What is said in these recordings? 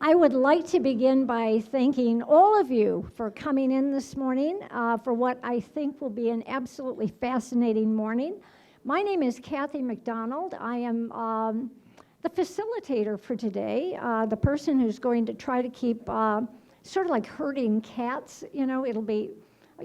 I would like to begin by thanking all of you for coming in this morning for what I think will be an absolutely fascinating morning. My name is Kathy McDonald. I am the facilitator for today, the person who's going to try to keep sort of like herding cats. You know,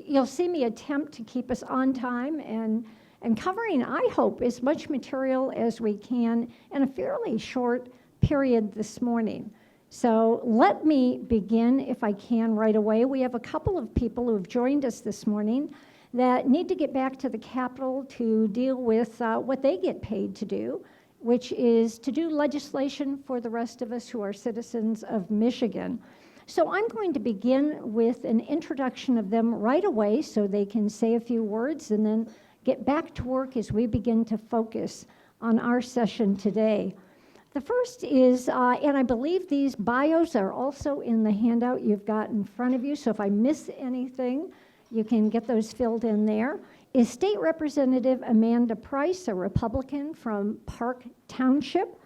you'll see me attempt to keep us on time and covering, I hope, as much material as we can in a fairly short period this morning. So let me begin, if I can, right away. We have a couple of people who have joined us this morning that need to get back to the Capitol to deal with what they get paid to do, which is to do legislation for the rest of us who are citizens of Michigan. So I'm going to begin with an introduction of them right away so they can say a few words and then get back to work as we begin to focus on our session today. The first is, and I believe these bios are also in the handout you've got in front of you, so if I miss anything, you can get those filled in there, is State Representative Amanda Price, a Republican from Park Township.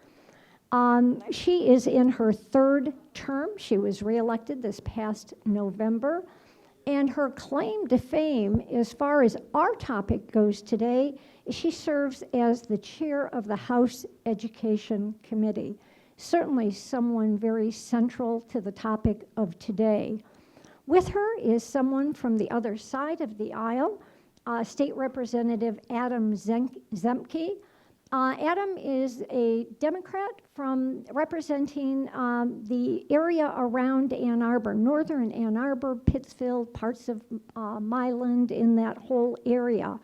She is in her third term. She was reelected this past November. And her claim to fame, as far as our topic goes today, is she serves as the chair of the House Education Committee. Certainly someone very central to the topic of today. With her is someone from the other side of the aisle, State Representative Adam Zemke. Adam is a Democrat from representing the area around Ann Arbor, northern Ann Arbor, Pittsfield, parts of Milan, in that whole area.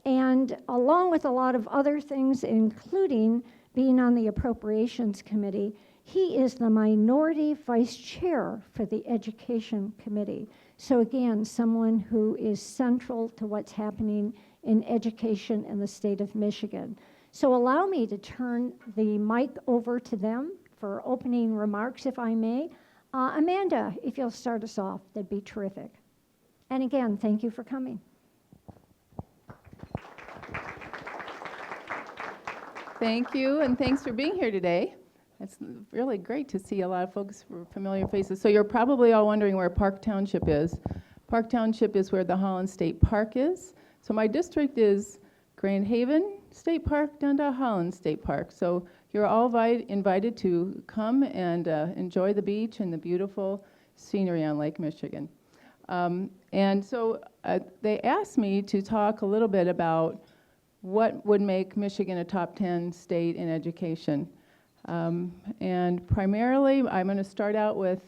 And along with a lot of other things, including being on the Appropriations Committee, he is the minority vice chair for the Education Committee. So again, someone who is central to what's happening in education in the state of Michigan. So allow me to turn the mic over to them for opening remarks, if I may. Amanda, if you'll start us off, that'd be terrific. And again, thank you for coming. Thank you, and thanks for being here today. It's really great to see a lot of folks, familiar faces. So you're probably all wondering where Park Township is. Park Township is where the Holland State Park is. So my district is Grand Haven State Park down to Holland State Park. So you're all invited to come and enjoy the beach and the beautiful scenery on Lake Michigan. And so they asked me to talk a little bit about what would make Michigan a top 10 state in education. And primarily, I'm going to start out with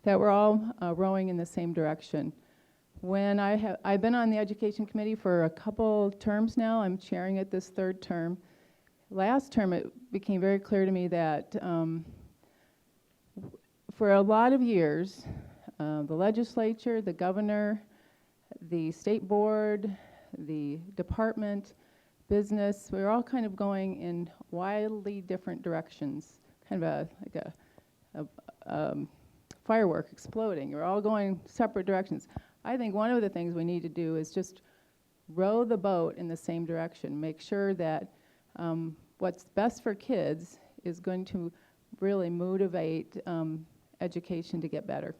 that we're all rowing in the same direction. I've been on the Education Committee for a couple terms now. I'm chairing it this third term. Last term, it became very clear to me that for a lot of years, the legislature, the governor, the state board, the department, business, we were all kind of going in wildly different directions, kind of like a firework exploding. We're all going separate directions. I think one of the things we need to do is just row the boat in the same direction, make sure that what's best for kids is going to really motivate education to get better.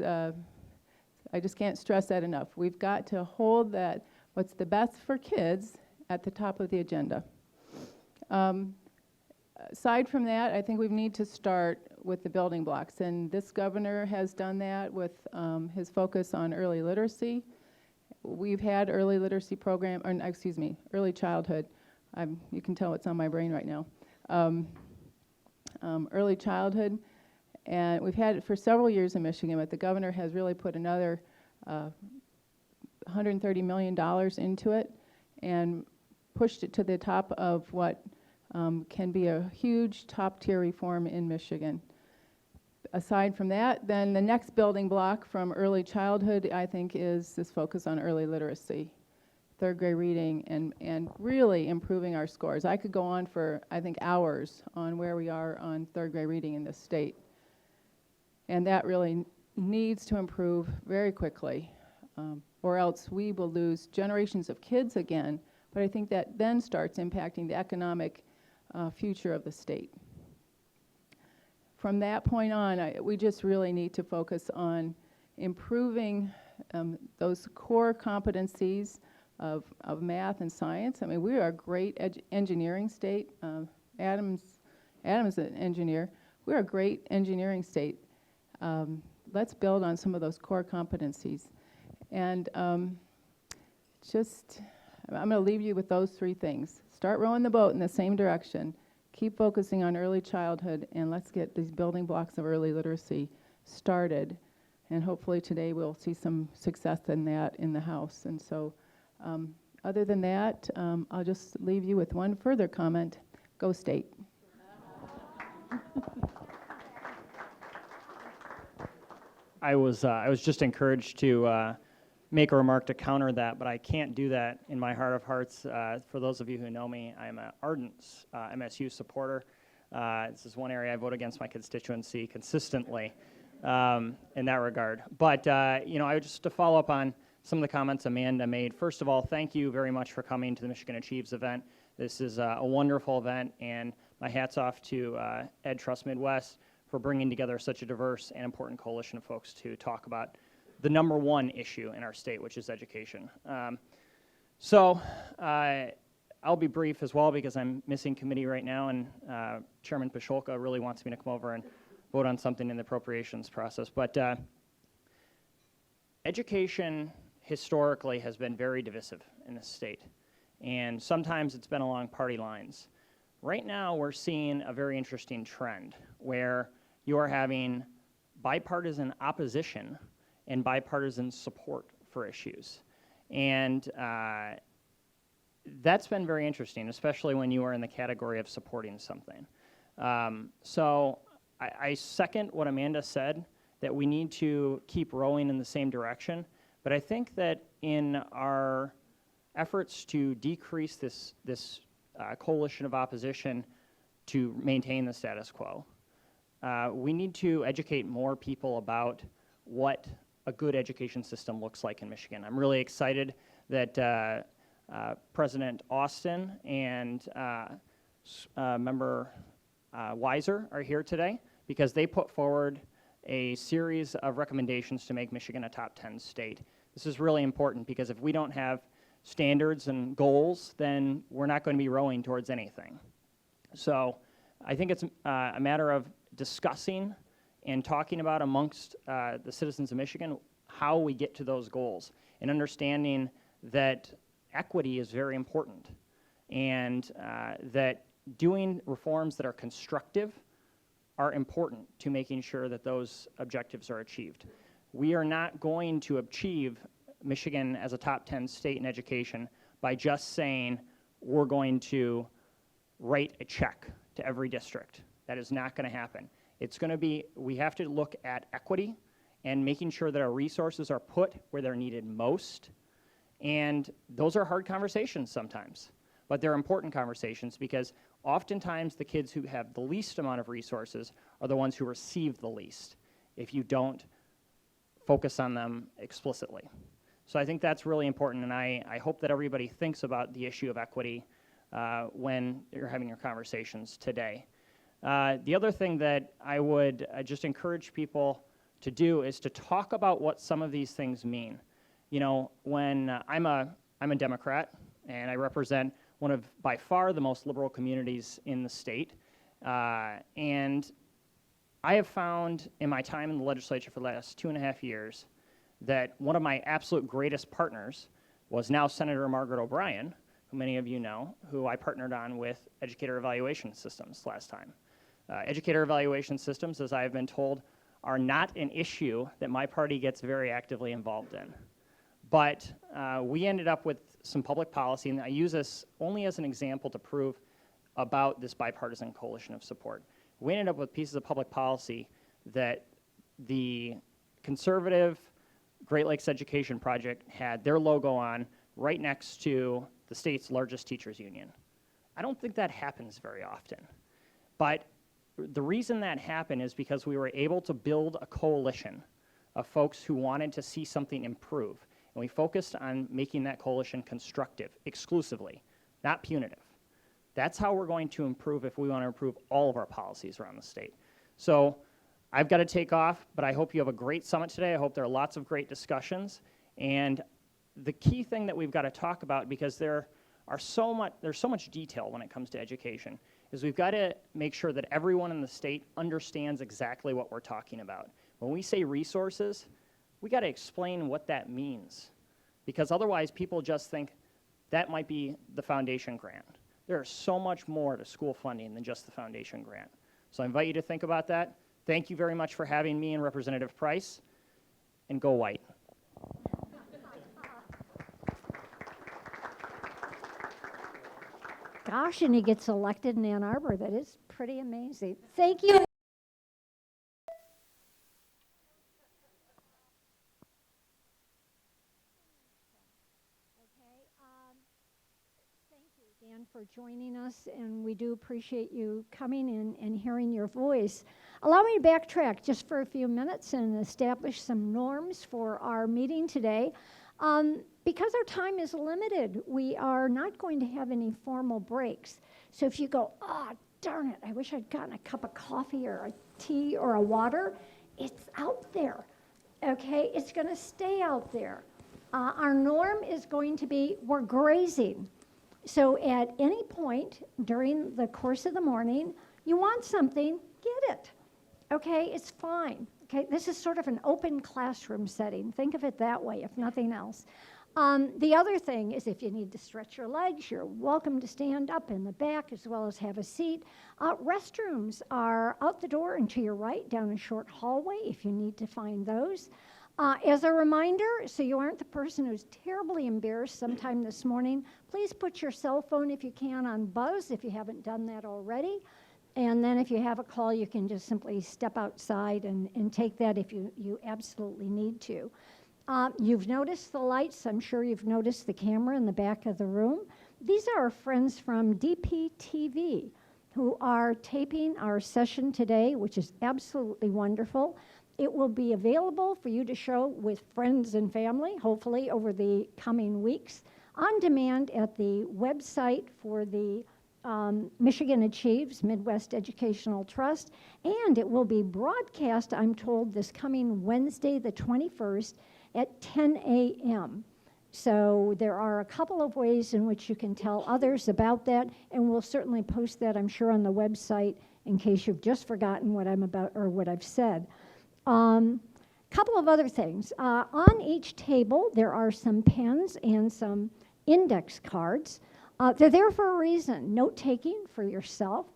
I just can't stress that enough. We've got to hold that what's the best for kids at the top of the agenda. Aside from that, I think we need to start with the building blocks, and this governor has done that with his focus on early literacy. We've had early literacy program, or excuse me, early childhood. You can tell what's on my brain right now. Early childhood, and we've had it for several years in Michigan, but the governor has really put another $130 million into it and pushed it to the top of what can be a huge top-tier reform in Michigan. Aside from that, then the next building block from early childhood, I think, is this focus on early literacy, third grade reading, and really improving our scores. I could go on for, I think, hours on where we are on third grade reading in this state. And that really needs to improve very quickly, or else we will lose generations of kids again. But I think that then starts impacting the economic future of the state. from that point on, we just really need to focus on improving those core competencies of math and science. I mean, we are a great engineering state. Adam's an engineer. We're a great engineering state. Let's build on some of those core competencies. And I'm going to leave you with those three things. Start rowing the boat in the same direction. Keep focusing on early childhood, and let's get these building blocks of early literacy started. And hopefully today we'll see some success in that in the House. And so other than that, I'll just leave you with one further comment. Go State. I was just encouraged to make a remark to counter that, but I can't do that in my heart of hearts. For those of you who know me, I'm an ardent MSU supporter. This is one area I vote against my constituency consistently in that regard. But I just to follow up on some of the comments Amanda made. First of all, thank you very much for coming to the Michigan Achieves event. This is a wonderful event, and my hat's off to Ed Trust Midwest for bringing together such a diverse and important coalition of folks to talk about the number one issue in our state, which is education. I'll be brief as well because I'm missing committee right now, and Chairman Pacholka really wants me to come over and vote on something in the appropriations process. But education historically has been very divisive in this state, and sometimes it's been along party lines. Right now, we're seeing a very interesting trend where you are having bipartisan opposition and bipartisan support for issues. And that's been very interesting, especially when you are in the category of supporting something. So I second what Amanda said, that we need to keep rowing in the same direction. But I think that in our efforts to decrease this coalition of opposition to maintain the status quo, we need to educate more people about what a good education system looks like in Michigan. I'm really excited that President Austin and Member Weiser are here today because they put forward a series of recommendations to make Michigan a top 10 state. This is really important because if we don't have standards and goals, then we're not going to be rowing towards anything. So I think it's a matter of discussing and talking about amongst the citizens of Michigan how we get to those goals and understanding that equity is very important and that doing reforms that are constructive are important to making sure that those objectives are achieved. We are not going to achieve Michigan as a top 10 state in education by just saying we're going to write a check to every district. That is not going to happen. It's going to be, we have to look at equity and making sure that our resources are put where they're needed most. And those are hard conversations sometimes, but they're important conversations because oftentimes the kids who have the least amount of resources are the ones who receive the least if you don't focus on them explicitly. So I think that's really important, and I hope that everybody thinks about the issue of equity when you're having your conversations today. The other thing that I would just encourage people to do is to talk about what some of these things mean. You know, when I'm a Democrat, and I represent one of, by far, the most liberal communities in the state, and I have found in my time in the legislature for the last 2.5 years that one of my absolute greatest partners was now Senator Margaret O'Brien, who many of you know, who I partnered on with educator evaluation systems last time. Educator evaluation systems, as I have been told, are not an issue that my party gets very actively involved in. But we ended up with some public policy, and I use this only as an example to prove about this bipartisan coalition of support. We ended up with pieces of public policy that the conservative Great Lakes Education Project had their logo on right next to the state's largest teachers union. I don't think that happens very often. But the reason that happened is because we were able to build a coalition of folks who wanted to see something improve. And we focused on making that coalition constructive exclusively, not punitive. That's how we're going to improve if we want to improve all of our policies around the state. So I've got to take off, but I hope you have a great summit today. I hope there are lots of great discussions. And the key thing that we've got to talk about, because there's so much detail when it comes to education, is we've got to make sure that everyone in the state understands exactly what we're talking about. When we say resources, we got to explain what that means, because otherwise people just think that might be the foundation grant. There is so much more to school funding than just the foundation grant. So I invite you to think about that. Thank you very much for having me and Representative Price, and go White. Gosh, and he gets elected in Ann Arbor. That is pretty amazing. Thank you. Dan, for joining us, and we do appreciate you coming in and hearing your voice. Allow me to backtrack just for a few minutes and establish some norms for our meeting today. Because our time is limited, we are not going to have any formal breaks. So if you go, oh, darn it, I wish I'd gotten a cup of coffee or a tea or a water, it's out there, okay? It's going to stay out there. Our norm is going to be we're grazing. So at any point during the course of the morning, you want something, get it. Okay, it's fine. Okay, this is sort of an open classroom setting. Think of it that way, if nothing else. The other thing is if you need to stretch your legs, you're welcome to stand up in the back as well as have a seat. Restrooms are out the door and to your right down a short hallway if you need to find those. As a reminder, so you aren't the person who's terribly embarrassed sometime this morning, please put your cell phone, if you can, on buzz if you haven't done that already. And then if you have a call, you can just simply step outside and take that if you absolutely need to. You've noticed the lights. I'm sure you've noticed the camera in the back of the room. These are our friends from DPTV who are taping our session today, which is absolutely wonderful. It will be available for you to show with friends and family, hopefully over the coming weeks, on demand at the website for the Michigan Achieves Midwest Educational Trust, and it will be broadcast, I'm told, this coming Wednesday, the 21st, at 10 a.m. So there are a couple of ways in which you can tell others about that, and we'll certainly post that, I'm sure, on the website in case you've just forgotten what I'm about or what I've said. Couple of other things. On each table, there are some pens and some index cards. They're there for a reason, note-taking for yourself,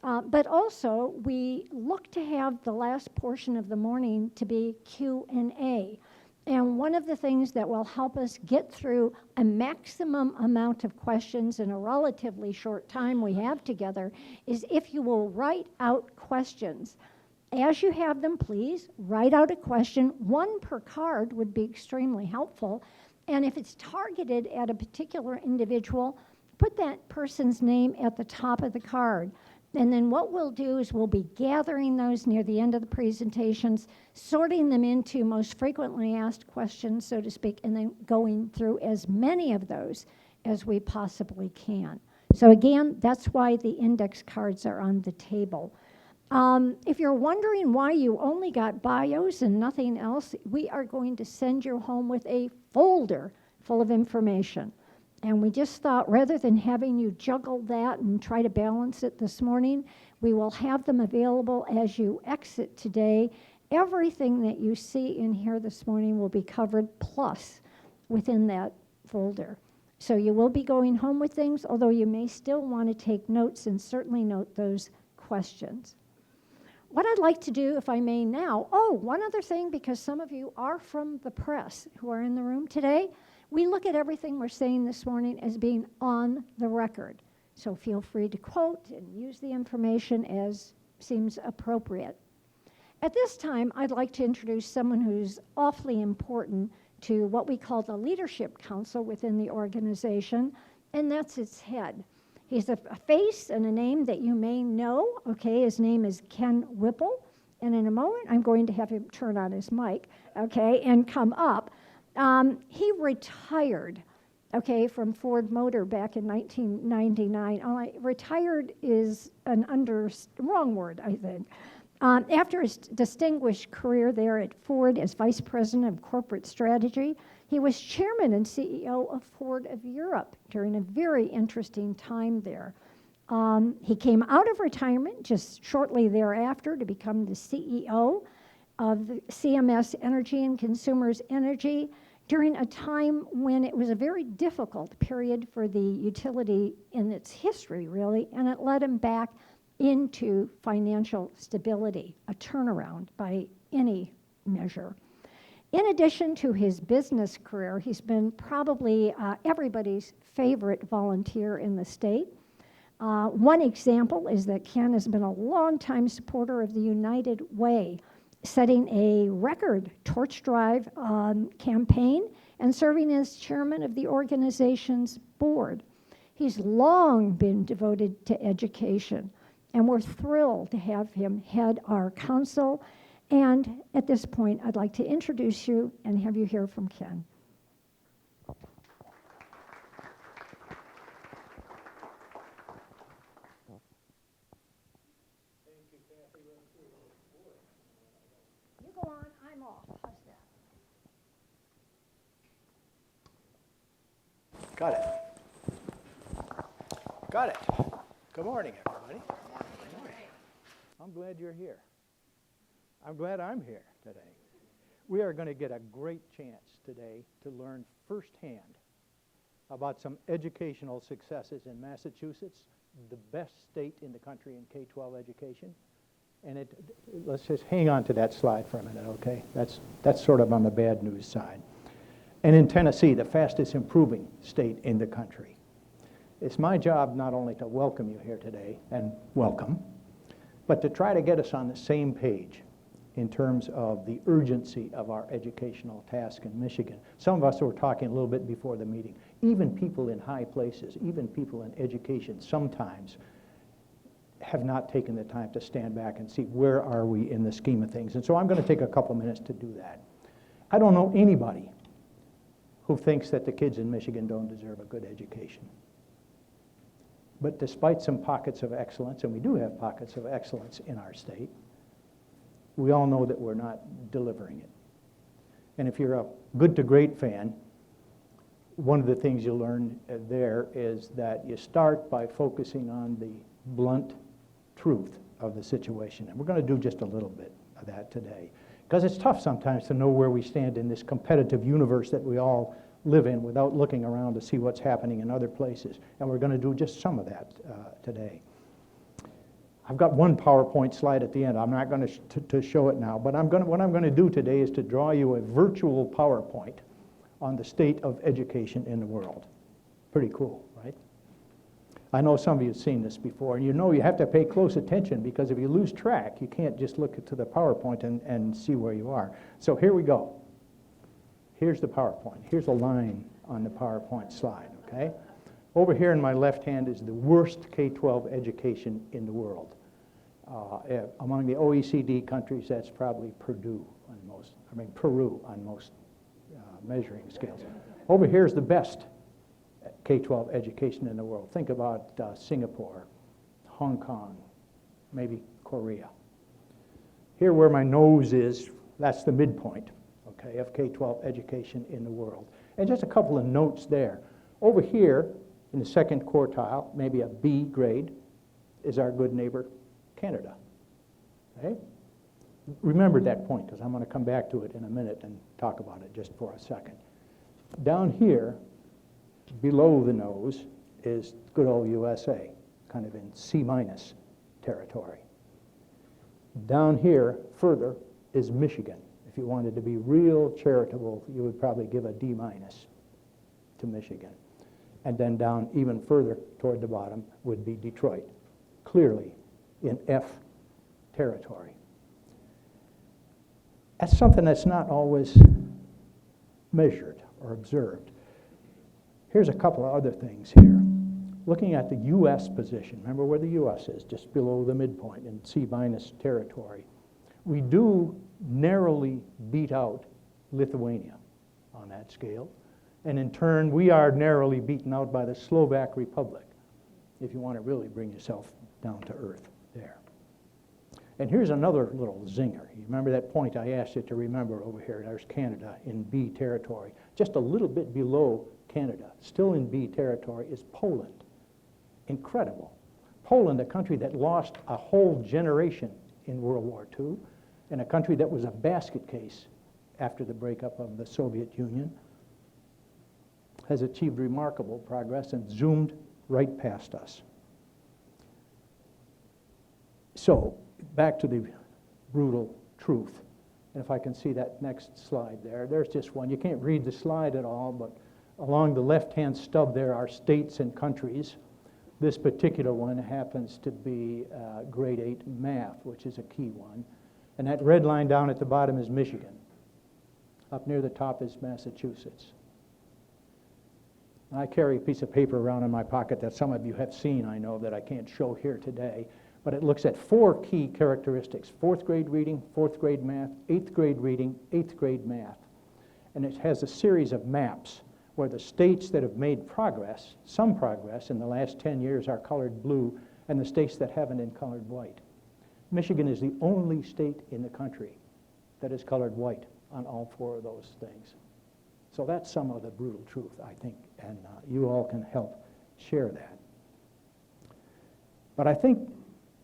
but also we look to have the last portion of the morning to be Q&A. And one of the things that will help us get through a maximum amount of questions in a relatively short time we have together is if you will write out questions. As you have them, please write out a question. One per card would be extremely helpful. And if it's targeted at a particular individual, put that person's name at the top of the card. And then what we'll do is we'll be gathering those near the end of the presentations, sorting them into most frequently asked questions, so to speak, and then going through as many of those as we possibly can. So again, that's why the index cards are on the table. If you're wondering why you only got bios and nothing else, we are going to send you home with a folder full of information. And we just thought, rather than having you juggle that and try to balance it this morning, we will have them available as you exit today. Everything that you see in here this morning will be covered plus within that folder. So you will be going home with things, although you may still want to take notes and certainly note those questions. What I'd like to do, if I may now, one other thing, because some of you are from the press who are in the room today, we look at everything we're saying this morning as being on the record. So feel free to quote and use the information as seems appropriate. At this time, I'd like to introduce someone who's awfully important to what we call the Leadership Council within the organization, and that's its head. He's a face and a name that you may know. Okay, his name is Ken Whipple. And in a moment, I'm going to have him turn on his mic, okay, and come up. He retired, okay, from Ford Motor back in 1999. Retired is wrong word, I think. After his distinguished career there at Ford as Vice President of Corporate Strategy, he was Chairman and CEO of Ford of Europe during a very interesting time there. He came out of retirement just shortly thereafter to become the CEO of the CMS Energy and Consumers Energy during a time when it was a very difficult period for the utility in its history, really, and it led him back into financial stability, a turnaround by any measure. In addition to his business career, he's been probably everybody's favorite volunteer in the state. One example is that Ken has been a longtime supporter of the United Way, setting a record torch drive campaign and serving as chairman of the organization's board. He's long been devoted to education, and we're thrilled to have him head our council. And at this point, I'd like to introduce you and have you hear from Ken. You go on, I'm off. How's that? Got it. Got it. Good morning, everybody. I'm glad you're here. I'm glad I'm here today. We are going to get a great chance today to learn firsthand about some educational successes in Massachusetts, the best state in the country in K-12 education. And let's just hang on to that slide for a minute, okay? That's sort of on the bad news side. And in Tennessee, the fastest improving state in the country. It's my job not only to welcome you here today, and welcome, but to try to get us on the same page in terms of the urgency of our educational task in Michigan. Some of us were talking a little bit before the meeting. Even people in high places, even people in education sometimes have not taken the time to stand back and see where are we in the scheme of things. And so I'm going to take a couple minutes to do that. I don't know anybody who thinks that the kids in Michigan don't deserve a good education. But despite some pockets of excellence, and we do have pockets of excellence in our state, we all know that we're not delivering it. And if you're a Good to Great fan, one of the things you learn there is that you start by focusing on the blunt truth of the situation. And we're going to do just a little bit of that today. Because it's tough sometimes to know where we stand in this competitive universe that we all live in without looking around to see what's happening in other places. And we're going to do just some of that today. I've got one PowerPoint slide at the end. I'm not going to show it now, but what I'm going to do today is to draw you a virtual PowerPoint on the state of education in the world. Pretty cool, right? I know some of you have seen this before, and you know you have to pay close attention because if you lose track, you can't just look to the PowerPoint and see where you are. So here we go. Here's the PowerPoint. Here's a line on the PowerPoint slide, okay? Over here in my left hand is the worst K-12 education in the world. Among the OECD countries, that's probably Peru on most measuring scales. Over here is the best K-12 education in the world. Think about Singapore, Hong Kong, maybe Korea. Here where my nose is, that's the midpoint, okay, of K-12 education in the world. And just a couple of notes there. Over here, in the second quartile, maybe a B grade, is our good neighbor, Canada. Okay? Remember that point, because I'm going to come back to it in a minute and talk about it just for a second. Down here, below the nose, is good old USA, kind of in C- territory. Down here, further, is Michigan. If you wanted to be real charitable, you would probably give a D- to Michigan. And then down even further toward the bottom would be Detroit, clearly in F territory. That's something that's not always measured or observed. Here's a couple of other things here. Looking at the U.S. position, remember where the U.S. is, just below the midpoint in C- territory. We do narrowly beat out Lithuania on that scale. And in turn, we are narrowly beaten out by the Slovak Republic, if you want to really bring yourself down to earth there. And here's another little zinger. You remember that point I asked you to remember over here? There's Canada in B territory. Just a little bit below Canada, still in B territory, is Poland. Incredible. Poland, a country that lost a whole generation in World War II, and a country that was a basket case after the breakup of the Soviet Union, has achieved remarkable progress and zoomed right past us. So, back to the brutal truth. And if I can see that next slide there, there's just one. You can't read the slide at all, but along the left-hand stub there are states and countries. This particular one happens to be grade 8 math, which is a key one. And that red line down at the bottom is Michigan. Up near the top is Massachusetts. I carry a piece of paper around in my pocket that some of you have seen, I know, that I can't show here today, but it looks at 4 key characteristics: 4th grade reading, 4th grade math, 8th grade reading, 8th grade math. And it has a series of maps where the states that have made progress, some progress in the last 10 years, are colored blue, and the states that haven't in colored white. Michigan is the only state in the country that is colored white on all 4 of those things. So that's some of the brutal truth, I think, and you all can help share that. But I think,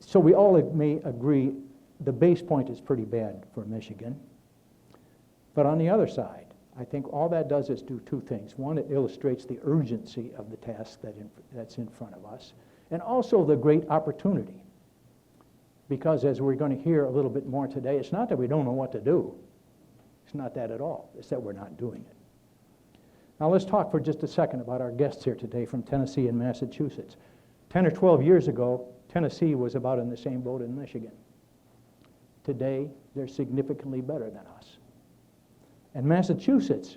so we all may agree, the base point is pretty bad for Michigan. But on the other side, I think all that does is do 2 things. One, it illustrates the urgency of the task that's in front of us, and also the great opportunity. Because as we're going to hear a little bit more today, it's not that we don't know what to do. It's not that at all. It's that we're not doing it. Now let's talk for just a second about our guests here today from Tennessee and Massachusetts. 10 or 12 years ago, Tennessee was about in the same boat in Michigan. Today, they're significantly better than us. And Massachusetts,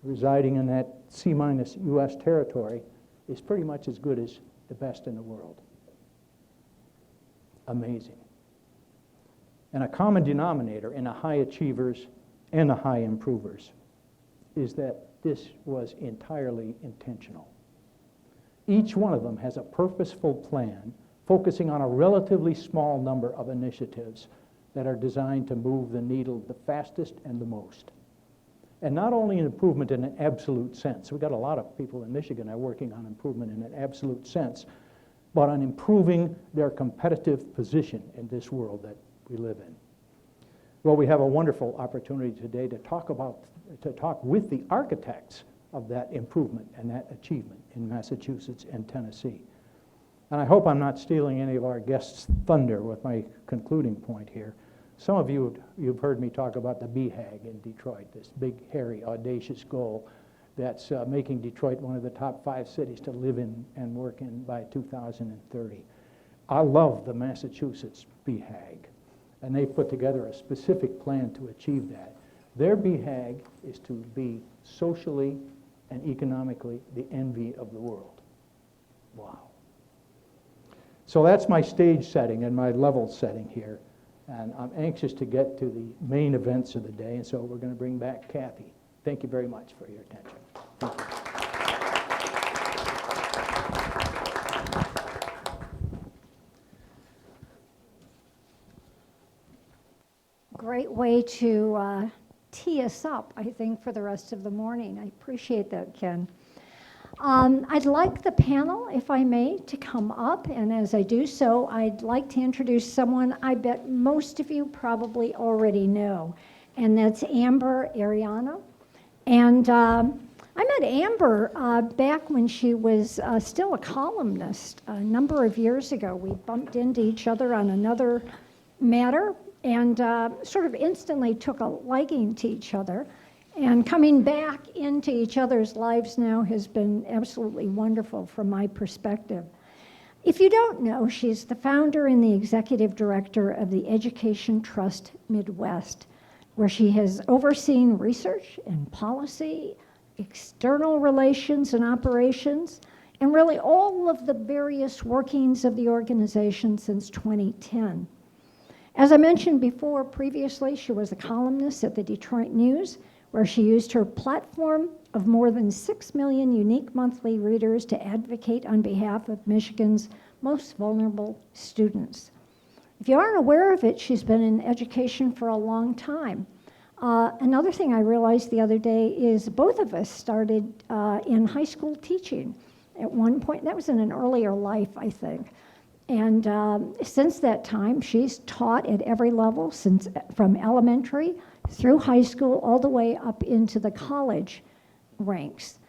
residing in that C-minus U.S. territory, is pretty much as good as the best in the world. Amazing. And a common denominator in the high achievers and the high improvers is that this was entirely intentional. Each one of them has a purposeful plan focusing on a relatively small number of initiatives that are designed to move the needle the fastest and the most. And not only an improvement in an absolute sense. We've got a lot of people in Michigan are working on improvement in an absolute sense, but on improving their competitive position in this world that we live in. Well, we have a wonderful opportunity today to talk with the architects of that improvement and that achievement in Massachusetts and Tennessee. And I hope I'm not stealing any of our guests' thunder with my concluding point here. Some of you've heard me talk about the BHAG in Detroit, this big, hairy, audacious goal that's making Detroit one of the top 5 cities to live in and work in by 2030. I love the Massachusetts BHAG, and they put together a specific plan to achieve that. Their BHAG is to be socially and economically the envy of the world. Wow. So that's my stage setting and my level setting here. And I'm anxious to get to the main events of the day, and so we're going to bring back Kathy. Thank you very much for your attention. Thank you. Great way to tee us up, I think, for the rest of the morning. I appreciate that, Ken. I'd like the panel, if I may, to come up, and as I do so, I'd like to introduce someone I bet most of you probably already know, and that's Amber Ariana. And I met Amber back when she was still a columnist a number of years ago. We bumped into each other on another matter and sort of instantly took a liking to each other. And coming back into each other's lives now has been absolutely wonderful from my perspective. If you don't know, she's the founder and the executive director of the Education Trust Midwest, where she has overseen research and policy, external relations and operations, and really all of the various workings of the organization since 2010. As I mentioned before, previously, she was a columnist at the Detroit News, where she used her platform of more than 6 million unique monthly readers to advocate on behalf of Michigan's most vulnerable students. If you aren't aware of it, she's been in education for a long time. Another thing I realized the other day is both of us started in high school teaching at one point. That was in an earlier life, I think. And since that time, she's taught at every level, from elementary through high school, all the way up into the college ranks.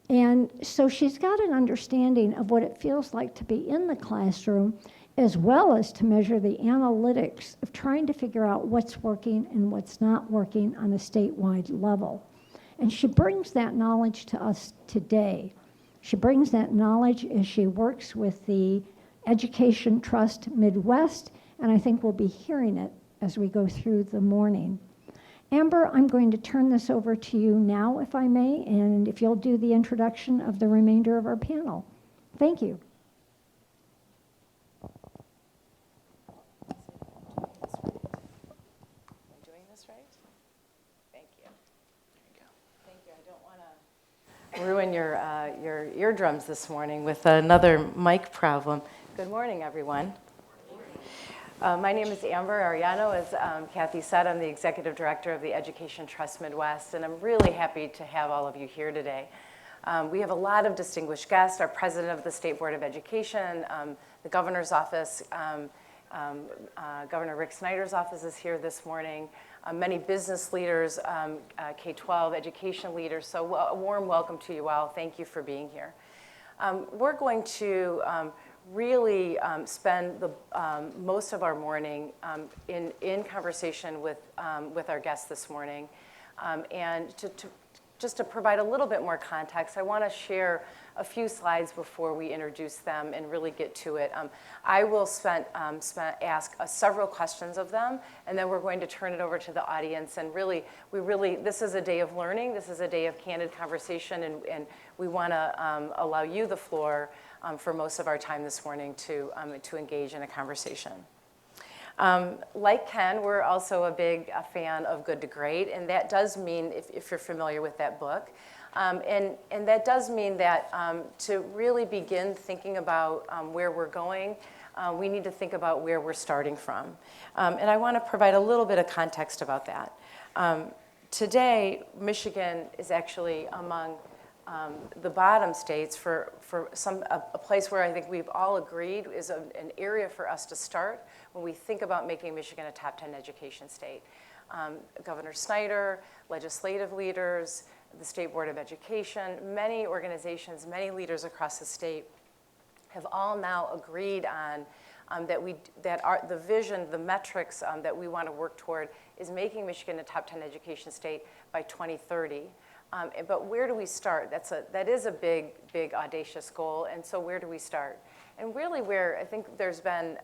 And so she's got an understanding of what it feels like to be in the classroom, as well as to measure the analytics of trying to figure out what's working and what's not working on a statewide level. And she brings that knowledge to us today. She brings that knowledge as she works with the Education Trust Midwest, and I think we'll be hearing it as we go through the morning. Amber, I'm going to turn this over to you now, if I may, and if you'll do the introduction of the remainder of our panel. Thank you. Am I doing this right? Thank you. Thank you. I don't want to ruin your eardrums this morning with another mic problem. Good morning, everyone. My name is Amber Arellano. As Kathy said, I'm the Executive Director of the Education Trust Midwest, and I'm really happy to have all of you here today. We have a lot of distinguished guests. Our President of the State Board of Education, the Governor's Office, Governor Rick Snyder's office is here this morning, many business leaders, K-12 education leaders, so a warm welcome to you all. Thank you for being here. We're going to really spend the most of our morning in conversation with our guests this morning. And just to provide a little bit more context, I want to share a few slides before we introduce them and really get to it. I will ask several questions of them, and then we're going to turn it over to the audience. And really, this is a day of learning. This is a day of candid conversation, and we want to allow you the floor for most of our time this morning to engage in a conversation. Like Ken, we're also a big fan of Good to Great, and that does mean, if you're familiar with that book, and that does mean that to really begin thinking about where we're going, we need to think about where we're starting from. And I want to provide a little bit of context about that. Today, Michigan is actually among the bottom states for a place where I think we've all agreed is an area for us to start when we think about making Michigan a top 10 education state. Governor Snyder, legislative leaders, the State Board of Education, many organizations, many leaders across the state have all now agreed on the vision, the metrics that we want to work toward is making Michigan a top 10 education state by 2030. But where do we start? That is a big, big, audacious goal. And so where do we start? And really where I think there's been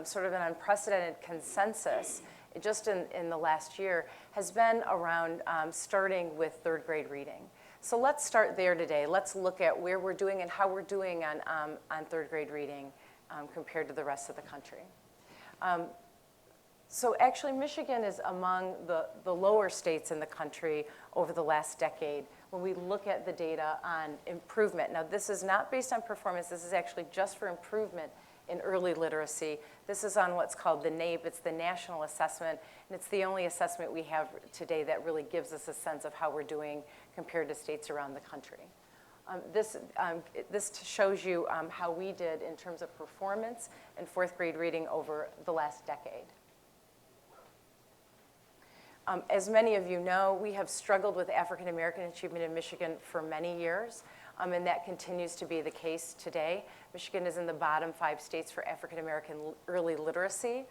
sort of an unprecedented consensus just in the last year has been around starting with third grade reading. So let's start there today. Let's look at where we're doing and how we're doing on third grade reading compared to the rest of the country. So actually, Michigan is among the lower states in the country over the last decade when we look at the data on improvement. Now, this is not based on performance. This is actually just for improvement in early literacy. This is on what's called the NAEP. It's the National Assessment, and it's the only assessment we have today that really gives us a sense of how we're doing compared to states around the country. This shows you how we did in terms of performance in fourth grade reading over the last decade. As many of you know, we have struggled with African American achievement in Michigan for many years, and that continues to be the case today. Michigan is in the bottom 5 states for African American early literacy,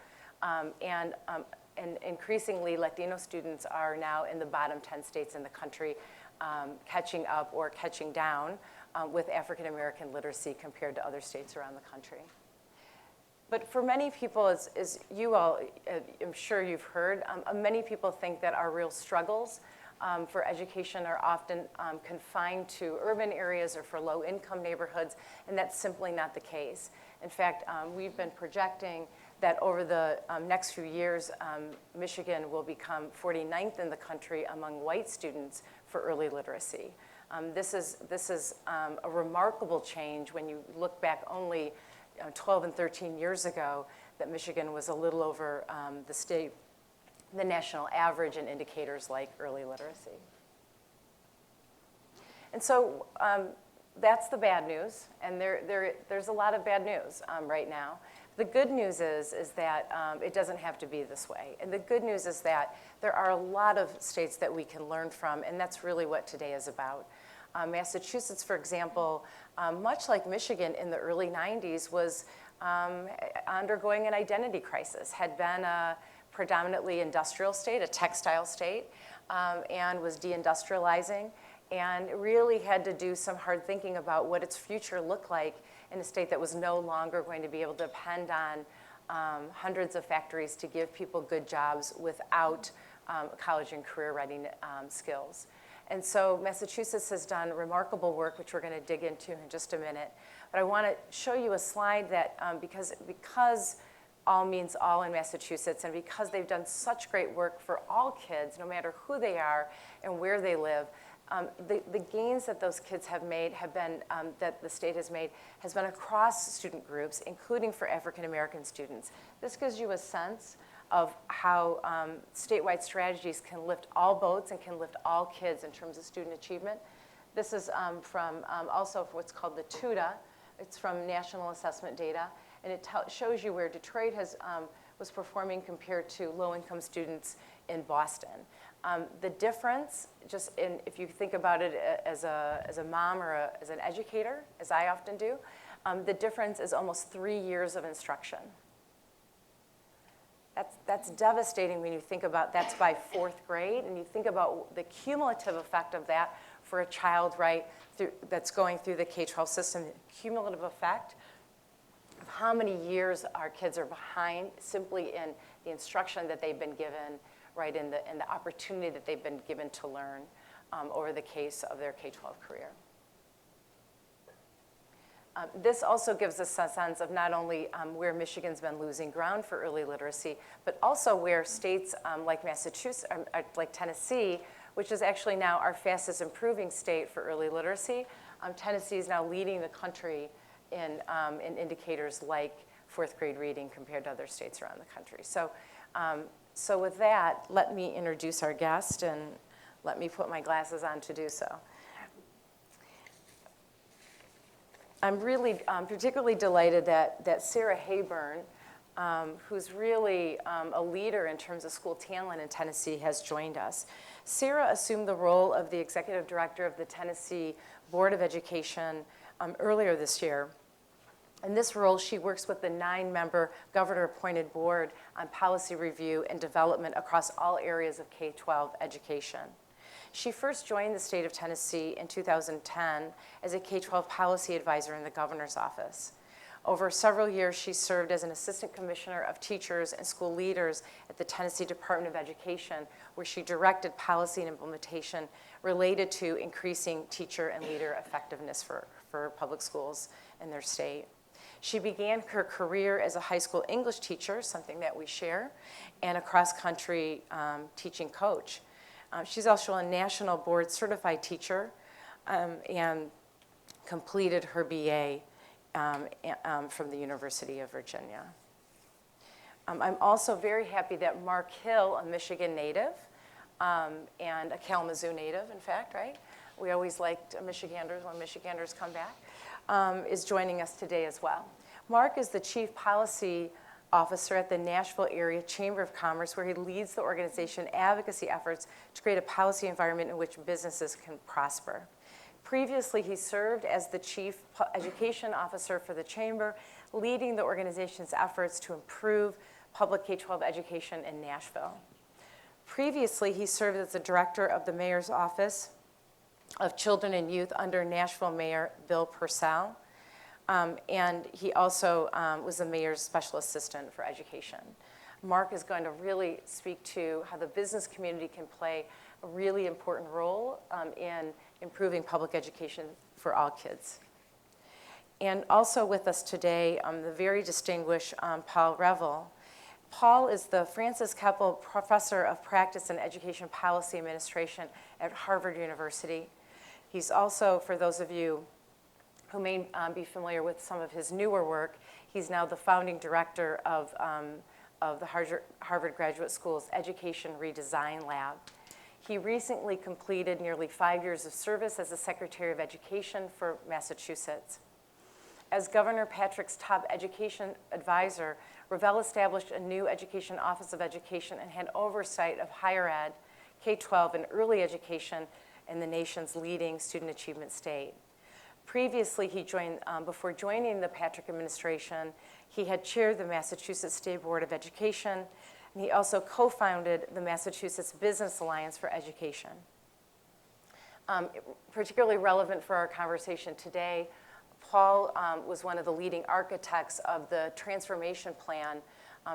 and increasingly Latino students are now in the bottom 10 states in the country, catching up or catching down with African American literacy compared to other states around the country. But for many people, as you all, I'm sure you've heard, many people think that our real struggles for education are often confined to urban areas or for low-income neighborhoods, and that's simply not the case. In fact, we've been projecting that over the next few years, Michigan will become 49th in the country among white students for early literacy. This is a remarkable change when you look back only 12 and 13 years ago. that Michigan was a little over the national average in indicators like early literacy. And so that's the bad news, and there's a lot of bad news right now. The good news is that it doesn't have to be this way. And the good news is that there are a lot of states that we can learn from, and that's really what today is about. Massachusetts, for example, much like Michigan in the early 90s, was undergoing an identity crisis, had been a predominantly industrial state, a textile state, and was deindustrializing, and really had to do some hard thinking about what its future looked like in a state that was no longer going to be able to depend on hundreds of factories to give people good jobs without college and career readiness skills. And so Massachusetts has done remarkable work, which we're going to dig into in just a minute. But I want to show you a slide that, because all means all in Massachusetts, and because they've done such great work for all kids, no matter who they are and where they live, the gains that those kids have made have been, that the state has made, has been across student groups, including for African American students. This gives you a sense of how statewide strategies can lift all boats and can lift all kids in terms of student achievement. This is from also what's called the TUDA. It's from National Assessment Data, and it shows you where Detroit was performing compared to low-income students in Boston. The difference, if you think about it as a mom or as an educator, as I often do, the difference is almost 3 years of instruction. That's devastating when you think about that's by 4th grade, and you think about the cumulative effect of that for a child that's going through the K-12 system, the cumulative effect of how many years our kids are behind simply in the instruction that they've been given, right, in the opportunity that they've been given to learn over the case of their K-12 career. This also gives us a sense of not only where Michigan's been losing ground for early literacy, but also where states like Massachusetts, like Tennessee, which is actually now our fastest improving state for early literacy. Tennessee is now leading the country in indicators like 4th grade reading compared to other states around the country. So with that, let me introduce our guest, and let me put my glasses on to do so. I'm really particularly delighted that Sarah Hayburn, who's really a leader in terms of school talent in Tennessee, has joined us. Sarah assumed the role of the executive director of the Tennessee Board of Education earlier this year. In this role, she works with the 9-member governor-appointed board on policy review and development across all areas of K-12 education. She first joined the state of Tennessee in 2010 as a K-12 policy advisor in the governor's office. Over several years, she served as an assistant commissioner of teachers and school leaders at the Tennessee Department of Education, where she directed policy and implementation related to increasing teacher and leader effectiveness for public schools in their state. She began her career as a high school English teacher, something that we share, and a cross-country teaching coach. She's also a national board certified teacher and completed her BA from the University of Virginia. I'm also very happy that Mark Hill, a Michigan native, and a Kalamazoo native, in fact, right? We always liked Michiganders when Michiganders come back, is joining us today as well. Mark is the Chief Policy Officer at the Nashville Area Chamber of Commerce, where he leads the organization advocacy efforts to create a policy environment in which businesses can prosper. Previously, he served as the Chief Education Officer for the Chamber, leading the organization's efforts to improve public K-12 education in Nashville. Previously, he served as the Director of the Mayor's Office of Children and Youth under Nashville Mayor Bill Purcell, and he also was the Mayor's Special Assistant for Education. Mark is going to really speak to how the business community can play a really important role in improving public education for all kids. And also with us today, the very distinguished Paul Revel. Paul is the Francis Keppel Professor of Practice and Education Policy Administration at Harvard University. He's also, for those of you who may be familiar with some of his newer work. He's now the founding director of the Harvard Graduate School's Education Redesign Lab. He recently completed nearly 5 years of service as the Secretary of Education for Massachusetts. As Governor Patrick's top education advisor, Revelle established a new Education Office of Education and had oversight of higher ed, K-12, and early education in the nation's leading student achievement state. Previously, he joined, before joining the Patrick administration, he had chaired the Massachusetts State Board of Education, and he also co-founded the Massachusetts Business Alliance for Education. Particularly relevant for our conversation today, Paul was one of the leading architects of the transformation plan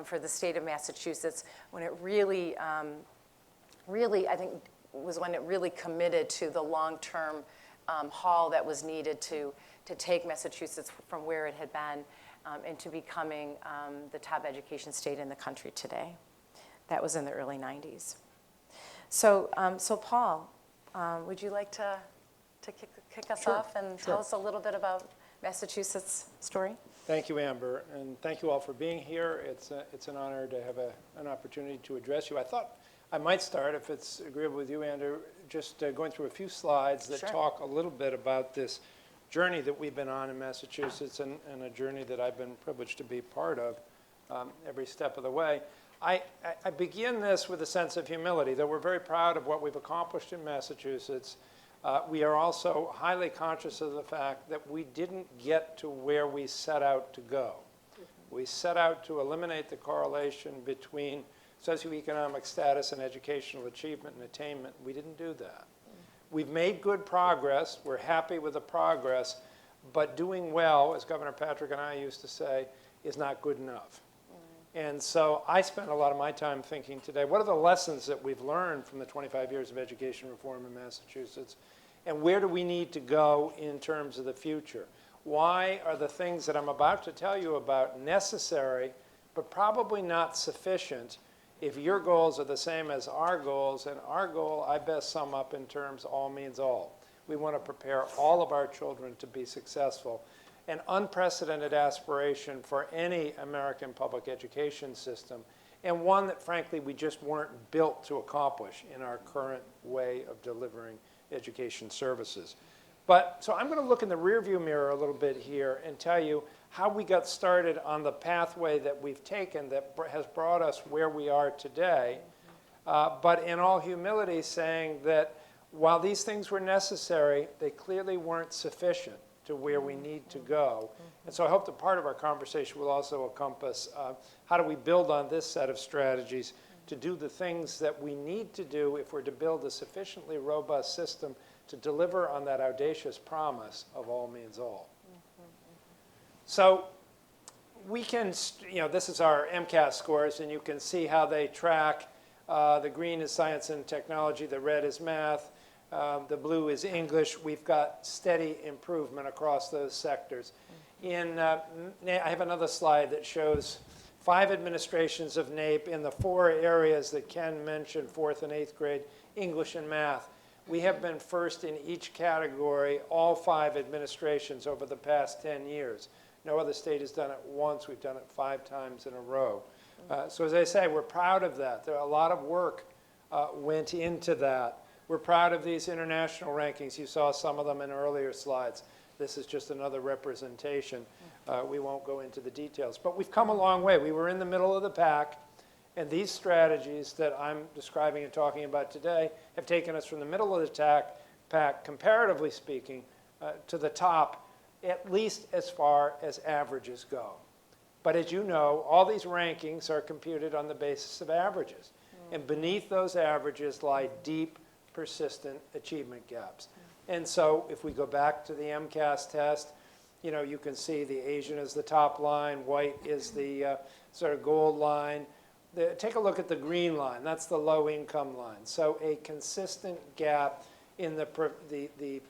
for the state of Massachusetts when it really, I think, was when it really committed to the long-term haul that was needed to take Massachusetts from where it had been into becoming the top education state in the country today. That was in the early 90s. So Paul, would you like to kick us off and tell us a little bit about Massachusetts' story? Thank you, Amber, and thank you all for being here. It's an honor to have an opportunity to address you. I thought I might start, if it's agreeable with you, Andrew, just going through a few slides that Sure. talk a little bit about this journey that we've been on in Massachusetts and a journey that I've been privileged to be part of every step of the way. I begin this with a sense of humility, though we're very proud of what we've accomplished in Massachusetts. We are also highly conscious of the fact that we didn't get to where we set out to go. We set out to eliminate the correlation between socioeconomic status and educational achievement and attainment. We didn't do that. We've made good progress. We're happy with the progress, but doing well, as Governor Patrick and I used to say, is not good enough. And so I spent a lot of my time thinking today, what are the lessons that we've learned from the 25 years of education reform in Massachusetts, and where do we need to go in terms of the future? Why are the things that I'm about to tell you about necessary, but probably not sufficient if your goals are the same as our goals? And our goal, I best sum up in terms all means all. We want to prepare all of our children to be successful. An unprecedented aspiration for any American public education system, and one that, frankly, we just weren't built to accomplish in our current way of delivering education services. So I'm going to look in the rearview mirror a little bit here and tell you how we got started on the pathway that we've taken that has brought us where we are today, but in all humility saying that while these things were necessary, they clearly weren't sufficient to where we need to go. And so I hope that part of our conversation will also encompass how do we build on this set of strategies to do the things that we need to do if we're to build a sufficiently robust system to deliver on that audacious promise of all means all. So we can, this is our MCAS scores, and you can see how they track. The green is science and technology, the red is math, the blue is English. We've got steady improvement across those sectors. I have another slide that shows 5 administrations of NAEP in the 4 areas that Ken mentioned, 4th and 8th grade, English and math. We have been first in each category, all 5 administrations over the past 10 years. No other state has done it once. We've done it 5 times in a row. So as I say, we're proud of that. There are a lot of work went into that. We're proud of these international rankings. You saw some of them in earlier slides. This is just another representation. We won't go into the details. But we've come a long way. We were in the middle of the pack. And these strategies that I'm describing and talking about today have taken us from the middle of the pack, comparatively speaking, to the top, at least as far as averages go. But as you know, all these rankings are computed on the basis of averages. And beneath those averages lie deep, persistent achievement gaps. And so if we go back to the MCAS test, you can see the Asian is the top line, white is the sort of gold line. Take a look at the green line. That's the low income line. So a consistent gap in the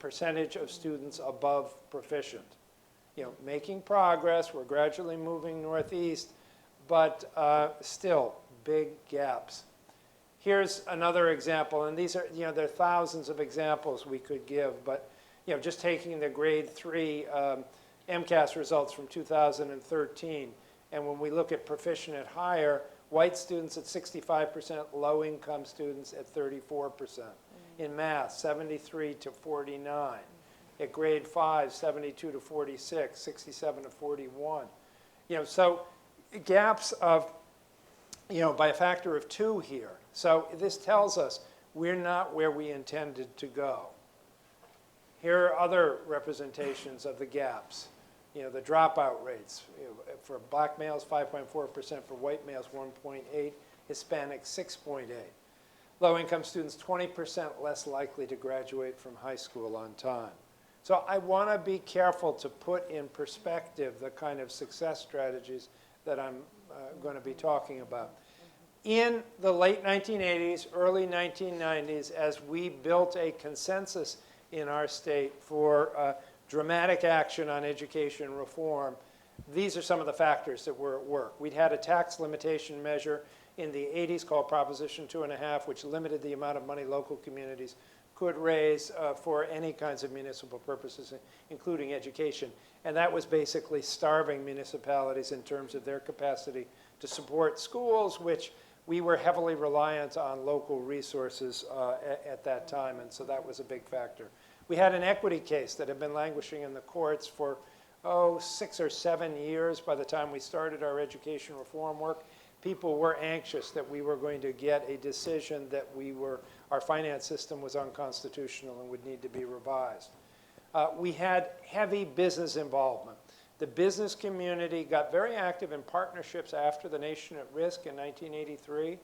percentage of students above proficient. Making progress. We're gradually moving northeast, but still big gaps. Here's another example, and these are, there are thousands of examples we could give, but just taking the grade 3 MCAS results from 2013, and when we look at proficient at higher, white students at 65%, low-income students at 34%. In math, 73 to 49. At grade 5, 72 to 46, 67 to 41. So gaps of, by a factor of 2 here. So this tells us we're not where we intended to go. Here are other representations of the gaps. The dropout rates. For black males, 5.4%. For white males, 1.8. Hispanic, 6.8. Low-income students, 20% less likely to graduate from high school on time. So I want to be careful to put in perspective the kind of success strategies that I'm going to be talking about. In the late 1980s, early 1990s, as we built a consensus in our state for dramatic action on education reform, these are some of the factors that were at work. We'd had a tax limitation measure in the 80s called Proposition 2.5, which limited the amount of money local communities could raise for any kinds of municipal purposes, including education. And that was basically starving municipalities in terms of their capacity to support schools, which we were heavily reliant on local resources at that time, and so that was a big factor. We had an equity case that had been languishing in the courts for, 6 or 7 years by the time we started our education reform work. People were anxious that we were going to get a decision that our finance system was unconstitutional and would need to be revised. We had heavy business involvement. The business community got very active in partnerships after the Nation at Risk in 1983,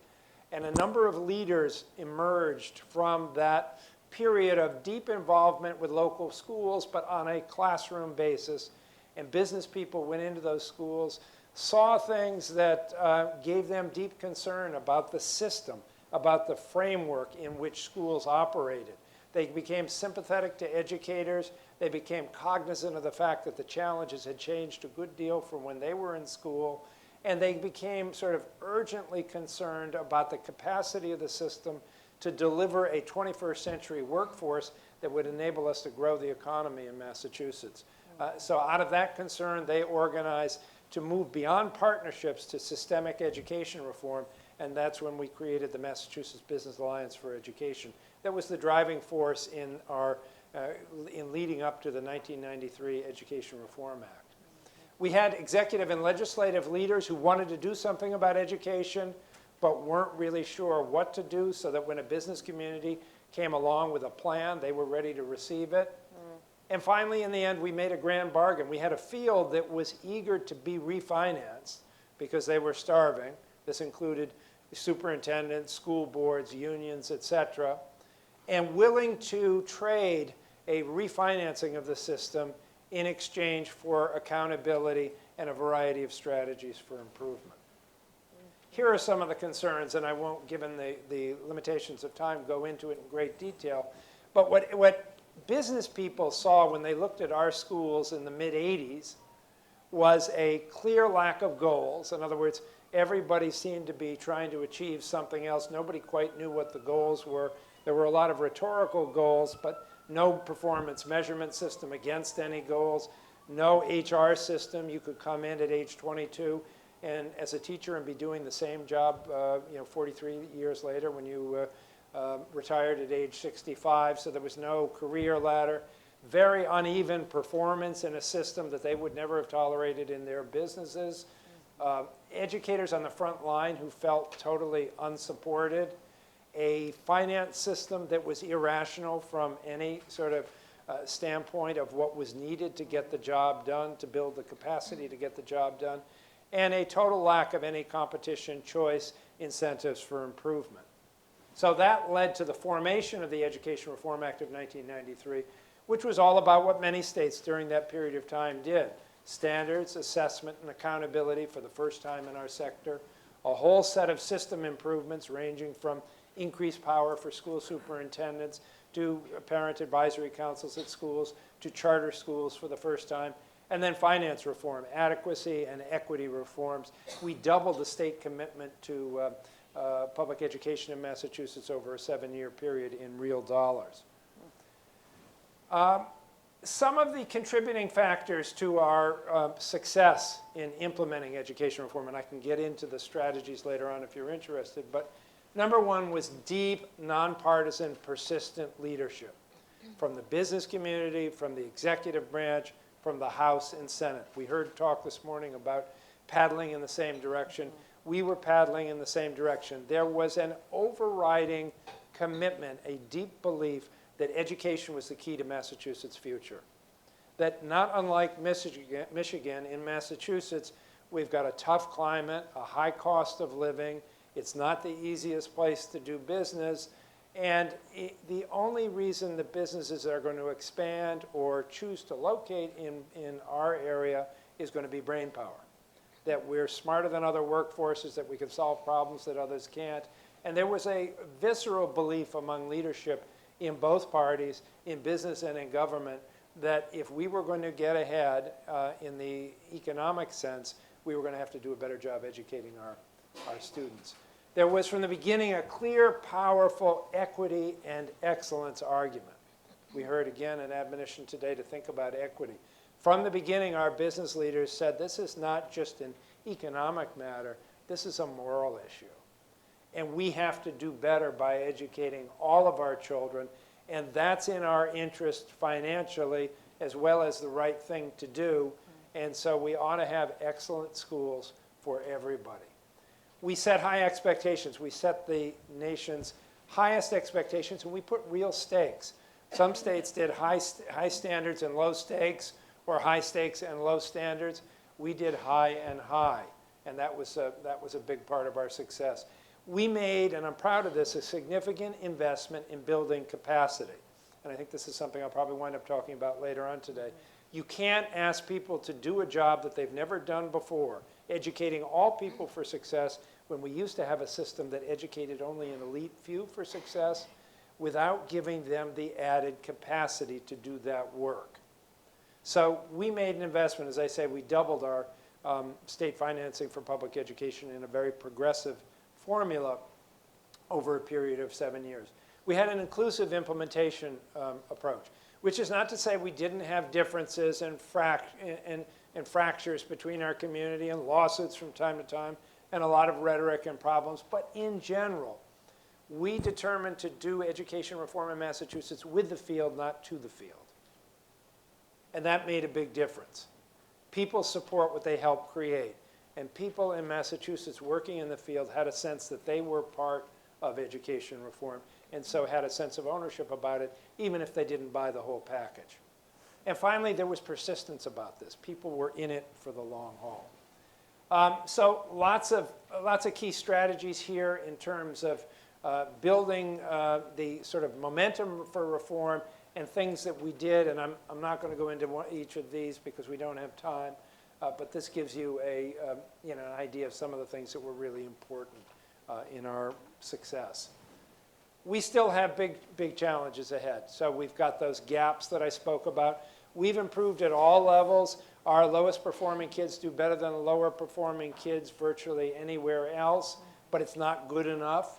and a number of leaders emerged from that period of deep involvement with local schools, but on a classroom basis. And business people went into those schools, saw things that gave them deep concern about the system, about the framework in which schools operated. They became sympathetic to educators. They became cognizant of the fact that the challenges had changed a good deal from when they were in school. And they became sort of urgently concerned about the capacity of the system to deliver a 21st century workforce that would enable us to grow the economy in Massachusetts. So out of that concern, they organized to move beyond partnerships to systemic education reform, and that's when we created the Massachusetts Business Alliance for Education. That was the driving force in leading up to the 1993 Education Reform Act. We had executive and legislative leaders who wanted to do something about education, but weren't really sure what to do, so that when a business community came along with a plan, they were ready to receive it. And finally, in the end, we made a grand bargain. We had a field that was eager to be refinanced because they were starving. This included superintendents, school boards, unions, et cetera, and willing to trade a refinancing of the system in exchange for accountability and a variety of strategies for improvement. Here are some of the concerns, and I won't, given the limitations of time, go into it in great detail. But what business people saw when they looked at our schools in the mid-'80s was a clear lack of goals. In other words, everybody seemed to be trying to achieve something else. Nobody quite knew what the goals were. There were a lot of rhetorical goals, but no performance measurement system against any goals, no HR system. You could come in at age 22 and as a teacher and be doing the same job 43 years later when you retired at age 65, so there was no career ladder. Very uneven performance in a system that they would never have tolerated in their businesses. Educators on the front line who felt totally unsupported. A finance system that was irrational from any sort of standpoint of what was needed to get the job done, to build the capacity to get the job done. And a total lack of any competition, choice, incentives for improvement. So that led to the formation of the Education Reform Act of 1993, which was all about what many states during that period of time did. Standards, assessment, and accountability for the first time in our sector. A whole set of system improvements ranging from increased power for school superintendents to parent advisory councils at schools to charter schools for the first time. And then finance reform, adequacy and equity reforms. We doubled the state commitment to public education in Massachusetts over a 7-year period in real dollars. Some of the contributing factors to our success in implementing education reform, and I can get into the strategies later on if you're interested, but number one was deep, nonpartisan, persistent leadership from the business community, from the executive branch, from the House and Senate. We heard talk this morning about paddling in the same direction. We were paddling in the same direction. There was an overriding commitment, a deep belief that education was the key to Massachusetts' future. That not unlike Michigan, in Massachusetts, we've got a tough climate, a high cost of living. It's not the easiest place to do business. And the only reason that businesses are going to expand or choose to locate in our area is going to be brain power. That we're smarter than other workforces, that we can solve problems that others can't. And there was a visceral belief among leadership in both parties, in business and in government, that if we were going to get ahead in the economic sense, we were going to have to do a better job educating our students. There was from the beginning a clear, powerful equity and excellence argument. We heard again an admonition today to think about equity. From the beginning, our business leaders said this is not just an economic matter, this is a moral issue. And we have to do better by educating all of our children, and that's in our interest financially as well as the right thing to do. And so we ought to have excellent schools for everybody. We set high expectations. We set the nation's highest expectations, and we put real stakes. Some states did high standards and low stakes, or high stakes and low standards. We did high and high, and that was a big part of our success. We made, and I'm proud of this, a significant investment in building capacity. And I think this is something I'll probably wind up talking about later on today. You can't ask people to do a job that they've never done before, educating all people for success, when we used to have a system that educated only an elite few for success, without giving them the added capacity to do that work. So we made an investment. As I say, we doubled our state financing for public education in a very progressive formula over a period of 7 years. We had an inclusive implementation approach, which is not to say we didn't have differences and fractures between our community and lawsuits from time to time and a lot of rhetoric and problems, but in general, we determined to do education reform in Massachusetts with the field, not to the field. And that made a big difference. People support what they help create. And people in Massachusetts working in the field had a sense that they were part of education reform, and so had a sense of ownership about it, even if they didn't buy the whole package. And finally, there was persistence about this. People were in it for the long haul. So lots of key strategies here in terms of building the sort of momentum for reform and things that we did, and I'm not going to go into each of these because we don't have time. But this gives you an idea of some of the things that were really important in our success. We still have big challenges ahead. So we've got those gaps that I spoke about. We've improved at all levels. Our lowest performing kids do better than the lower performing kids virtually anywhere else, but it's not good enough.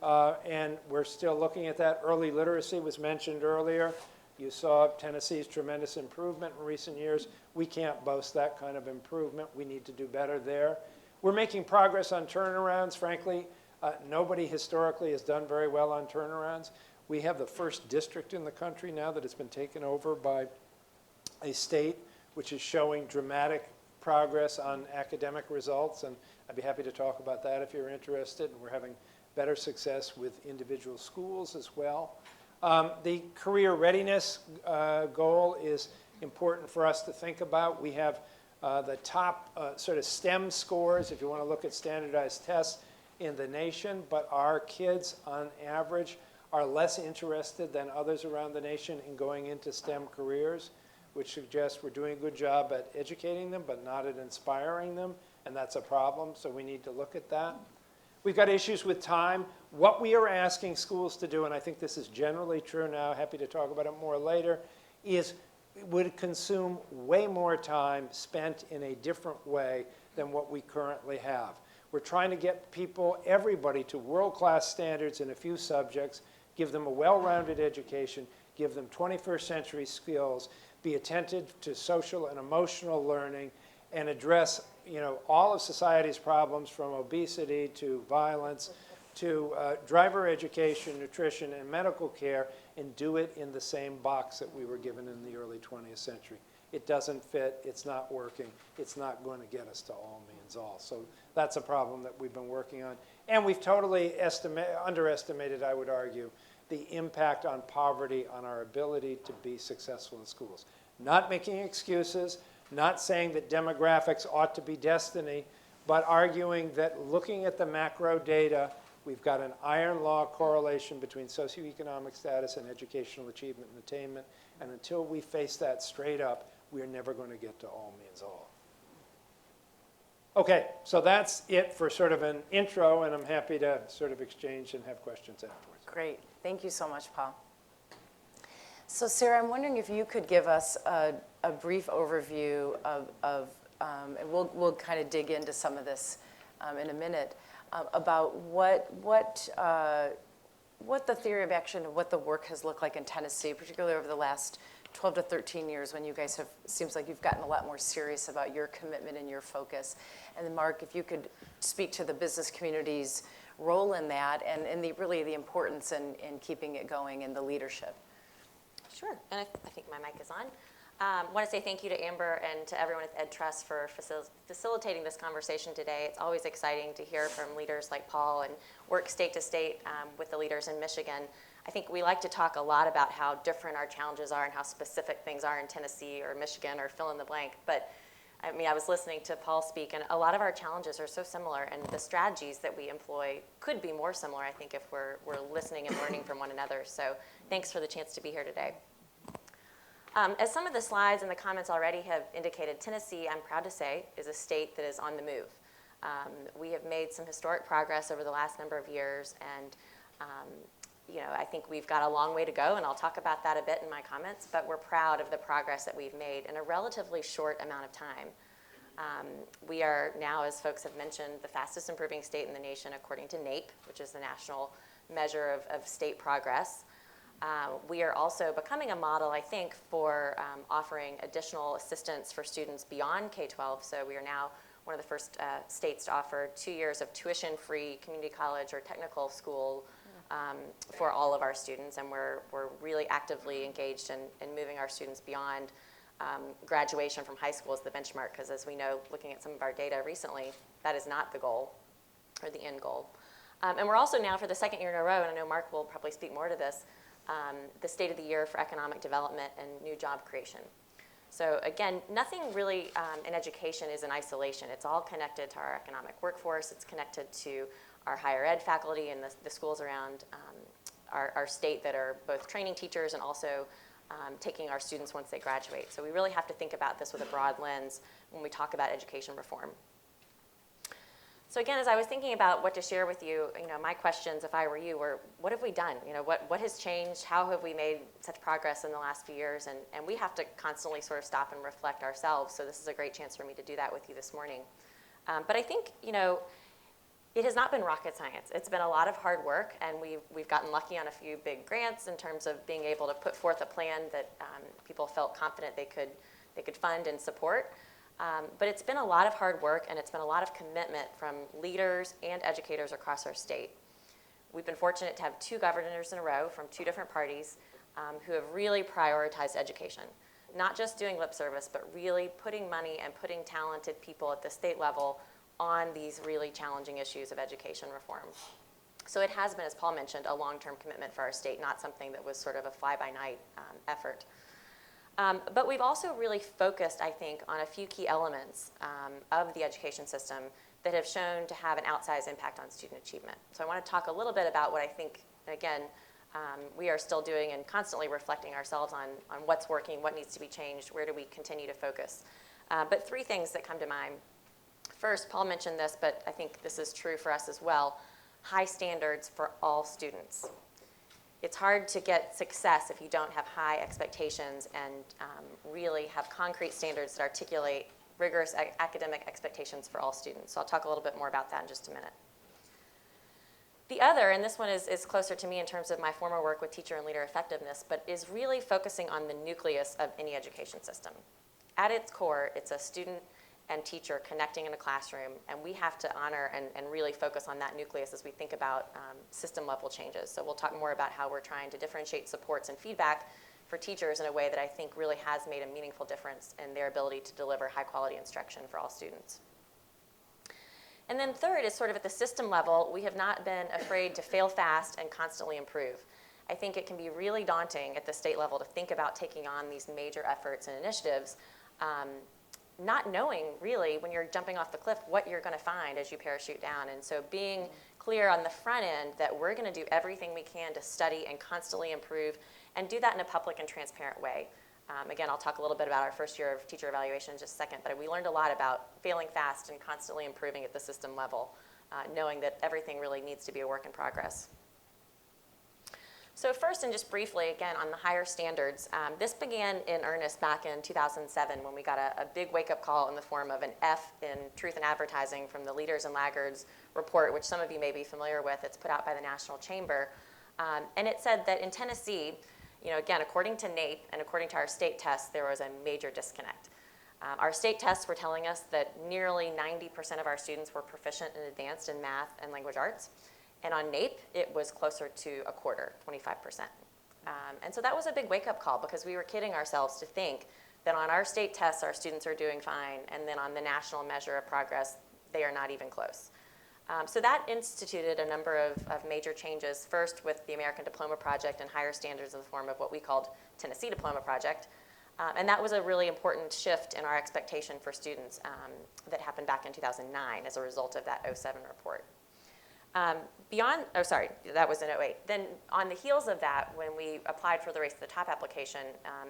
And we're still looking at that. Early literacy was mentioned earlier. You saw Tennessee's tremendous improvement in recent years. We can't boast that kind of improvement. We need to do better there. We're making progress on turnarounds. Frankly, nobody historically has done very well on turnarounds. We have the first district in the country now that has been taken over by a state which is showing dramatic progress on academic results, and I'd be happy to talk about that if you're interested. And we're having better success with individual schools as well. The career readiness goal is important for us to think about. We have the top sort of STEM scores, if you want to look at standardized tests, in the nation, but our kids on average are less interested than others around the nation in going into STEM careers, which suggests we're doing a good job at educating them, but not at inspiring them, and that's a problem, so we need to look at that. We've got issues with time. What we are asking schools to do, and I think this is generally true now, happy to talk about it more later, is would consume way more time spent in a different way than what we currently have. We're trying to get people, everybody, to world-class standards in a few subjects, give them a well-rounded education, give them 21st century skills, be attentive to social and emotional learning, and address, all of society's problems from obesity to violence to driver education, nutrition, and medical care, and do it in the same box that we were given in the early 20th century. It doesn't fit, it's not working, it's not going to get us to all means all. So that's a problem that we've been working on. And we've totally underestimated, I would argue, the impact on poverty on our ability to be successful in schools. Not making excuses, not saying that demographics ought to be destiny, but arguing that looking at the macro data, we've got an iron law correlation between socioeconomic status and educational achievement and attainment, and until we face that straight up, we're never going to get to all means all. Okay, so that's it for sort of an intro, and I'm happy to sort of exchange and have questions afterwards. Great. Thank you so much, Paul. So Sarah, I'm wondering if you could give us a brief overview of and we'll kind of dig into some of this in a minute, about what the theory of action and what the work has looked like in Tennessee, particularly over the last 12 to 13 years when you guys have, seems like you've gotten a lot more serious about your commitment and your focus. And then Mark, if you could speak to the business community's role in that and really the importance in keeping it going and the leadership. Sure, and I think my mic is on. I want to say thank you to Amber and to everyone at EdTrust for facilitating this conversation today. It's always exciting to hear from leaders like Paul and work state to state with the leaders in Michigan. I think we like to talk a lot about how different our challenges are and how specific things are in Tennessee or Michigan or fill in the blank. But I mean, I was listening to Paul speak, and a lot of our challenges are so similar, and the strategies that we employ could be more similar, I think, if we're listening and learning from one another. So thanks for the chance to be here today. As some of the slides and the comments already have indicated, Tennessee, I'm proud to say, is a state that is on the move. We have made some historic progress over the last number of years, and I think we've got a long way to go, and I'll talk about that a bit in my comments, but we're proud of the progress that we've made in a relatively short amount of time. We are now, as folks have mentioned, the fastest improving state in the nation according to NAEP, which is the national measure of state progress. We are also becoming a model, I think, for offering additional assistance for students beyond K-12. So we are now one of the first states to offer 2 years of tuition-free community college or technical school for all of our students. And we're really actively engaged in moving our students beyond graduation from high school as the benchmark, because as we know, looking at some of our data recently, that is not the goal or the end goal. And we're also now, for the second year in a row, and I know Mark will probably speak more to this, the State of the Year for Economic Development and New Job Creation. So again, nothing really in education is in isolation. It's all connected to our economic workforce. It's connected to our higher ed faculty and the schools around our state that are both training teachers and also taking our students once they graduate. So we really have to think about this with a broad lens when we talk about education reform. So again, as I was thinking about what to share with you, my questions, if I were you, were what have we done? What has changed? How have we made such progress in the last few years? And we have to constantly sort of stop and reflect ourselves. So this is a great chance for me to do that with you this morning. But I think, it has not been rocket science. It's been a lot of hard work, and we've gotten lucky on a few big grants in terms of being able to put forth a plan that people felt confident they could fund and support. But it's been a lot of hard work, and it's been a lot of commitment from leaders and educators across our state. We've been fortunate to have 2 governors in a row from 2 different parties who have really prioritized education. Not just doing lip service, but really putting money and putting talented people at the state level on these really challenging issues of education reform. So it has been, as Paul mentioned, a long-term commitment for our state, not something that was sort of a fly-by-night effort. But we've also really focused, I think, on a few key elements of the education system that have shown to have an outsized impact on student achievement. So I want to talk a little bit about what I think, again, we are still doing and constantly reflecting ourselves on what's working, what needs to be changed, where do we continue to focus. But 3 things that come to mind. First, Paul mentioned this, but I think this is true for us as well, high standards for all students. It's hard to get success if you don't have high expectations and really have concrete standards that articulate rigorous academic expectations for all students. So I'll talk a little bit more about that in just a minute. The other, and this one is closer to me in terms of my former work with teacher and leader effectiveness, but is really focusing on the nucleus of any education system. At its core, it's a student and teacher connecting in a classroom, and we have to honor and really focus on that nucleus as we think about system level changes. So we'll talk more about how we're trying to differentiate supports and feedback for teachers in a way that I think really has made a meaningful difference in their ability to deliver high quality instruction for all students. And then third is sort of at the system level, we have not been afraid to fail fast and constantly improve. I think it can be really daunting at the state level to think about taking on these major efforts and initiatives, not knowing really when you're jumping off the cliff what you're going to find as you parachute down. And so being clear on the front end that we're going to do everything we can to study and constantly improve and do that in a public and transparent way. Again, I'll talk a little bit about our first year of teacher evaluation in just a second, but we learned a lot about failing fast and constantly improving at the system level, knowing that everything really needs to be a work in progress. So first, and just briefly, again, on the higher standards, this began in earnest back in 2007 when we got a big wake-up call in the form of an F in Truth in Advertising from the Leaders and Laggards report, which some of you may be familiar with. It's put out by the National Chamber. And it said that in Tennessee, again, according to NAEP and according to our state tests, there was a major disconnect. Our state tests were telling us that nearly 90% of our students were proficient and advanced in math and language arts. And on NAEP, it was closer to a quarter, 25%. And so that was a big wake-up call because we were kidding ourselves to think that on our state tests, our students are doing fine, and then on the national measure of progress, they are not even close. So that instituted a number of major changes, first with the American Diploma Project and higher standards in the form of what we called Tennessee Diploma Project. And that was a really important shift in our expectation for students that happened back in 2009 as a result of that 2007 report. That was in 2008. Then on the heels of that, when we applied for the Race to the Top application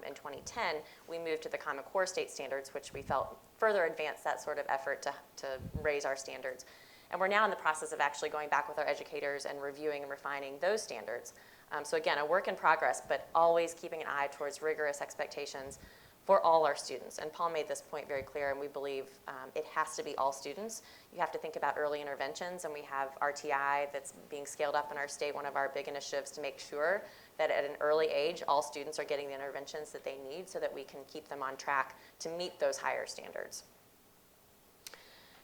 in 2010, we moved to the Common Core state standards, which we felt further advanced that sort of effort to raise our standards. And we're now in the process of actually going back with our educators and reviewing and refining those standards. So again, a work in progress, but always keeping an eye towards rigorous expectations for all our students. And Paul made this point very clear, and we believe it has to be all students. You have to think about early interventions, and we have RTI that's being scaled up in our state, one of our big initiatives to make sure that at an early age, all students are getting the interventions that they need so that we can keep them on track to meet those higher standards.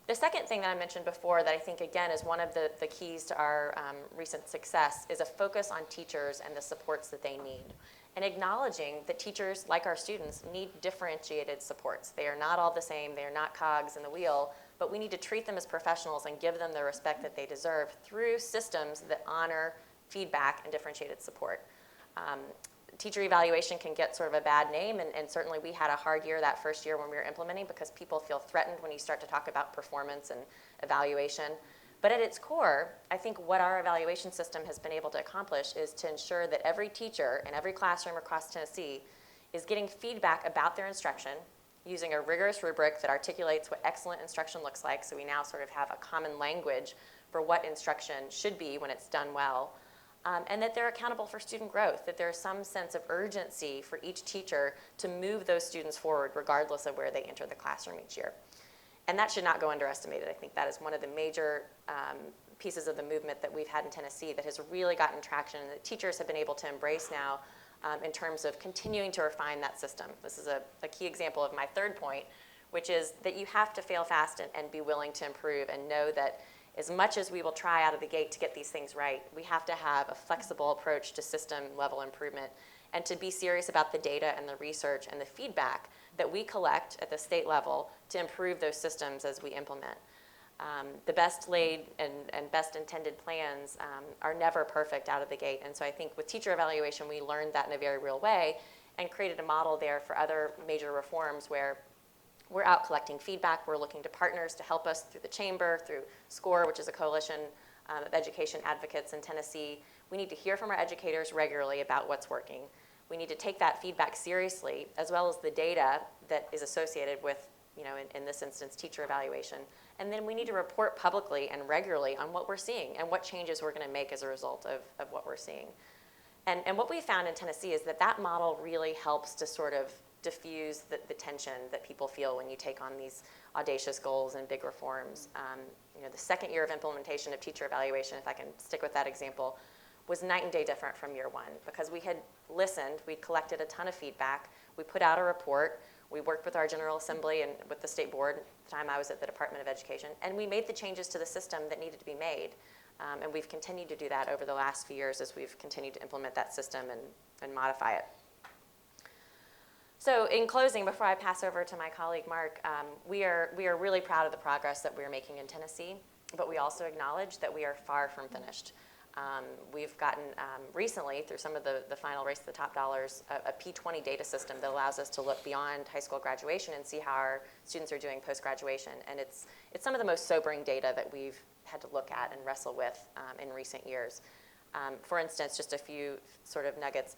The second thing that I mentioned before that I think, again, is one of the keys to our recent success is a focus on teachers and the supports that they need. And acknowledging that teachers, like our students, need differentiated supports. They are not all the same. They are not cogs in the wheel. But we need to treat them as professionals and give them the respect that they deserve through systems that honor feedback and differentiated support. Teacher evaluation can get sort of a bad name, and certainly we had a hard year that first year when we were implementing because people feel threatened when you start to talk about performance and evaluation. But at its core, I think what our evaluation system has been able to accomplish is to ensure that every teacher in every classroom across Tennessee is getting feedback about their instruction using a rigorous rubric that articulates what excellent instruction looks like. So we now sort of have a common language for what instruction should be when it's done well. And that they're accountable for student growth, that there's some sense of urgency for each teacher to move those students forward regardless of where they enter the classroom each year. And that should not go underestimated. I think that is one of the major pieces of the movement that we've had in Tennessee that has really gotten traction and that teachers have been able to embrace now in terms of continuing to refine that system. This is a key example of my third point, which is that you have to fail fast and be willing to improve and know that as much as we will try out of the gate to get these things right, we have to have a flexible approach to system level improvement and to be serious about the data and the research and the feedback that we collect at the state level to improve those systems as we implement. The best laid and best intended plans are never perfect out of the gate. And so I think with teacher evaluation, we learned that in a very real way and created a model there for other major reforms where we're out collecting feedback. We're looking to partners to help us through the chamber, through SCORE, which is a coalition of education advocates in Tennessee. We need to hear from our educators regularly about what's working. We need to take that feedback seriously, as well as the data that is associated with, in this instance, teacher evaluation. And then we need to report publicly and regularly on what we're seeing and what changes we're going to make as a result of what we're seeing. And what we found in Tennessee is that model really helps to sort of diffuse the tension that people feel when you take on these audacious goals and big reforms. The second year of implementation of teacher evaluation, if I can stick with that example, was night and day different from year one, because we had listened, we collected a ton of feedback, we put out a report, we worked with our General Assembly and with the state board, at the time I was at the Department of Education, and we made the changes to the system that needed to be made. And we've continued to do that over the last few years as we've continued to implement that system and modify it. So in closing, before I pass over to my colleague Mark, we are really proud of the progress that we're making in Tennessee, but we also acknowledge that we are far from finished. We've gotten recently, through some of the final Race to the Top dollars, a P20 data system that allows us to look beyond high school graduation and see how our students are doing post-graduation. And it's some of the most sobering data that we've had to look at and wrestle with in recent years. For instance, just a few sort of nuggets.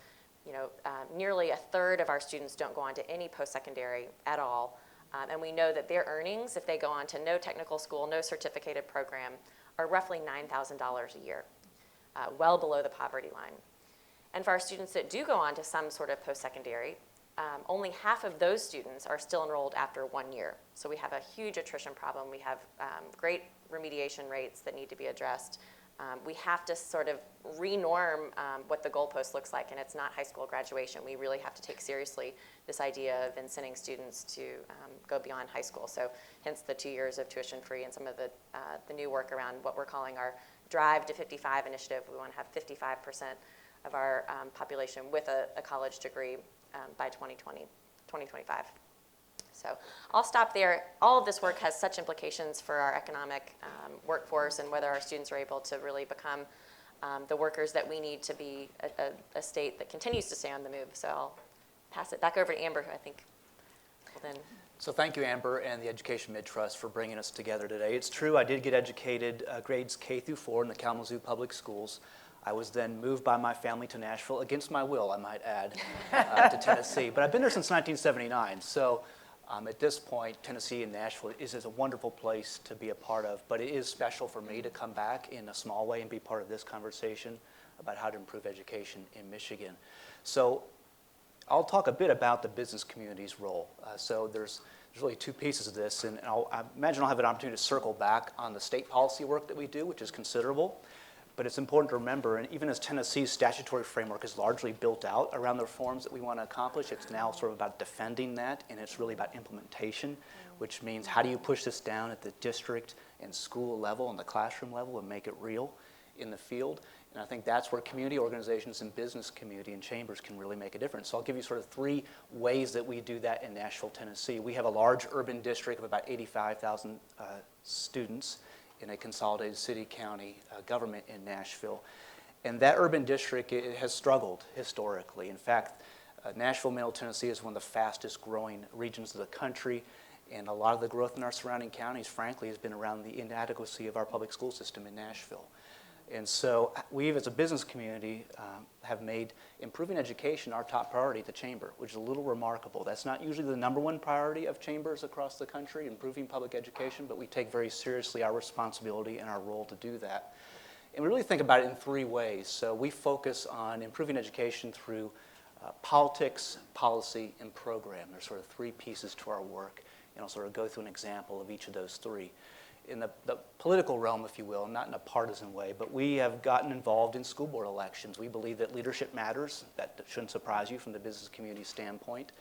Nearly a third of our students don't go on to any post-secondary at all. And we know that their earnings, if they go on to no technical school, no certificated program, are roughly $9,000 a year, well below the poverty line. And for our students that do go on to some sort of post-secondary, only half of those students are still enrolled after 1 year. So we have a huge attrition problem. We have great remediation rates that need to be addressed. We have to sort of re-norm what the goalpost looks like, and it's not high school graduation. We really have to take seriously this idea of incenting students to go beyond high school. So hence the 2 years of tuition free and some of the new work around what we're calling our Drive to 55 initiative. We want to have 55% of our population with a college degree by 2025. So I'll stop there. All of this work has such implications for our economic workforce and whether our students are able to really become the workers that we need to be a state that continues to stay on the move. So I'll pass it back over to Amber, who I think will then. So thank you, Amber, and the Education Mid-Trust for bringing us together today. It's true, I did get educated grades K through 4 in the Kalamazoo Public Schools. I was then moved by my family to Nashville, against my will, I might add, to Tennessee. But I've been there since 1979, so at this point, Tennessee and Nashville is a wonderful place to be a part of, but it is special for me to come back in a small way and be part of this conversation about how to improve education in Michigan. So I'll talk a bit about the business community's role. So there's really two pieces of this, and I imagine I'll have an opportunity to circle back on the state policy work that we do, which is considerable. But it's important to remember, and even as Tennessee's statutory framework is largely built out around the reforms that we want to accomplish, it's now sort of about defending that, and it's really about implementation, which means how do you push this down at the district and school level and the classroom level and make it real in the field. And I think that's where community organizations and business community and chambers can really make a difference. So I'll give you sort of 3 ways that we do that in Nashville, Tennessee. We have a large urban district of about 85,000 students in a consolidated city-county government in Nashville. And that urban district, it has struggled historically. In fact, Nashville, Middle Tennessee is one of the fastest growing regions of the country, and a lot of the growth in our surrounding counties, frankly, has been around the inadequacy of our public school system in Nashville. And so we, as a business community, have made improving education our top priority at the Chamber, which is a little remarkable. That's not usually the #1 priority of chambers across the country, improving public education, but we take very seriously our responsibility and our role to do that. And we really think about it in 3 ways. So we focus on improving education through politics, policy, and program. There's sort of 3 pieces to our work, and I'll sort of go through an example of each of those 3. In the political realm, if you will, not in a partisan way, but we have gotten involved in school board elections. We believe that leadership matters. That shouldn't surprise you from the business community standpoint,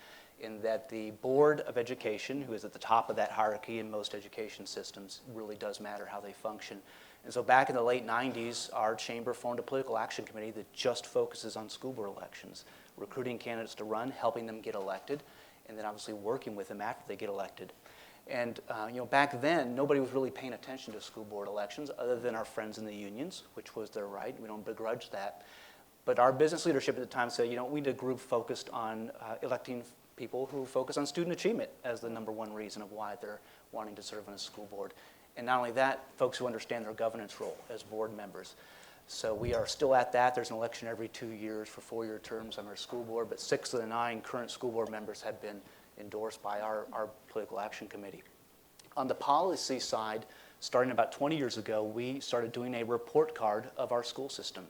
in that the Board of Education, who is at the top of that hierarchy in most education systems, really does matter how they function. And so back in the late 90s, our chamber formed a political action committee that just focuses on school board elections, recruiting candidates to run, helping them get elected, and then obviously working with them after they get elected. And back then, nobody was really paying attention to school board elections other than our friends in the unions, which was their right. We don't begrudge that. But our business leadership at the time said, we need a group focused on electing people who focus on student achievement as the #1 reason of why they're wanting to serve on a school board. And not only that, folks who understand their governance role as board members. So we are still at that. There's an election every 2 years for 4-year terms on our school board, but 6 of the 9 current school board members have been endorsed by our political action committee. On the policy side, starting about 20 years ago, we started doing a report card of our school system.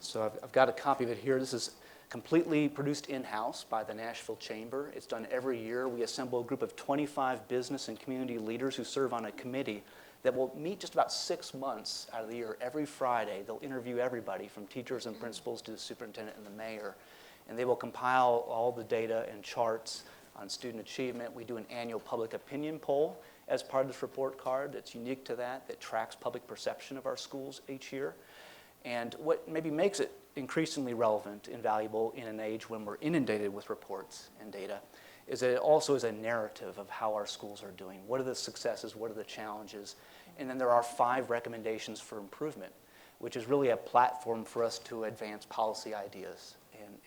So I've got a copy of it here. This is completely produced in-house by the Nashville Chamber. It's done every year. We assemble a group of 25 business and community leaders who serve on a committee that will meet just about 6 months out of the year. Every Friday, they'll interview everybody from teachers and principals to the superintendent and the mayor. And they will compile all the data and charts on student achievement. We do an annual public opinion poll as part of this report card that's unique to that tracks public perception of our schools each year. And what maybe makes it increasingly relevant and valuable in an age when we're inundated with reports and data is that it also is a narrative of how our schools are doing. What are the successes? What are the challenges? And then there are 5 recommendations for improvement, which is really a platform for us to advance policy ideas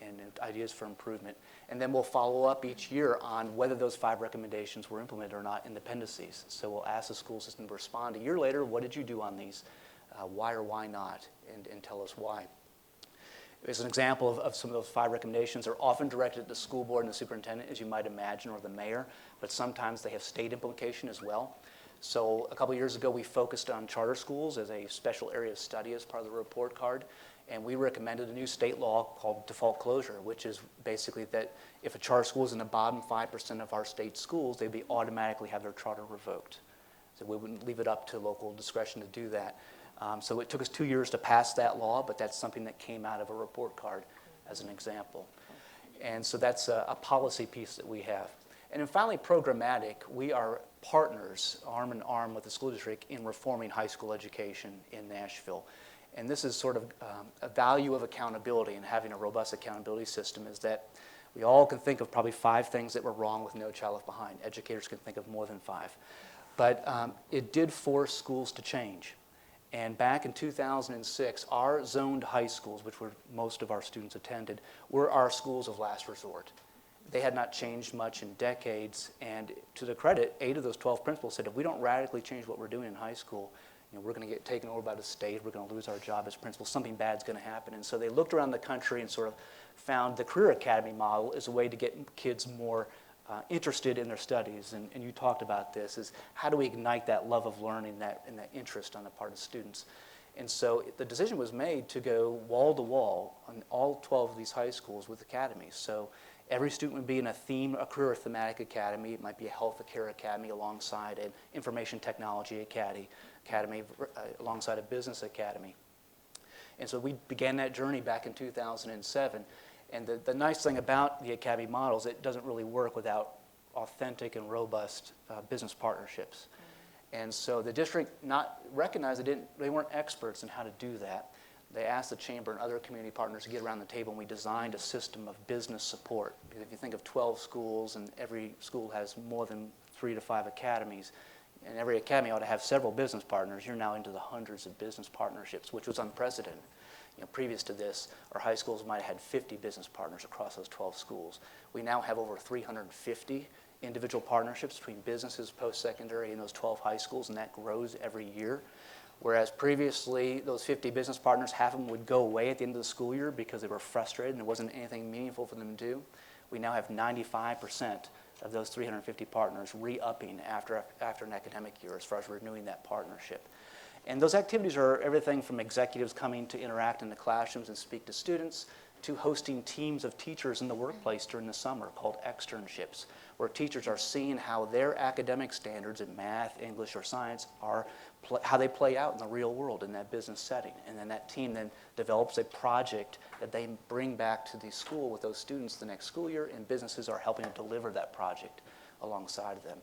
and ideas for improvement. And then we'll follow up each year on whether those 5 recommendations were implemented or not in the appendices. So we'll ask the school system to respond a year later, what did you do on these? Why or why not? And tell us why. As an example of some of those 5 recommendations, are often directed at the school board and the superintendent, as you might imagine, or the mayor, but sometimes they have state implication as well. So a couple years ago, we focused on charter schools as a special area of study as part of the report card, and we recommended a new state law called default closure, which is basically that if a charter school is in the bottom 5% of our state schools, they'd be automatically have their charter revoked. So we wouldn't leave it up to local discretion to do that. So it took us 2 years to pass that law, but that's something that came out of a report card as an example. And so that's a policy piece that we have. And then finally, programmatic. We are partners, arm in arm with the school district, in reforming high school education in Nashville. And this is sort of a value of accountability and having a robust accountability system is that we all can think of probably 5 things that were wrong with No Child Left Behind. Educators can think of more than 5. But it did force schools to change. And back in 2006, our zoned high schools, which were most of our students attended, were our schools of last resort. They had not changed much in decades, and to their credit, 8 of those 12 principals said, if we don't radically change what we're doing in high school, we're going to get taken over by the state, we're going to lose our job as principals, something bad's going to happen. And so they looked around the country and sort of found the Career Academy model as a way to get kids more interested in their studies, and you talked about this, is how do we ignite that love of learning and that interest on the part of students. And so the decision was made to go wall to wall on all 12 of these high schools with academies. So every student would be in a career or thematic academy. It might be a health care academy alongside an information technology academy alongside a business academy. And so we began that journey back in 2007. And the nice thing about the academy model is it doesn't really work without authentic and robust business partnerships. And so the district not recognized they weren't experts in how to do that. They asked the chamber and other community partners to get around the table, and we designed a system of business support. Because if you think of 12 schools, and every school has more than 3 to 5 academies, and every academy ought to have several business partners, you're now into the hundreds of business partnerships, which was unprecedented. Previous to this, our high schools might have had 50 business partners across those 12 schools. We now have over 350 individual partnerships between businesses, post-secondary, and those 12 high schools, and that grows every year. Whereas previously, those 50 business partners, half of them would go away at the end of the school year because they were frustrated and there wasn't anything meaningful for them to do. We now have 95% of those 350 partners re-upping after an academic year as far as renewing that partnership. And those activities are everything from executives coming to interact in the classrooms and speak to students, to hosting teams of teachers in the workplace during the summer called externships, where teachers are seeing how their academic standards in math, English, or science how they play out in the real world in that business setting. And then that team then develops a project that they bring back to the school with those students the next school year, and businesses are helping to deliver that project alongside of them.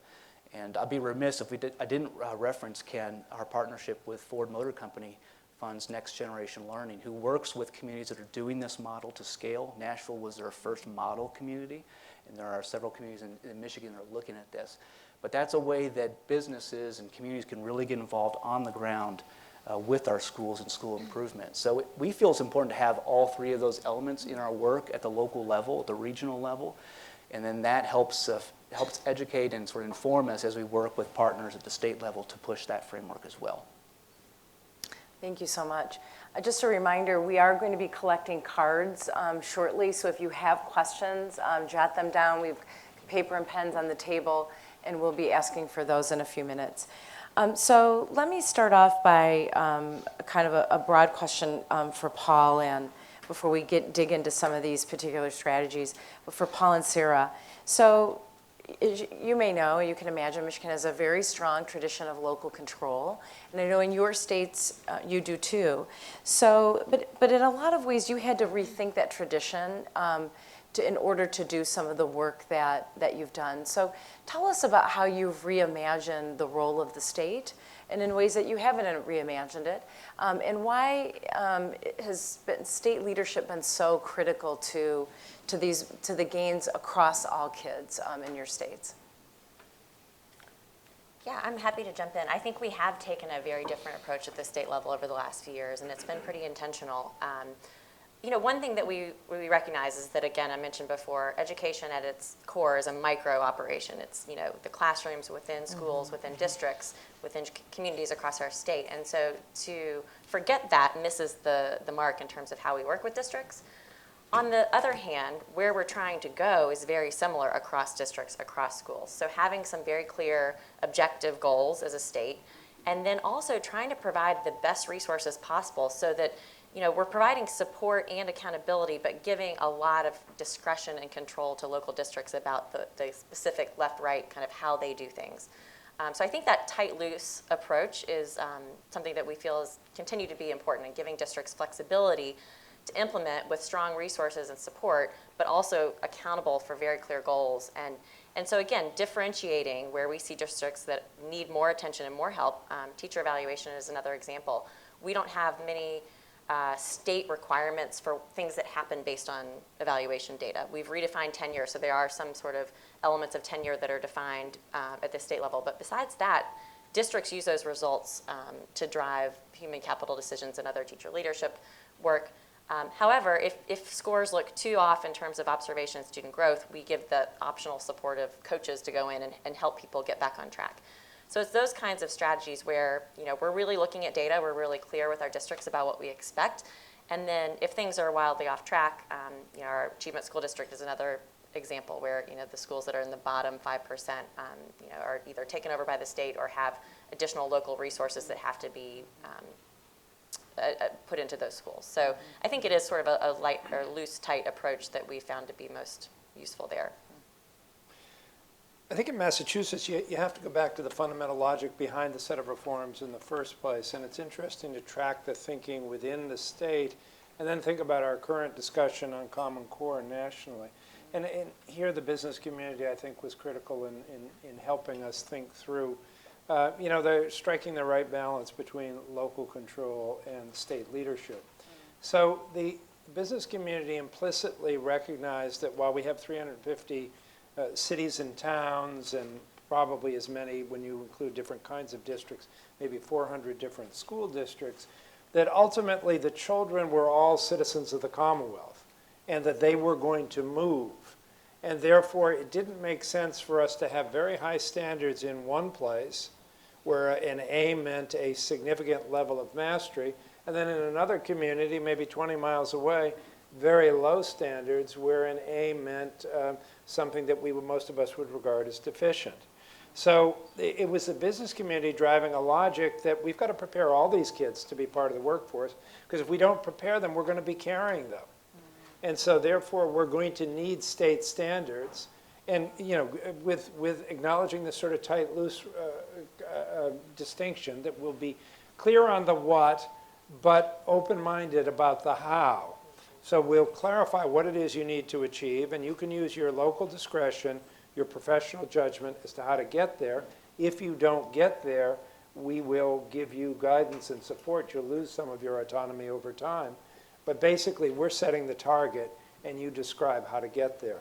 And I'd be remiss if I didn't reference, Ken, our partnership with Ford Motor Company funds Next Generation Learning, who works with communities that are doing this model to scale. Nashville was their first model community, and there are several communities in Michigan that are looking at this. But that's a way that businesses and communities can really get involved on the ground with our schools and school improvement. So we feel it's important to have all 3 of those elements in our work at the local level, at the regional level, and then that helps educate and sort of inform us as we work with partners at the state level to push that framework as well. Thank you so much. Just a reminder, we are going to be collecting cards shortly, so if you have questions, jot them down. We have paper and pens on the table, and we'll be asking for those in a few minutes. So let me start off by kind of a broad question for Paul, and before we dig into some of these particular strategies, but for Paul and Sarah. So you may know, you can imagine, Michigan has a very strong tradition of local control, and I know in your states you do too. So, but in a lot of ways you had to rethink that tradition in order to do some of the work that you've done. So tell us about how you've reimagined the role of the state, and in ways that you haven't reimagined it, and why has state leadership been so critical to the gains across all kids in your states? Yeah, I'm happy to jump in. I think we have taken a very different approach at the state level over the last few years, and it's been pretty intentional. You know, one thing that we recognize is that, again, I mentioned before, education at its core is a micro operation. It's, you know, the classrooms within schools, within districts, within communities across our state. And so to forget that misses the mark in terms of how we work with districts. On the other hand, where we're trying to go is very similar across districts, across schools. So having some very clear objective goals as a state, and then also trying to provide the best resources possible so that, you know, we're providing support and accountability, but giving a lot of discretion and control to local districts about the specific left-right kind of how they do things. So I think that tight-loose approach is something that we feel is continue to be important in giving districts flexibility to implement with strong resources and support, but also accountable for very clear goals. And so again, differentiating where we see districts that need more attention and more help. Teacher evaluation is another example. We don't have many state requirements for things that happen based on evaluation data. We've redefined tenure, so there are some sort of elements of tenure that are defined at the state level. But besides that, districts use those results to drive human capital decisions and other teacher leadership work. However, if scores look too off in terms of observation and student growth, we give the optional support of coaches to go in and help people get back on track. So it's those kinds of strategies where, you know, we're really looking at data, we're really clear with our districts about what we expect, and then if things are wildly off track, you know, our Achievement School District is another example where, you know, the schools that are in the bottom 5%, you know, are either taken over by the state or have additional local resources that have to be put into those schools. So I think it is sort of a light or loose, tight approach that we found to be most useful there. I think in Massachusetts, you have to go back to the fundamental logic behind the set of reforms in the first place. And it's interesting to track the thinking within the state and then think about our current discussion on Common Core nationally. And here the business community, I think, was critical in helping us think through, you know, they're striking the right balance between local control and state leadership. So the business community implicitly recognized that while we have 350 cities and towns, and probably as many when you include different kinds of districts, maybe 400 different school districts, that ultimately the children were all citizens of the Commonwealth and that they were going to move. And therefore, it didn't make sense for us to have very high standards in one place where an A meant a significant level of mastery, and then in another community, maybe 20 miles away, very low standards where an A meant something that most of us would regard as deficient. So it was the business community driving a logic that we've got to prepare all these kids to be part of the workforce, because if we don't prepare them, we're going to be carrying them. And so therefore, we're going to need state standards. And, you know, with acknowledging this sort of tight, loose distinction, that we'll be clear on the what, but open-minded about the how. So we'll clarify what it is you need to achieve, and you can use your local discretion, your professional judgment as to how to get there. If you don't get there, we will give you guidance and support. You'll lose some of your autonomy over time. But basically, we're setting the target, and you describe how to get there.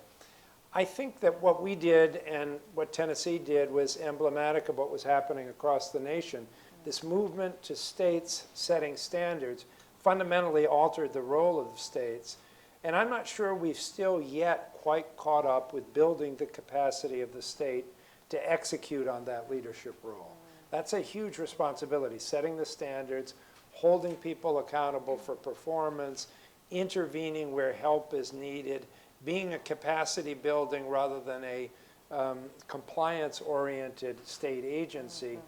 I think that what we did and what Tennessee did was emblematic of what was happening across the nation. This movement to states setting standards fundamentally altered the role of the states. And I'm not sure we've still yet quite caught up with building the capacity of the state to execute on that leadership role. That's a huge responsibility, setting the standards, holding people accountable for performance, intervening where help is needed, being a capacity building rather than a compliance-oriented state agency.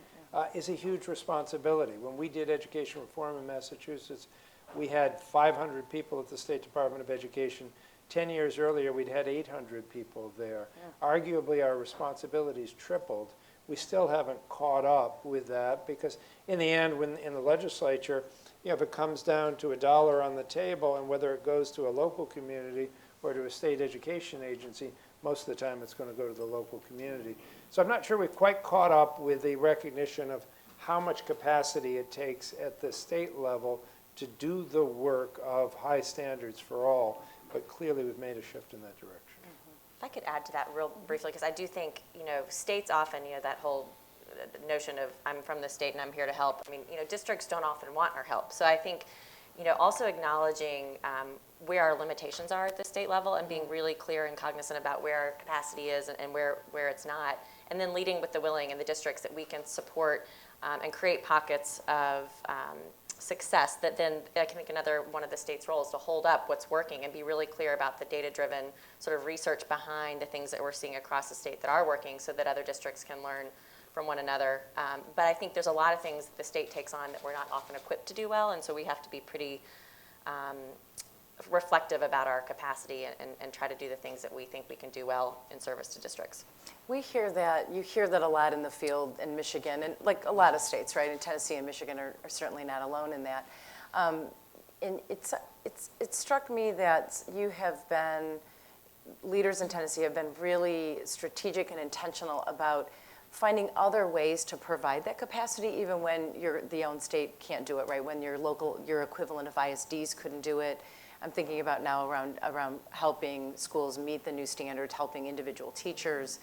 is a huge responsibility. When we did education reform in Massachusetts, we had 500 people at the State Department of Education. 10 years earlier, we'd had 800 people there. Arguably, our responsibilities tripled. We still haven't caught up with that because in the end, when in the legislature, if it comes down to $1 on the table and whether it goes to a local community or to a state education agency, most of the time it's going to go to the local community. So I'm not sure we've quite caught up with the recognition of how much capacity it takes at the state level to do the work of high standards for all, but clearly we've made a shift in that direction. If I could add to that real briefly, because I do think, states often, that whole notion of I'm from the state and I'm here to help. I mean, districts don't often want our help. So I think, also acknowledging where our limitations are at the state level and being really clear and cognizant about where our capacity is and where it's not, and then leading with the willing in the districts that we can support and create pockets of success that then I think another one of the state's roles to hold up what's working and be really clear about the data-driven sort of research behind the things that we're seeing across the state that are working so that other districts can learn from one another. But I think there's a lot of things that the state takes on that we're not often equipped to do well, and so we have to be pretty reflective about our capacity and try to do the things that we think we can do well in service to districts. We hear that, you hear that a lot in the field in Michigan, and like a lot of states, right? And Tennessee and Michigan are certainly not alone in that. And it struck me that leaders in Tennessee have been really strategic and intentional about finding other ways to provide that capacity, even when the own state can't do it, right? When your equivalent of ISDs couldn't do it. I'm thinking about now around helping schools meet the new standards, helping individual teachers.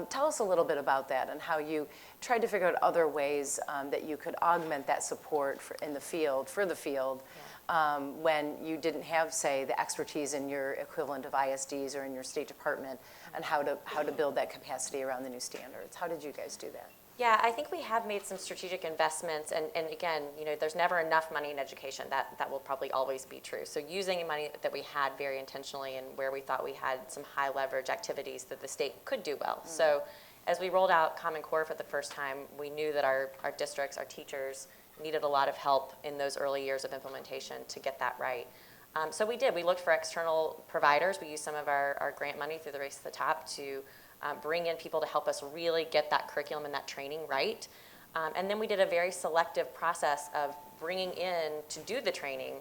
Tell us a little bit about that and how you tried to figure out other ways that you could augment that support for the field, when you didn't have, say, the expertise in your equivalent of ISDs or in your State Department, and how to build that capacity around the new standards. How did you guys do that? Yeah, I think we have made some strategic investments, and again, there's never enough money in education. That will probably always be true. So using money that we had very intentionally and where we thought we had some high leverage activities that the state could do well. So as we rolled out Common Core for the first time, we knew that our districts, our teachers, needed a lot of help in those early years of implementation to get that right. So we did. We looked for external providers. We used some of our grant money through the Race to the Top to bring in people to help us really get that curriculum and that training right. And then we did a very selective process of bringing in to do the training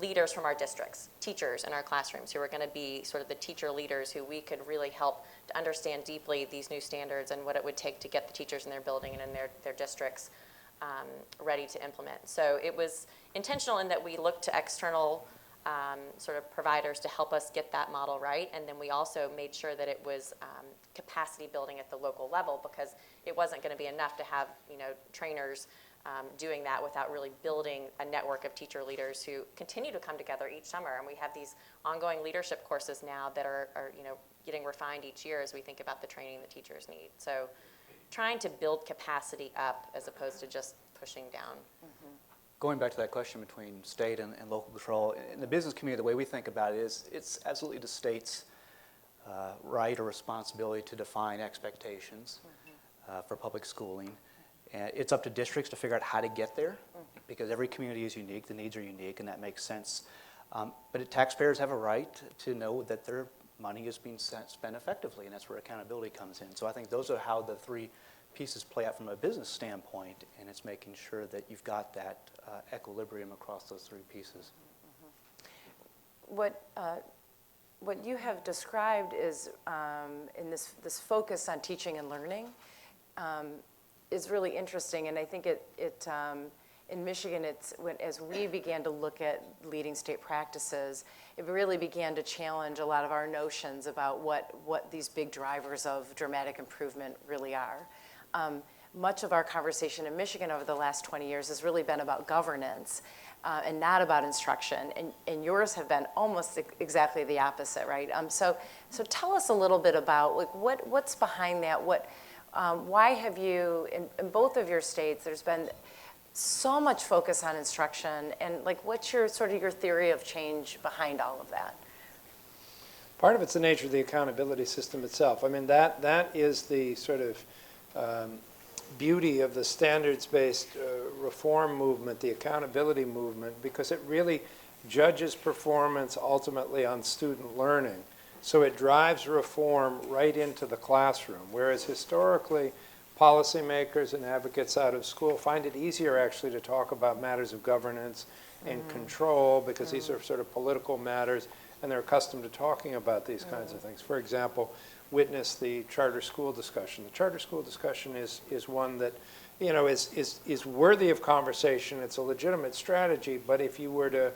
leaders from our districts, teachers in our classrooms who were going to be sort of the teacher leaders who we could really help to understand deeply these new standards and what it would take to get the teachers in their building and in their districts ready to implement. So it was intentional in that we looked to external sort of providers to help us get that model right, and then we also made sure that it was capacity building at the local level, because it wasn't going to be enough to have trainers doing that without really building a network of teacher leaders who continue to come together each summer. And we have these ongoing leadership courses now that are getting refined each year as we think about the training that teachers need. So trying to build capacity up as opposed to just pushing down. Going back to that question between state and local control, in the business community, the way we think about it is it's absolutely the state's right or responsibility to define expectations for public schooling. And it's up to districts to figure out how to get there, because every community is unique, the needs are unique, and that makes sense. But taxpayers have a right to know that their money is being spent effectively, and that's where accountability comes in. So I think those are how the three pieces play out from a business standpoint, and it's making sure that you've got that equilibrium across those three pieces. What you have described is in this focus on teaching and learning is really interesting, and I think in Michigan, as we began to look at leading state practices, it really began to challenge a lot of our notions about what these big drivers of dramatic improvement really are. Much of our conversation in Michigan over the last 20 years has really been about governance and not about instruction, and yours have been almost exactly the opposite, right? So tell us a little bit about what's behind that. Why have you, in both of your states, there's been so much focus on instruction, and what's your theory of change behind all of that? Part of it's the nature of the accountability system itself. I mean, that is the sort of beauty of the standards-based reform movement, the accountability movement, because it really judges performance ultimately on student learning. So it drives reform right into the classroom, whereas historically, policymakers and advocates out of school find it easier actually to talk about matters of governance and control, because these are sort of political matters, and they're accustomed to talking about these kinds of things. For example, witness the charter school discussion. The charter school discussion is one that, you know, is worthy of conversation. It's a legitimate strategy, but if you were to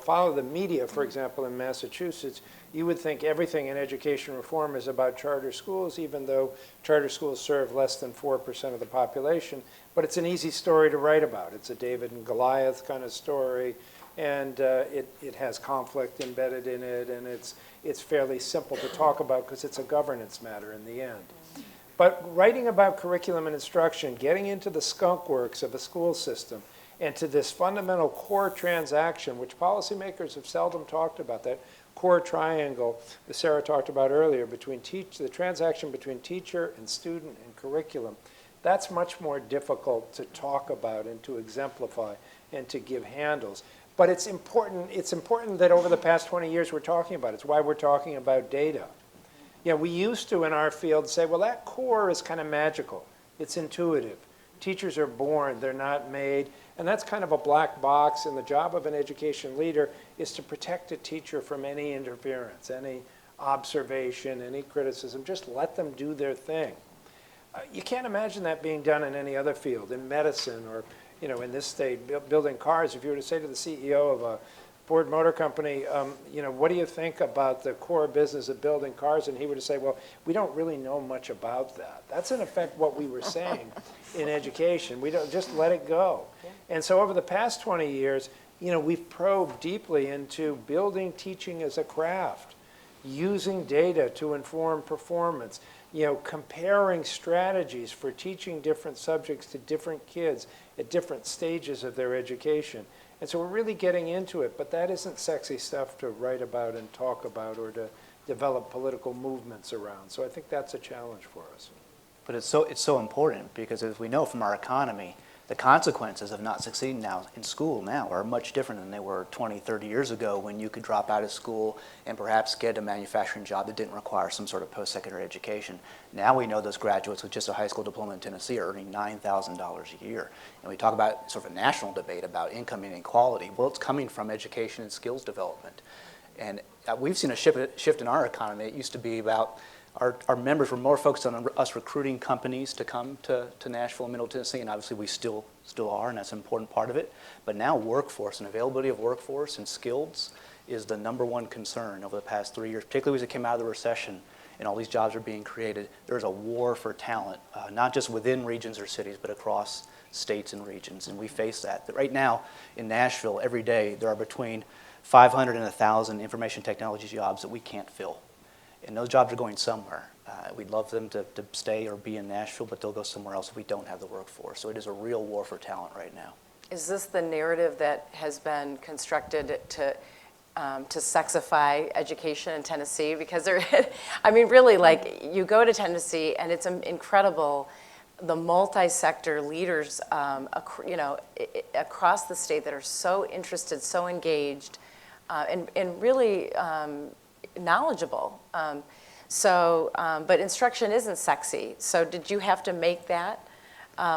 follow the media, for example, in Massachusetts, you would think everything in education reform is about charter schools, even though charter schools serve less than 4% of the population. But it's an easy story to write about. It's a David and Goliath kind of story, and it has conflict embedded in it, and it's fairly simple to talk about because it's a governance matter in the end. But writing about curriculum and instruction, getting into the skunk works of a school system, and to this fundamental core transaction, which policymakers have seldom talked about, that core triangle that Sarah talked about earlier, between the transaction between teacher and student and curriculum, that's much more difficult to talk about and to exemplify and to give handles. But it's important that over the past 20 years we're talking about it. It's why we're talking about data. You know, we used to in our field say, well, that core is kind of magical. It's intuitive. Teachers are born, they're not made. And that's kind of a black box, and the job of an education leader is to protect a teacher from any interference, any observation, any criticism. Just let them do their thing. You can't imagine that being done in any other field, in medicine or, you know, in this state, building cars. If you were to say to the CEO of a Ford Motor Company, you know, what do you think about the core business of building cars? And he were to say, well, we don't really know much about that. That's in effect what we were saying in education. We don't just let it go. Yeah. And so over the past 20 years, you know, we've probed deeply into building teaching as a craft, using data to inform performance, you know, comparing strategies for teaching different subjects to different kids at different stages of their education. And so we're really getting into it, but that isn't sexy stuff to write about and talk about or to develop political movements around. So I think that's a challenge for us. But it's so important because, as we know from our economy, the consequences of not succeeding now in school now are much different than they were 20, 30 years ago, when you could drop out of school and perhaps get a manufacturing job that didn't require some sort of post-secondary education. Now we know those graduates with just a high school diploma in Tennessee are earning $9,000 a year. And we talk about sort of a national debate about income inequality. Well, it's coming from education and skills development. And we've seen a shift in our economy. It used to be about our members were more focused on us recruiting companies to come to Nashville and Middle Tennessee, and obviously we still are, and that's an important part of it. But now workforce and availability of workforce and skills is the #1 concern over the past 3 years, particularly as it came out of the recession and all these jobs are being created. There's a war for talent, not just within regions or cities, but across states and regions, and we face that. But right now in Nashville, every day there are between 500 and 1,000 information technology jobs that we can't fill. And those jobs are going somewhere. We'd love them to stay or be in Nashville, but they'll go somewhere else if we don't have the workforce. So it is a real war for talent right now. Is this the narrative that has been constructed to sexify education in Tennessee? Because there, I mean, really, like, you go to Tennessee and it's incredible, the multi-sector leaders, you know, across the state that are so interested, so engaged, and really knowledgeable. But instruction isn't sexy. So did you have to make that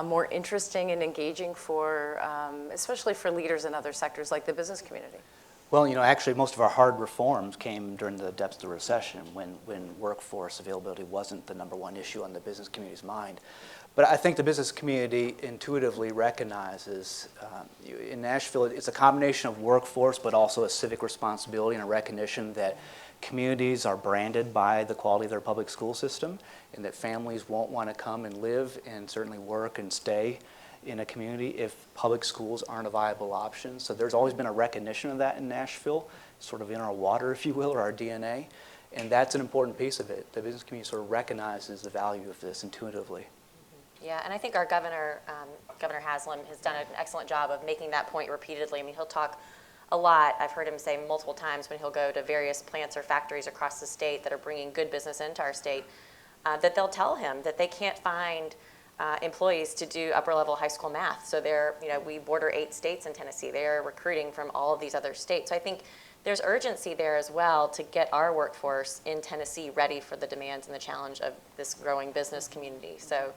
more interesting and engaging for, especially for leaders in other sectors like the business community? Well, you know, actually most of our hard reforms came during the depths of the recession when workforce availability wasn't the #1 issue on the business community's mind. But I think the business community intuitively recognizes, in Nashville, it's a combination of workforce, but also a civic responsibility and a recognition that communities are branded by the quality of their public school system, and that families won't want to come and live and certainly work and stay in a community if public schools aren't a viable option. So there's always been a recognition of that in Nashville, sort of in our water, if you will, or our DNA. And that's an important piece of it. The business community sort of recognizes the value of this intuitively. Yeah, and I think our governor, Governor Haslam, has done an excellent job of making that point repeatedly. I mean, he'll talk a lot. I've heard him say multiple times when he'll go to various plants or factories across the state that are bringing good business into our state, that they'll tell him that they can't find employees to do upper level high school math. So we border 8 states in Tennessee. They're recruiting from all of these other states. So I think there's urgency there as well to get our workforce in Tennessee ready for the demands and the challenge of this growing business community. So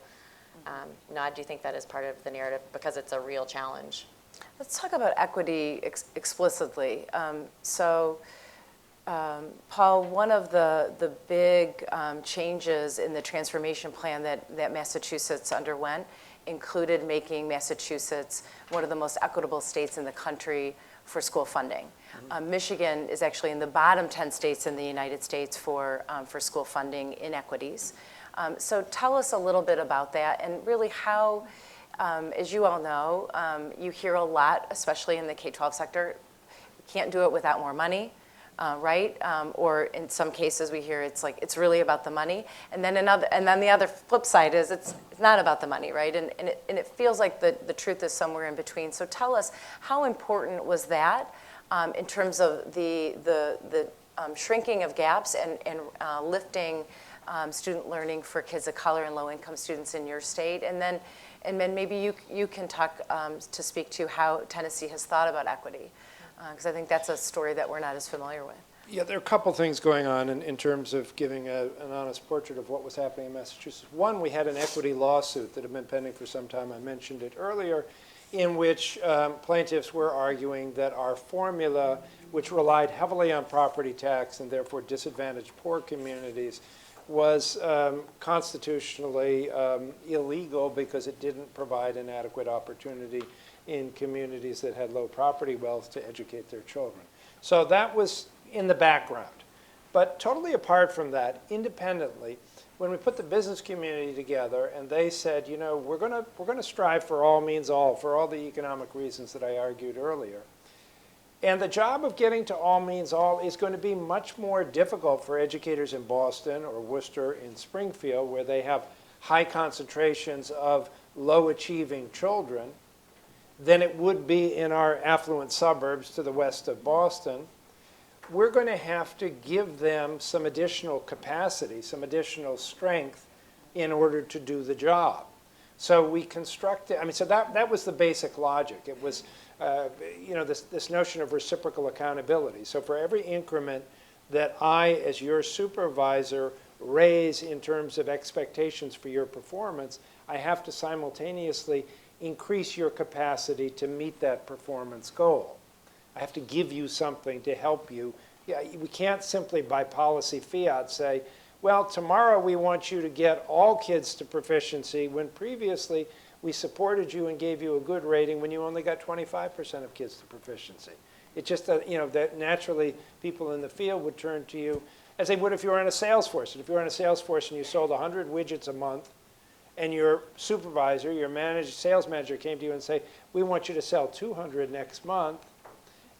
no, I do think that is part of the narrative because it's a real challenge. Let's talk about equity explicitly. Paul, one of the big changes in the transformation plan that Massachusetts underwent included making Massachusetts one of the most equitable states in the country for school funding. Michigan is actually in the bottom 10 states in the United States for school funding inequities. So tell us a little bit about that and really how, as you all know, you hear a lot, especially in the K-12 sector, we can't do it without more money. Right? Or in some cases we hear it's like it's really about the money, and then the other flip side is it's not about the money, right? And it feels like the truth is somewhere in between. So tell us, how important was that in terms of the shrinking of gaps and lifting student learning for kids of color and low-income students in your state, and then maybe you can talk to speak to how Tennessee has thought about equity. Because I think that's a story that we're not as familiar with. Yeah, there are a couple things going on in terms of giving an honest portrait of what was happening in Massachusetts. One, we had an equity lawsuit that had been pending for some time. I mentioned it earlier, in which plaintiffs were arguing that our formula, which relied heavily on property tax and therefore disadvantaged poor communities, was constitutionally illegal because it didn't provide an adequate opportunity in communities that had low property wealth to educate their children. So that was in the background. But totally apart from that, independently, when we put the business community together and they said, you know, we're going to strive for all means all, for all the economic reasons that I argued earlier. And the job of getting to all means all is going to be much more difficult for educators in Boston or Worcester, in Springfield, where they have high concentrations of low achieving children, than it would be in our affluent suburbs to the west of Boston. We're going to have to give them some additional capacity, some additional strength in order to do the job. So we constructed, so that was the basic logic. It was, this notion of reciprocal accountability. So for every increment that I, as your supervisor, raise in terms of expectations for your performance, I have to simultaneously increase your capacity to meet that performance goal. I have to give you something to help you. Yeah, we can't simply by policy fiat say, well, tomorrow we want you to get all kids to proficiency when previously we supported you and gave you a good rating when you only got 25% of kids to proficiency. It's just that, that naturally people in the field would turn to you as they would if you were in a sales force. And if you were in a sales force and you sold 100 widgets a month, and your supervisor, your sales manager came to you and say, we want you to sell 200 next month.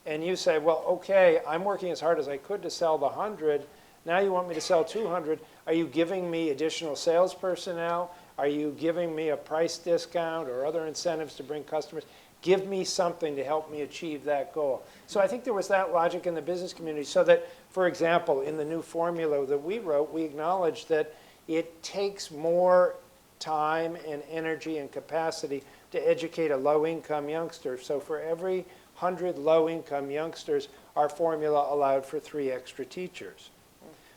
And you say, well, okay, I'm working as hard as I could to sell the 100. Now you want me to sell 200. Are you giving me additional sales personnel? Are you giving me a price discount or other incentives to bring customers? Give me something to help me achieve that goal. So I think there was that logic in the business community so that, for example, in the new formula that we wrote, we acknowledged that it takes more time and energy and capacity to educate a low-income youngster. So for every 100 low-income youngsters, our formula allowed for 3 extra teachers.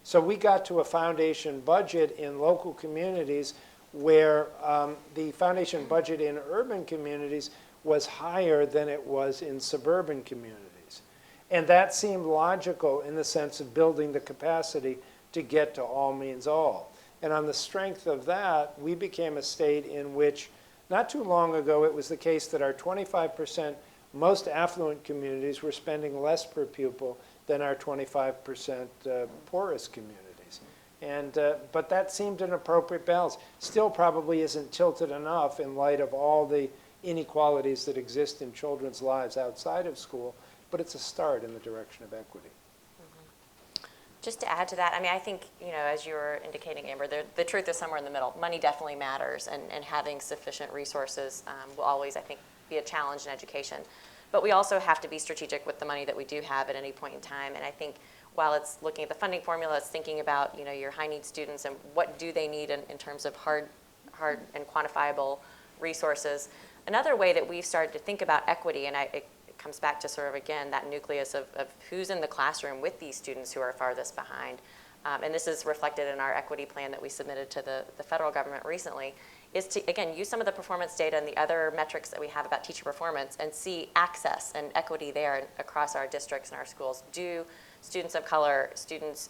So we got to a foundation budget in local communities where the foundation budget in urban communities was higher than it was in suburban communities. And that seemed logical in the sense of building the capacity to get to all means all. And on the strength of that, we became a state in which, not too long ago, it was the case that our 25% most affluent communities were spending less per pupil than our 25% poorest communities. But that seemed an appropriate balance. Still probably isn't tilted enough in light of all the inequalities that exist in children's lives outside of school, but it's a start in the direction of equity. Just to add to that, I think, as you were indicating, Amber, the truth is somewhere in the middle. Money definitely matters, and having sufficient resources will always, I think, be a challenge in education. But we also have to be strategic with the money that we do have at any point in time. And I think while it's looking at the funding formula, it's thinking about, your high-need students and what do they need in terms of hard hard and quantifiable resources. Another way that we've started to think about equity, and it comes back to sort of, again, that nucleus of who's in the classroom with these students who are farthest behind. And this is reflected in our equity plan that we submitted to the federal government recently, is to, again, use some of the performance data and the other metrics that we have about teacher performance and see access and equity there across our districts and our schools. Do students of color, students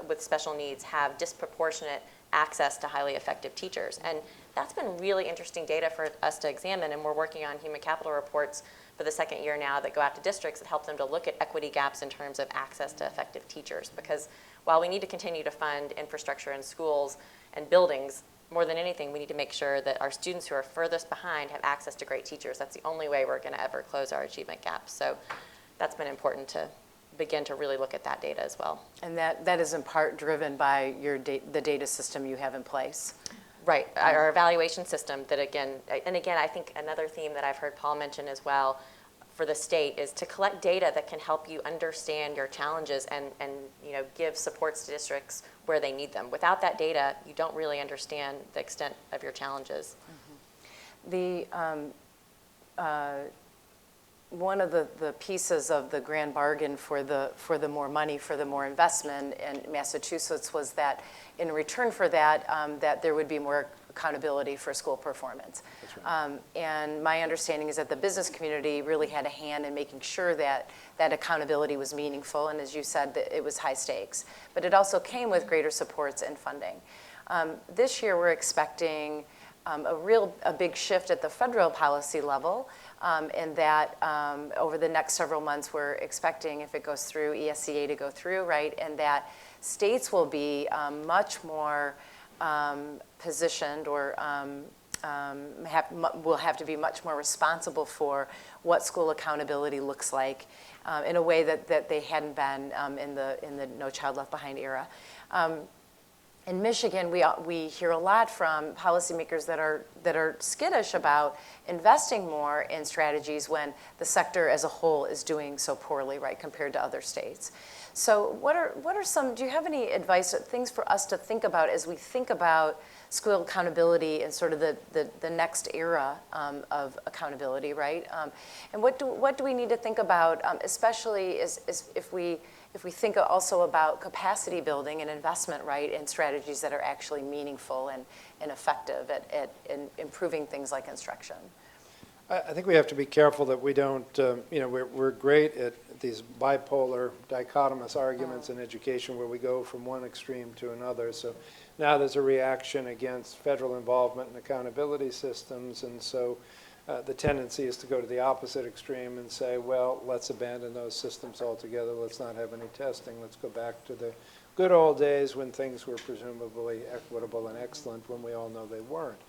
with special needs have disproportionate access to highly effective teachers? And that's been really interesting data for us to examine, and we're working on human capital reports for the second year now that go out to districts that help them to look at equity gaps in terms of access to effective teachers. Because while we need to continue to fund infrastructure in schools and buildings, more than anything, we need to make sure that our students who are furthest behind have access to great teachers. That's the only way we're going to ever close our achievement gaps. So that's been important to begin to really look at that data as well. And that is in part driven by the data system you have in place. Right, our evaluation system that again, I think another theme that I've heard Paul mention as well for the state is to collect data that can help you understand your challenges and give supports to districts where they need them. Without that data, you don't really understand the extent of your challenges. Mm-hmm. One of the pieces of the grand bargain for the more money, for the more investment in Massachusetts was that in return for that, that there would be more accountability for school performance. That's right. And my understanding is that the business community really had a hand in making sure that that accountability was meaningful, and as you said, that it was high stakes. But it also came with greater supports and funding. This year we're expecting a big shift at the federal policy level, and that over the next several months we're expecting, if it goes through, ESCA to go through, right, and that states will be much more positioned or will have to be much more responsible for what school accountability looks like in a way that they hadn't been in the No Child Left Behind era. In Michigan, we hear a lot from policymakers that are skittish about investing more in strategies when the sector as a whole is doing so poorly, right, compared to other states. So what are some, do you have any advice, things for us to think about as we think about school accountability and sort of the next era of accountability, right? And what do we need to think about, especially if we think also about capacity building and investment, right, in strategies that are actually meaningful and effective at improving things like instruction? I think we have to be careful that we don't, we're great at these bipolar, dichotomous arguments in education where we go from one extreme to another. So now there's a reaction against federal involvement in accountability systems, and so the tendency is to go to the opposite extreme and say, well, let's abandon those systems altogether. Let's not have any testing. Let's go back to the good old days when things were presumably equitable and excellent when we all know they weren't.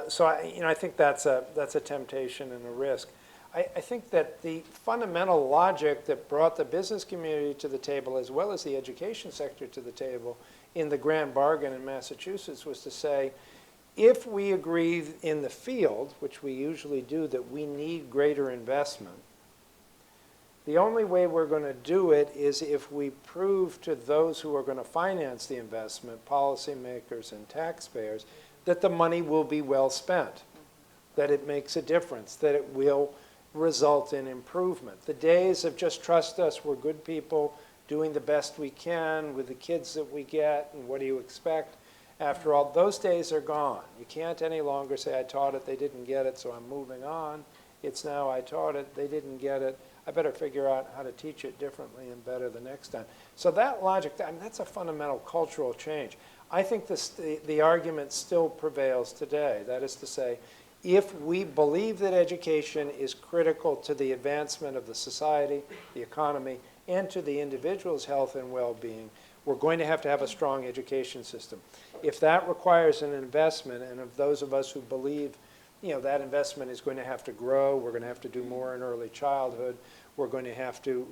So I think that's a temptation and a risk. I think that the fundamental logic that brought the business community to the table as well as the education sector to the table in the grand bargain in Massachusetts was to say, if we agree in the field, which we usually do, that we need greater investment, the only way we're going to do it is if we prove to those who are going to finance the investment, policymakers and taxpayers, that the money will be well spent, that it makes a difference, that it will result in improvement. The days of just trust us, we're good people, doing the best we can with the kids that we get, and what do you expect? After all, those days are gone. You can't any longer say, I taught it, they didn't get it, so I'm moving on. It's now, I taught it, they didn't get it, I better figure out how to teach it differently and better the next time. So that logic, that's a fundamental cultural change. I think the argument still prevails today. That is to say, if we believe that education is critical to the advancement of the society, the economy, and to the individual's health and well-being, we're going to have a strong education system. If that requires an investment, and of those of us who believe that investment is going to have to grow, we're going to have to do more in early childhood, we're going to have to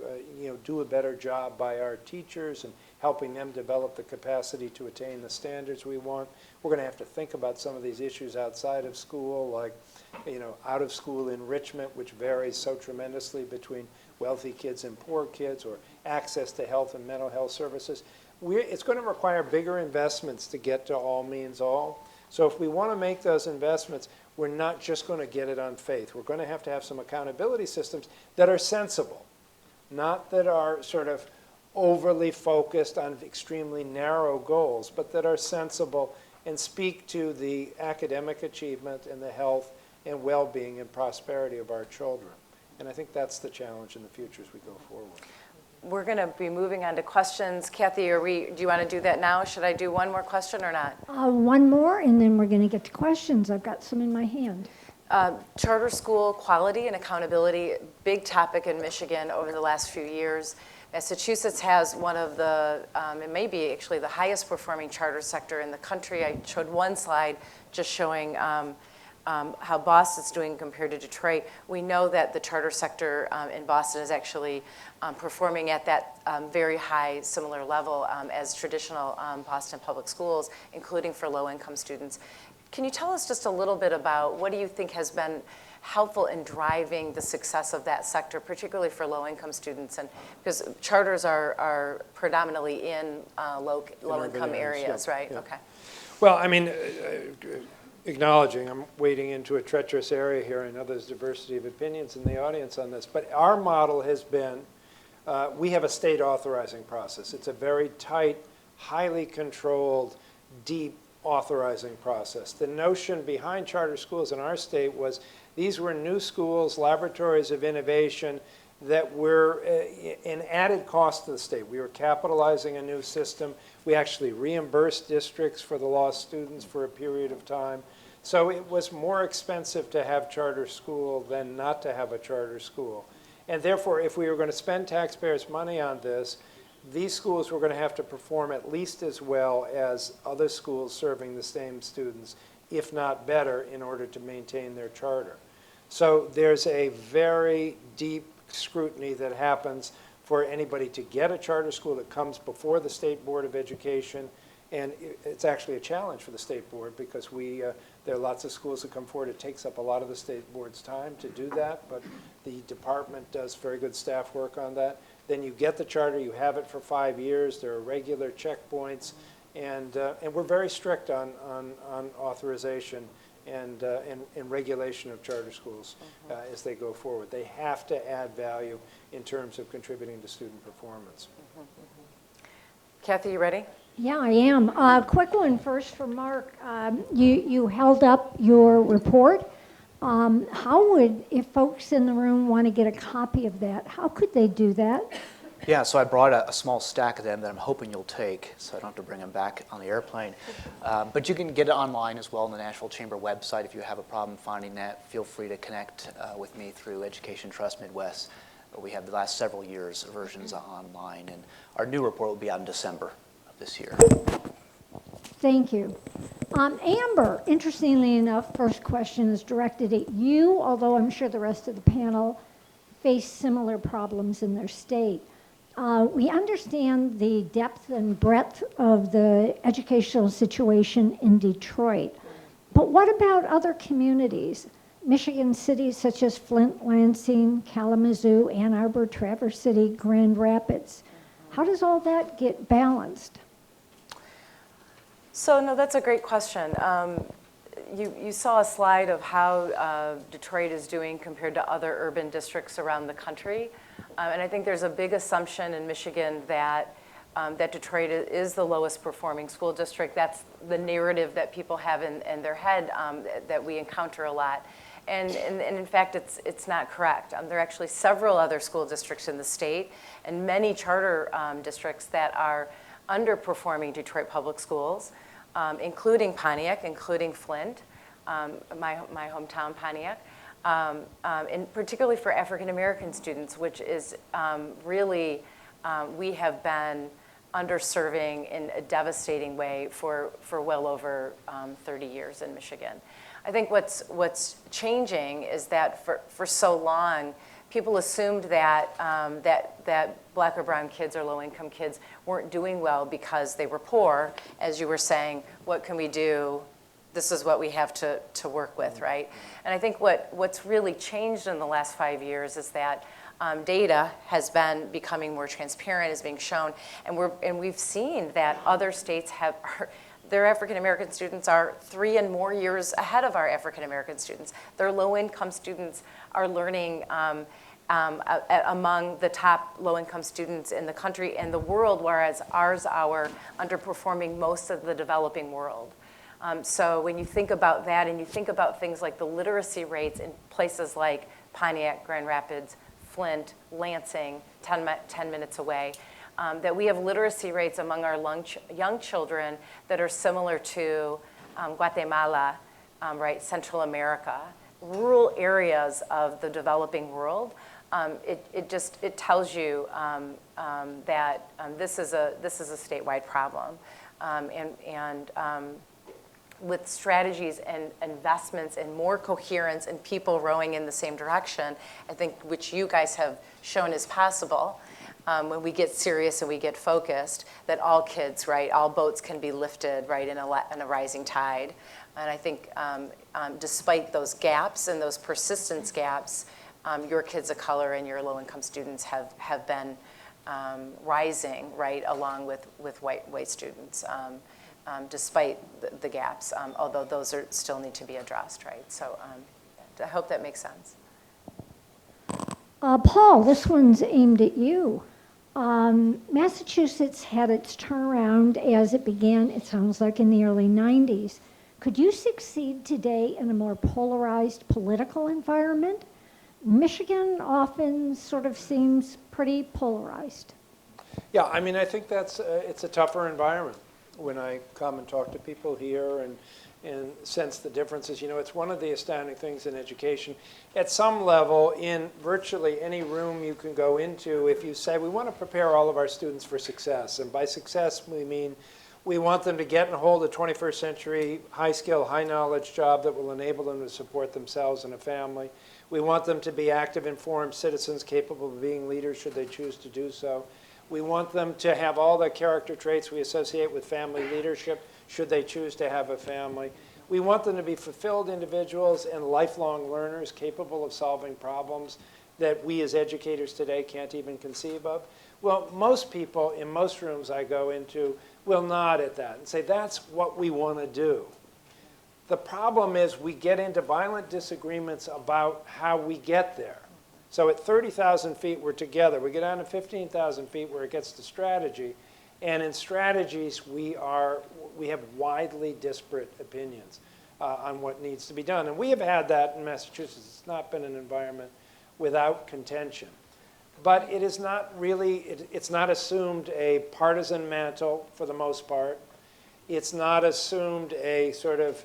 do a better job by our teachers and helping them develop the capacity to attain the standards we want. We're going to have to think about some of these issues outside of school, like out of school enrichment, which varies so tremendously between wealthy kids and poor kids, or access to health and mental health services. It's going to require bigger investments to get to all means all. So if we want to make those investments, we're not just going to get it on faith. We're going to have some accountability systems that are sensible, not that are sort of overly focused on extremely narrow goals, but that are sensible and speak to the academic achievement and the health and well-being and prosperity of our children. And I think that's the challenge in the future as we go forward. We're going to be moving on to questions. Kathy, do you want to do that now? Should I do one more question or not? One more, and then we're going to get to questions. I've got some in my hand. Charter school quality and accountability, big topic in Michigan over the last few years. Massachusetts has one of the, it may be actually the highest performing charter sector in the country. I showed one slide just showing how Boston's doing compared to Detroit. We know that the charter sector in Boston is actually performing at that very high similar level as traditional Boston public schools, including for low-income students. Can you tell us just a little bit about what do you think has been helpful in driving the success of that sector, particularly for low-income students? And because charters are predominantly in low-income areas, yeah, right? yeah. Okay. Well, I mean, acknowledging I'm wading into a treacherous area here. I know there's diversity of opinions in the audience on this, but our model has been, we have a state authorizing process. It's a very tight, highly controlled, deep authorizing process. The notion behind charter schools in our state was these were new schools, laboratories of innovation that were an added cost to the state. We were capitalizing a new system. We actually reimbursed districts for the lost students for a period of time. So it was more expensive to have charter school than not to have a charter school. And therefore, if we were going to spend taxpayers' money on this, these schools were going to have to perform at least as well as other schools serving the same students, if not better, in order to maintain their charter. So there's a very deep scrutiny that happens for anybody to get a charter school that comes before the State Board of Education. And it's actually a challenge for the State Board because there are lots of schools that come forward. It takes up a lot of the State Board's time to do that, but the department does very good staff work on that. Then you get the charter, you have it for 5 years, there are regular checkpoints, and we're very strict on authorization and regulation of charter schools as they go forward. They have to add value in terms of contributing to student performance. Kathy, you ready? Yeah, I am. Quick one first for Mark. You held up your report. How would, if folks in the room want to get a copy of that, how could they do that? Yeah, so I brought a small stack of them that I'm hoping you'll take, so I don't have to bring them back on the airplane. But you can get it online as well on the Nashville Chamber website. If you have a problem finding that, feel free to connect with me through Education Trust Midwest. We have the last several years versions online, and our new report will be out in December of this year. Thank you. Amber, interestingly enough, first question is directed at you, although I'm sure the rest of the panel face similar problems in their state. We understand the depth and breadth of the educational situation in Detroit, but what about other communities? Michigan cities such as Flint, Lansing, Kalamazoo, Ann Arbor, Traverse City, Grand Rapids. How does all that get balanced? So, no, that's a great question. You saw a slide of how Detroit is doing compared to other urban districts around the country. And I think there's a big assumption in Michigan that Detroit is the lowest performing school district. That's the narrative that people have in their head that we encounter a lot. And in fact, it's not correct. There are actually several other school districts in the state and many charter districts that are underperforming Detroit public schools, including Pontiac, including Flint, my hometown Pontiac, and particularly for African American students, which is really, we have been underserving in a devastating way for well over 30 years in Michigan. I think what's changing is that for so long, people assumed that that black or brown kids or low-income kids weren't doing well because they were poor. As you were saying, what can we do? This is what we have to work with, right? And I think what's really changed in the last 5 years is that data has been becoming more transparent, is being shown, and we've seen that other states Their African American students are 3 and more years ahead of our African American students. Their low-income students are learning among the top low-income students in the country and the world, whereas ours are underperforming most of the developing world. So when you think about that and you think about things like the literacy rates in places like Pontiac, Grand Rapids, Flint, Lansing, 10 minutes away, that we have literacy rates among our young children that are similar to Guatemala, right, Central America, rural areas of the developing world. It tells you that this is a statewide problem, and with strategies and investments and more coherence and people rowing in the same direction, I think, which you guys have shown is possible. When we get serious and we get focused, that all kids, right, all boats can be lifted, right, in a rising tide. And I think despite those gaps and those persistence gaps, your kids of color and your low-income students have been rising, right, along with white students, despite the gaps, although those still need to be addressed, right? So I hope that makes sense. Paul, this one's aimed at you. Massachusetts had its turnaround as it began, it sounds like, in the early 90s. Could you succeed today in a more polarized political environment? Michigan often sort of seems pretty polarized. Yeah, I mean, I think it's a tougher environment when I come and talk to people here and sense the differences. You know, it's one of the astounding things in education. At some level, in virtually any room you can go into, if you say, we want to prepare all of our students for success, and by success we mean we want them to get and hold a 21st century high-skill, high-knowledge job that will enable them to support themselves and a family. We want them to be active, informed citizens capable of being leaders should they choose to do so. We want them to have all the character traits we associate with family leadership should they choose to have a family. We want them to be fulfilled individuals and lifelong learners capable of solving problems that we as educators today can't even conceive of. Well, most people in most rooms I go into will nod at that and say, that's what we want to do. The problem is we get into violent disagreements about how we get there. So at 30,000 feet, we're together. We get down to 15,000 feet where it gets to strategy. And in strategies, we have widely disparate opinions on what needs to be done. And we have had that in Massachusetts. It's not been an environment without contention. But it is not really, it's not assumed a partisan mantle for the most part. It's not assumed a sort of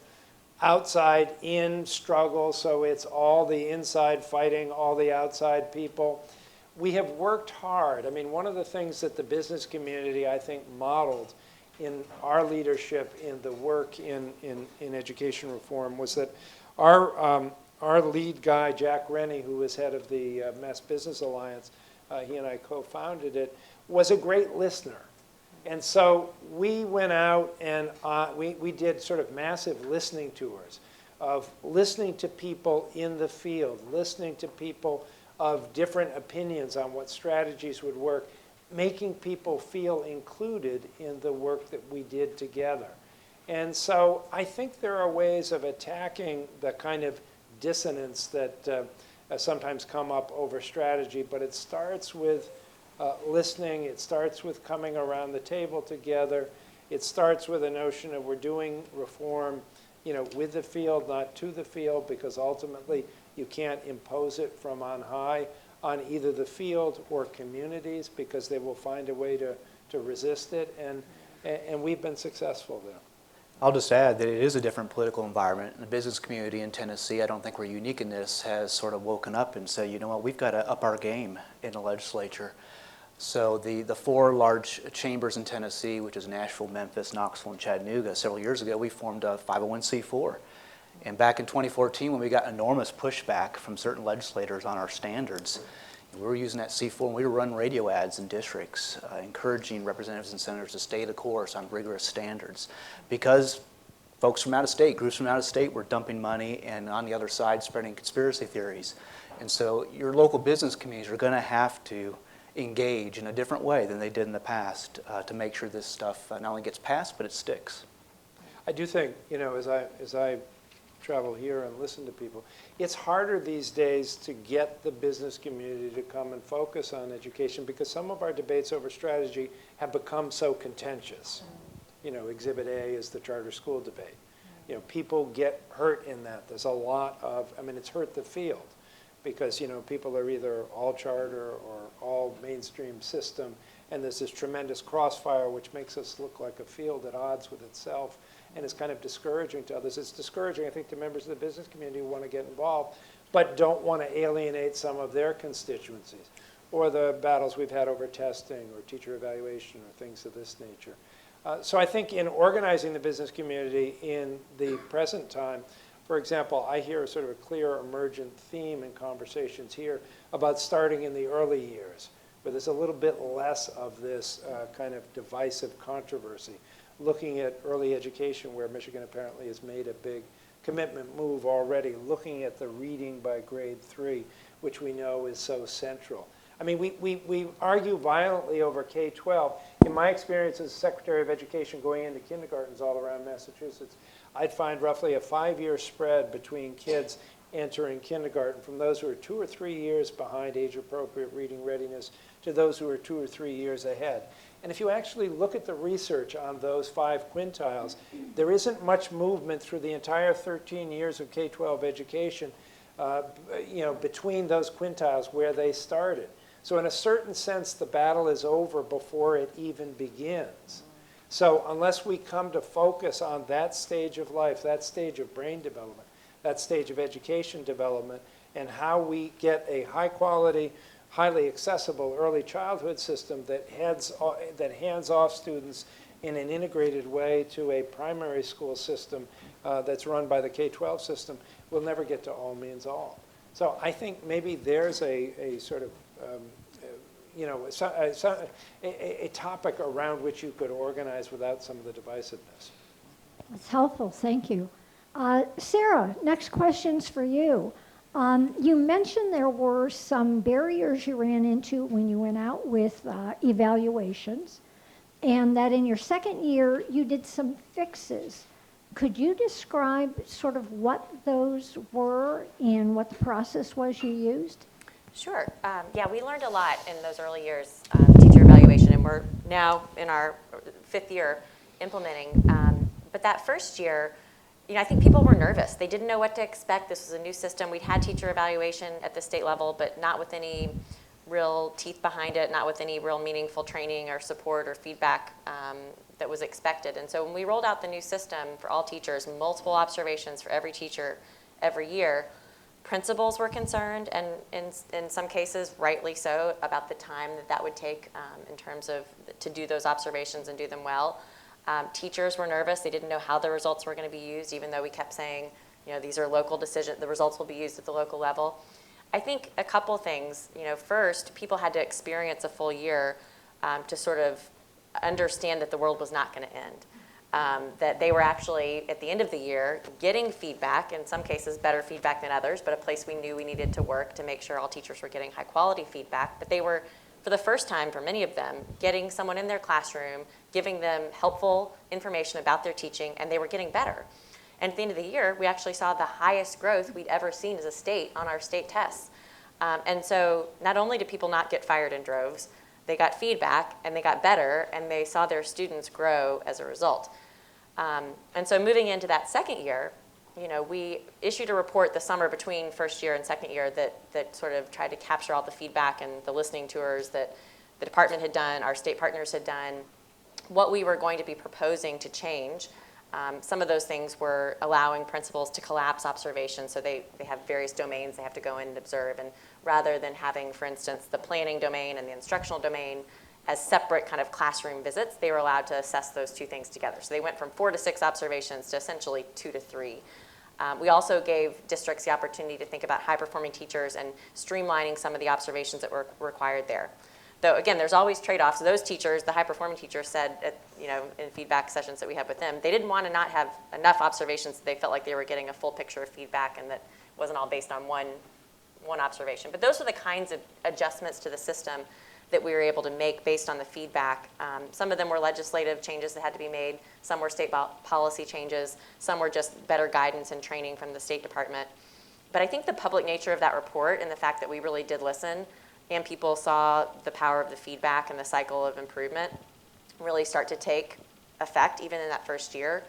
outside-in struggle, so it's all the inside fighting all the outside people. We have worked hard. I mean, one of the things that the business community, I think, modeled in our leadership in the work in education reform was that our lead guy, Jack Rennie, who was head of the Mass Business Alliance, he and I co-founded it, was a great listener. And so we went out and we did sort of massive listening tours of listening to people in the field, listening to people of different opinions on what strategies would work, making people feel included in the work that we did together. And so I think there are ways of attacking the kind of dissonance that sometimes come up over strategy, but it starts with listening. It starts with coming around the table together. It starts with a notion of we're doing reform, you know, with the field, not to the field, because ultimately you can't impose it from on high on either the field or communities because they will find a way to resist it, and we've been successful there. I'll just add that it is a different political environment. The business community in Tennessee, I don't think we're unique in this, has sort of woken up and said, you know what, we've got to up our game in the legislature. So the four large chambers in Tennessee, which is Nashville, Memphis, Knoxville, and Chattanooga, several years ago we formed a 501c4. And back in 2014, when we got enormous pushback from certain legislators on our standards, we were using that C4 and we were running radio ads in districts, encouraging representatives and senators to stay the course on rigorous standards. Because folks from out of state, groups from out of state were dumping money and on the other side spreading conspiracy theories. And so your local business communities are going to have to engage in a different way than they did in the past to make sure this stuff not only gets passed, but it sticks. I do think, as I travel here and listen to people, it's harder these days to get the business community to come and focus on education because some of our debates over strategy have become so contentious. Exhibit A is the charter school debate. People get hurt in that. There's a lot of, it's hurt the field because, people are either all charter or all mainstream system, and there's this tremendous crossfire which makes us look like a field at odds with itself, and it's kind of discouraging to others. It's discouraging, I think, to members of the business community who want to get involved, but don't want to alienate some of their constituencies, or the battles we've had over testing or teacher evaluation or things of this nature. So I think in organizing the business community in the present time, for example, I hear sort of a clear emergent theme in conversations here about starting in the early years, where there's a little bit less of this kind of divisive controversy. Looking at early education, where Michigan apparently has made a big commitment move already, looking at the reading by grade 3, which we know is so central. We argue violently over K-12. In my experience as Secretary of Education going into kindergartens all around Massachusetts, I'd find roughly a 5-year spread between kids entering kindergarten from those who are 2 or 3 years behind age-appropriate reading readiness to those who are 2 or 3 years ahead. And if you actually look at the research on those 5 quintiles, there isn't much movement through the entire 13 years of K-12 education, between those quintiles where they started. So in a certain sense, the battle is over before it even begins. So unless we come to focus on that stage of life, that stage of brain development, that stage of education development, and how we get a high quality, highly accessible early childhood system that hands off students in an integrated way to a primary school system that's run by the K-12 system, we'll never get to all means all. So I think maybe there's a sort of, a topic around which you could organize without some of the divisiveness. That's helpful, thank you. Sarah, next question's for you. You mentioned there were some barriers you ran into when you went out with evaluations, and that in your second year you did some fixes. Could you describe sort of what those were and what the process was you used? Sure. Yeah, we learned a lot in those early years, teacher evaluation, and we're now in our 5th year implementing. But that first year, I think people were nervous. They didn't know what to expect. This was a new system. We'd had teacher evaluation at the state level, but not with any real teeth behind it, not with any real meaningful training or support or feedback that was expected. And so when we rolled out the new system for all teachers, multiple observations for every teacher every year, principals were concerned, and in some cases, rightly so, about the time that would take in terms of to do those observations and do them well. Teachers were nervous. They didn't know how the results were going to be used, even though we kept saying, these are local decisions. The results will be used at the local level. I think a couple things. First, people had to experience a full year to sort of understand that the world was not going to end. That they were actually, at the end of the year, getting feedback, in some cases better feedback than others, but a place we knew we needed to work to make sure all teachers were getting high quality feedback. But they were, for the first time for many of them, getting someone in their classroom, giving them helpful information about their teaching, and they were getting better. And at the end of the year, we actually saw the highest growth we'd ever seen as a state on our state tests. And so not only did people not get fired in droves, they got feedback, and they got better, and they saw their students grow as a result. And so moving into that second year, we issued a report the summer between first year and second year that sort of tried to capture all the feedback and the listening tours that the department had done, our state partners had done, what we were going to be proposing to change. Some of those things were allowing principals to collapse observations, so they have various domains they have to go in and observe, and rather than having, for instance, the planning domain and the instructional domain as separate kind of classroom visits, they were allowed to assess those two things together. So they went from 4 to 6 observations to essentially 2 to 3. We also gave districts the opportunity to think about high-performing teachers and streamlining some of the observations that were required there. Though, again, there's always trade-offs. Those teachers, the high-performing teachers said, in feedback sessions that we had with them, they didn't want to not have enough observations that they felt like they were getting a full picture of feedback and that wasn't all based on one observation. But those are the kinds of adjustments to the system that we were able to make based on the feedback. Some of them were legislative changes that had to be made. Some were state policy changes. Some were just better guidance and training from the State Department. But I think the public nature of that report and the fact that we really did listen and people saw the power of the feedback and the cycle of improvement really start to take effect even in that first year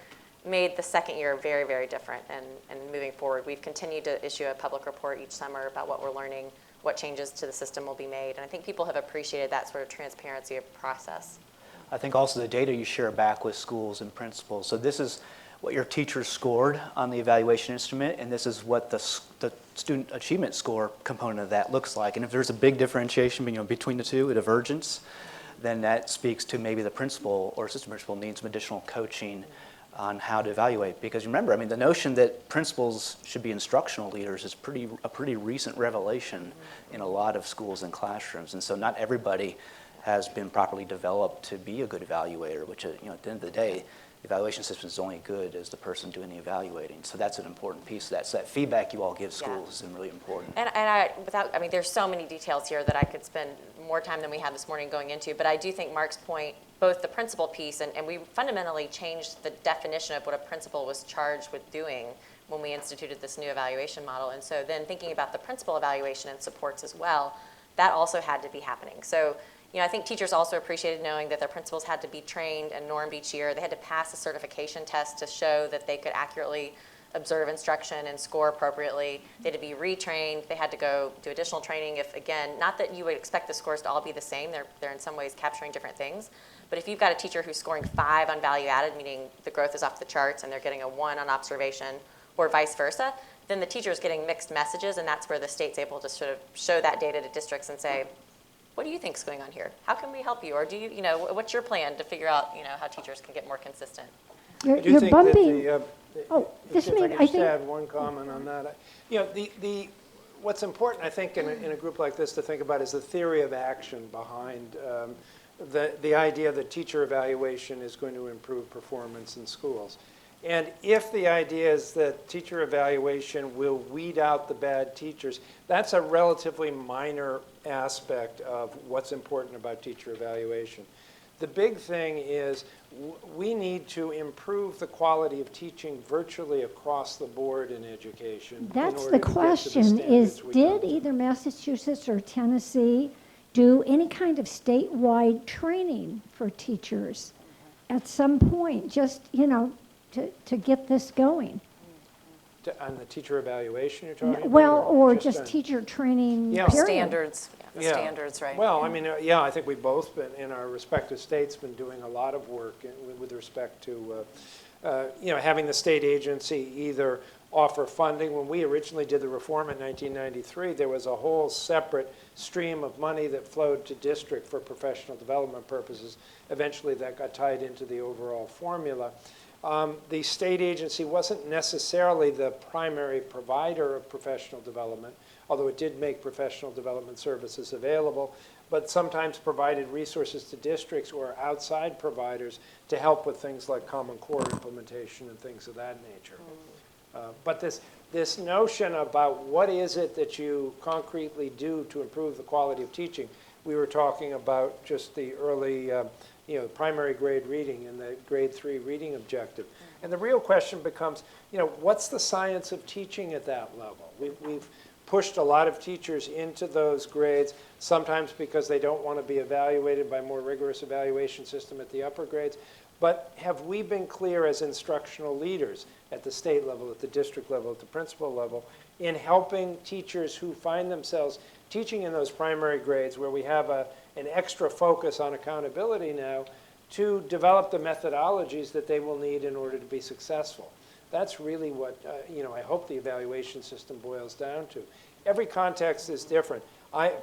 made the second year very, very different. And moving forward, we've continued to issue a public report each summer about what we're learning, what changes to the system will be made. And I think people have appreciated that sort of transparency of process. I think also the data you share back with schools and principals. So this is what your teachers scored on the evaluation instrument, and this is what the student achievement score component of that looks like. And if there's a big differentiation between the two, a divergence, then that speaks to maybe the principal or assistant principal needs some additional coaching on how to evaluate. Because remember, I mean, the notion that principals should be instructional leaders is a pretty recent revelation in a lot of schools and classrooms. And so not everybody has been properly developed to be a good evaluator, which, at the end of the day, the evaluation system is only good as the person doing the evaluating. So that's an important piece of that. So that feedback you all give schools is really important. And I mean, there's so many details here that I could spend more time than we had this morning going into, but I do think Mark's point, both the principal piece, and we fundamentally changed the definition of what a principal was charged with doing when we instituted this new evaluation model. And so then thinking about the principal evaluation and supports as well, that also had to be happening. So, I think teachers also appreciated knowing that their principals had to be trained and normed each year. They had to pass a certification test to show that they could accurately observe instruction and score appropriately. They had to be retrained. They had to go do additional training if, again, not that you would expect the scores to all be the same. They're in some ways capturing different things. But if you've got a teacher who's scoring 5 on value added, meaning the growth is off the charts and they're getting a 1 on observation, or vice versa, then the teacher is getting mixed messages, and that's where the state's able to sort of show that data to districts and say, what do you think is going on here? How can we help you? Or do you, what's your plan to figure out, how teachers can get more consistent? You're bumping. This if I means, could I just think, add one comment on that. What's important, I think, in a group like this to think about is the theory of action behind the idea that teacher evaluation is going to improve performance in schools. And if the idea is that teacher evaluation will weed out the bad teachers, that's a relatively minor aspect of what's important about teacher evaluation. The big thing is we need to improve the quality of teaching virtually across the board in education. that's the question, is did either Massachusetts or Tennessee do any kind of statewide training for teachers at some point, just, to get this going? On the teacher evaluation you're talking about? Well, or on- just teacher training, Yeah. period. Standards, Yeah. standards, right? Well, I mean, I think we've both been, in our respective states, been doing a lot of work with respect to, having the state agency either offer funding. When we originally did the reform in 1993, there was a whole separate stream of money that flowed to district for professional development purposes. Eventually, that got tied into the overall formula. The state agency wasn't necessarily the primary provider of professional development, although it did make professional development services available, but sometimes provided resources to districts or outside providers to help with things like Common Core implementation and things of that nature. But this notion about what is it that you concretely do to improve the quality of teaching, we were talking about just the early primary grade reading and the grade 3 reading objective. And the real question becomes, what's the science of teaching at that level? We've pushed a lot of teachers into those grades, sometimes because they don't want to be evaluated by a more rigorous evaluation system at the upper grades. But have we been clear as instructional leaders at the state level, at the district level, at the principal level, in helping teachers who find themselves teaching in those primary grades where we have an extra focus on accountability now to develop the methodologies that they will need in order to be successful? That's really what, I hope the evaluation system boils down to. Every context is different.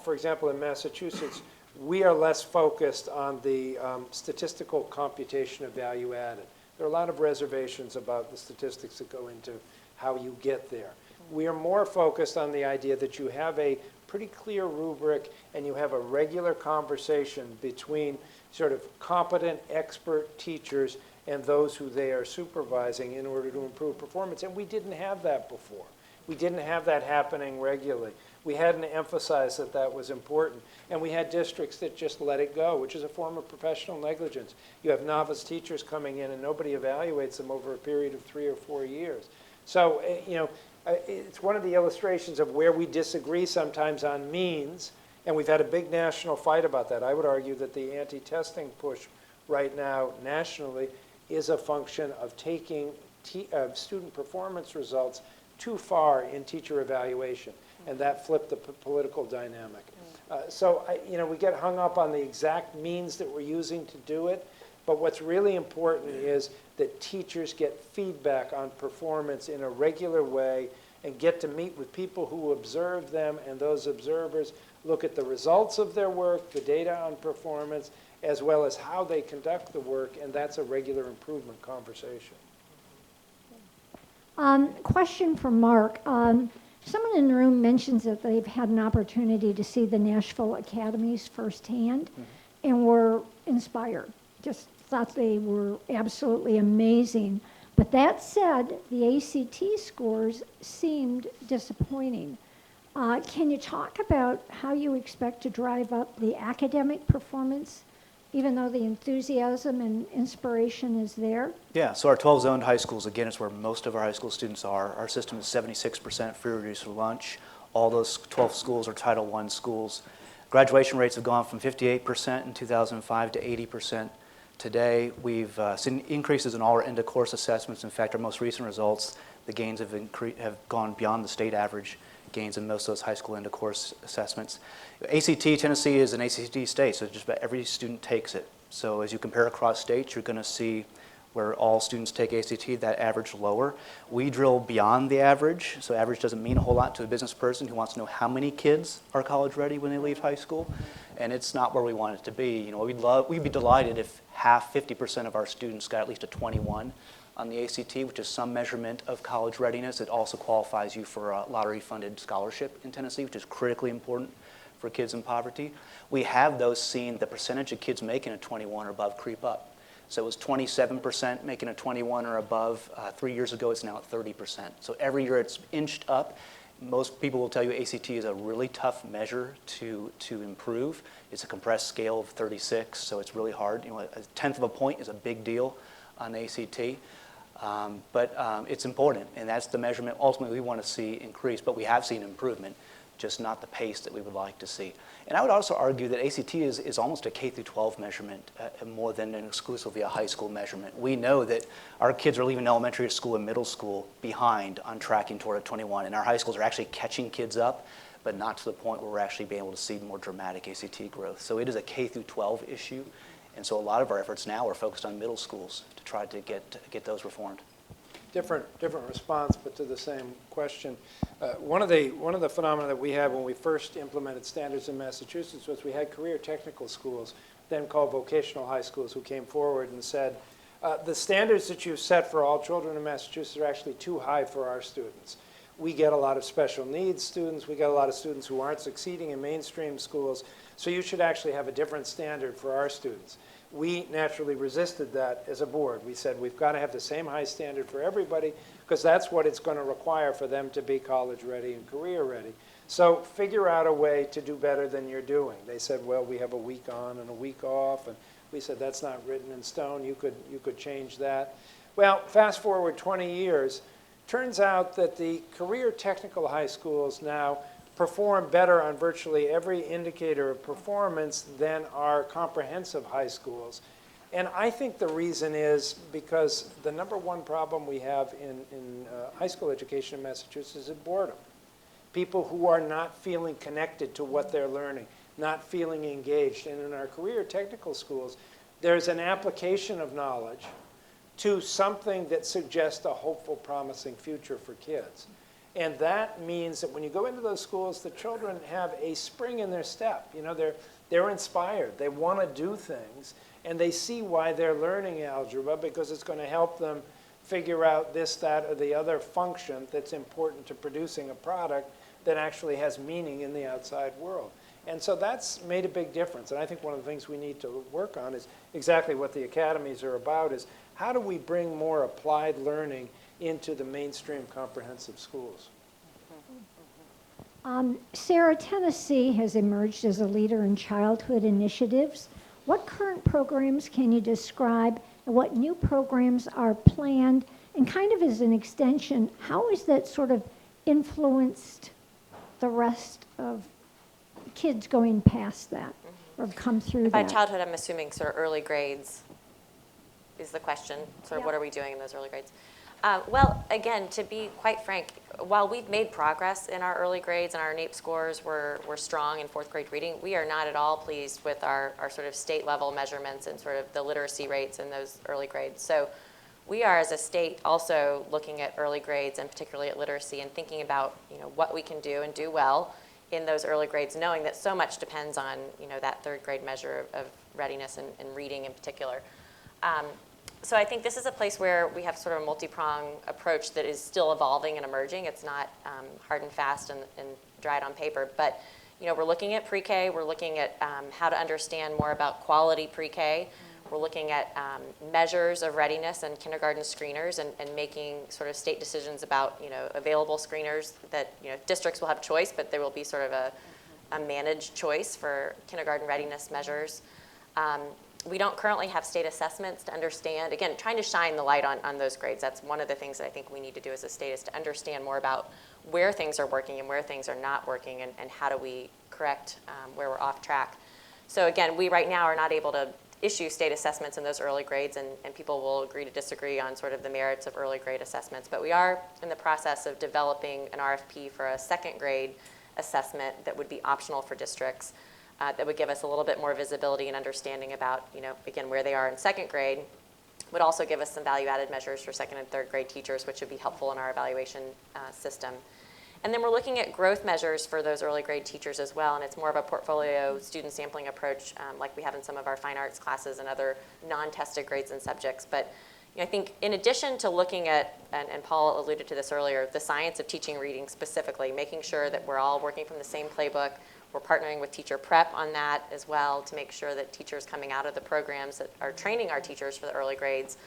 For example, in Massachusetts, we are less focused on the statistical computation of value added. There are a lot of reservations about the statistics that go into how you get there. We are more focused on the idea that you have a pretty clear rubric and you have a regular conversation between sort of competent expert teachers and those who they are supervising in order to improve performance. And we didn't have that before. We didn't have that happening regularly. We hadn't emphasized that that was important. And we had districts that just let it go, which is a form of professional negligence. You have novice teachers coming in and nobody evaluates them over a period of 3 or 4 years. So, it's one of the illustrations of where we disagree sometimes on means, and we've had a big national fight about that. I would argue that the anti-testing push right now nationally is a function of taking student performance results too far in teacher evaluation, and that flipped the political dynamic. So we get hung up on the exact means that we're using to do it, but what's really important is that teachers get feedback on performance in a regular way and get to meet with people who observe them, and those observers look at the results of their work, the data on performance, as well as how they conduct the work, and that's a regular improvement conversation. Question for Mark. Someone in the room mentions that they've had an opportunity to see the Nashville Academies firsthand and were inspired. Just thought they were absolutely amazing. But that said, the ACT scores seemed disappointing. Can you talk about how you expect to drive up the academic performance, even though the enthusiasm and inspiration is there? Yeah, so our 12 zoned high schools, again, is where most of our high school students are. Our system is 76% free reduced lunch. All those 12 schools are Title I schools. Graduation rates have gone from 58% in 2005 to 80% today. We've seen increases in all our end-of-course assessments. In fact, our most recent results, the gains have gone beyond the state average gains in most of those high school end-of-course assessments. ACT, Tennessee is an ACT state, so just about every student takes it. So as you compare across states, you're going to see where all students take ACT, that average lower. We drill beyond the average, so average doesn't mean a whole lot to a business person who wants to know how many kids are college ready when they leave high school, and it's not where we want it to be. We'd be delighted if 50% of our students got at least a 21 on the ACT, which is some measurement of college readiness. It also qualifies you for a lottery-funded scholarship in Tennessee, which is critically important for kids in poverty. We have those seen the percentage of kids making a 21 or above creep up. So it was 27% making a 21 or above. 3 years ago, it's now at 30%. So every year it's inched up. Most people will tell you ACT is a really tough measure to improve. It's a compressed scale of 36, so it's really hard. A tenth of a point is a big deal on ACT. But it's important, and that's the measurement ultimately we want to see increase, but we have seen improvement, just not the pace that we would like to see. And I would also argue that ACT is almost a K-12 measurement more than an exclusively a high school measurement. We know that our kids are leaving elementary school and middle school behind on tracking toward a 21, and our high schools are actually catching kids up, but not to the point where we're actually being able to see more dramatic ACT growth. So it is a K-12 issue. And so a lot of our efforts now are focused on middle schools to try to get those reformed. Different response, but to the same question. One of the phenomena that we had when we first implemented standards in Massachusetts was we had career technical schools, then called vocational high schools, who came forward and said, the standards that you've set for all children in Massachusetts are actually too high for our students. We get a lot of special needs students. We get a lot of students who aren't succeeding in mainstream schools. So you should actually have a different standard for our students. We naturally resisted that as a board. We said we've got to have the same high standard for everybody because that's what it's going to require for them to be college ready and career ready. So figure out a way to do better than you're doing. They said, well, we have a week on and a week off. And we said, that's not written in stone. You could change that. Well, fast forward 20 years. Turns out that the career technical high schools now perform better on virtually every indicator of performance than our comprehensive high schools. And I think the reason is because the number one problem we have in high school education in Massachusetts is boredom. People who are not feeling connected to what they're learning, not feeling engaged. And in our career technical schools, there's an application of knowledge to something that suggests a hopeful, promising future for kids. And that means that when you go into those schools, the children have a spring in their step. They're inspired. They want to do things, and they see why they're learning algebra because it's going to help them figure out this, that, or the other function that's important to producing a product that actually has meaning in the outside world. And so that's made a big difference. And I think one of the things we need to work on is exactly what the academies are about, is how do we bring more applied learning into the mainstream comprehensive schools? Sarah, Tennessee has emerged as a leader in childhood initiatives. What current programs can you describe, and what new programs are planned? And kind of as an extension, how has that sort of influenced the rest of kids going past that or come through By that? childhood, I'm assuming sort of early grades is the question. Sort of Yeah. what are we doing in those early grades? Well, again, to be quite frank, while we've made progress in our early grades and our NAEP scores were strong in fourth grade reading, we are not at all pleased with our sort of state level measurements and sort of the literacy rates in those early grades. So we are, as a state, also looking at early grades and particularly at literacy and thinking about, what we can do and do well in those early grades, knowing that so much depends on, that third grade measure of readiness and reading in particular. So I think this is a place where we have sort of a multi-pronged approach that is still evolving and emerging. It's not hard and fast and dried on paper, but we're looking at pre-K. We're looking at how to understand more about quality pre-K. We're looking at measures of readiness and kindergarten screeners and making sort of state decisions about available screeners that districts will have choice, but there will be sort of a managed choice for kindergarten readiness measures. We don't currently have state assessments to understand, again, trying to shine the light on those grades. That's one of the things that I think we need to do as a state is to understand more about where things are working and where things are not working and how do we correct where we're off track. So again, we right now are not able to issue state assessments in those early grades and people will agree to disagree on sort of the merits of early grade assessments. But we are in the process of developing an RFP for a second grade assessment that would be optional for districts. That would give us a little bit more visibility and understanding about, again, where they are in second grade. Would also give us some value-added measures for second and third grade teachers, which would be helpful in our evaluation system. And then we're looking at growth measures for those early grade teachers as well, and it's more of a portfolio student sampling approach like we have in some of our fine arts classes and other non-tested grades and subjects. But I think in addition to looking at, and Paul alluded to this earlier, the science of teaching reading specifically, making sure that we're all working from the same playbook. We're partnering with teacher prep on that as well to make sure that teachers coming out of the programs that are training our teachers for the early grades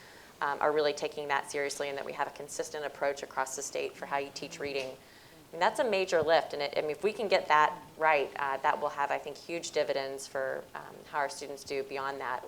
are really taking that seriously and that we have a consistent approach across the state for how you teach reading. And that's a major lift, and if we can get that right, that will have, I think, huge dividends for how our students do beyond that.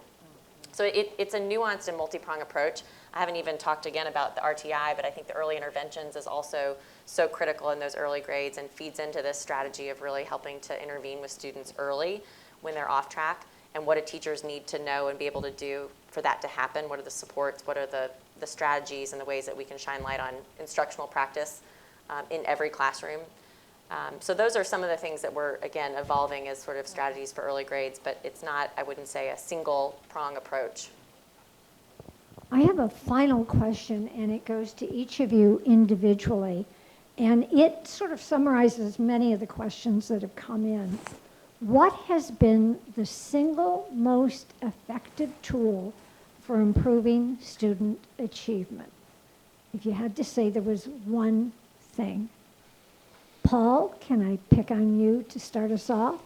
So it's a nuanced and multi-pronged approach. I haven't even talked again about the RTI, but I think the early interventions is also so critical in those early grades and feeds into this strategy of really helping to intervene with students early when they're off track and what do teachers need to know and be able to do for that to happen. What are the supports, what are the strategies and the ways that we can shine light on instructional practice in every classroom. So those are some of the things that we're, again, evolving as sort of strategies for early grades, but it's not, I wouldn't say, a single prong approach. I have a final question, and it goes to each of you individually. And it sort of summarizes many of the questions that have come in. What has been the single most effective tool for improving student achievement? If you had to say there was one thing. Paul, can I pick on you to start us off?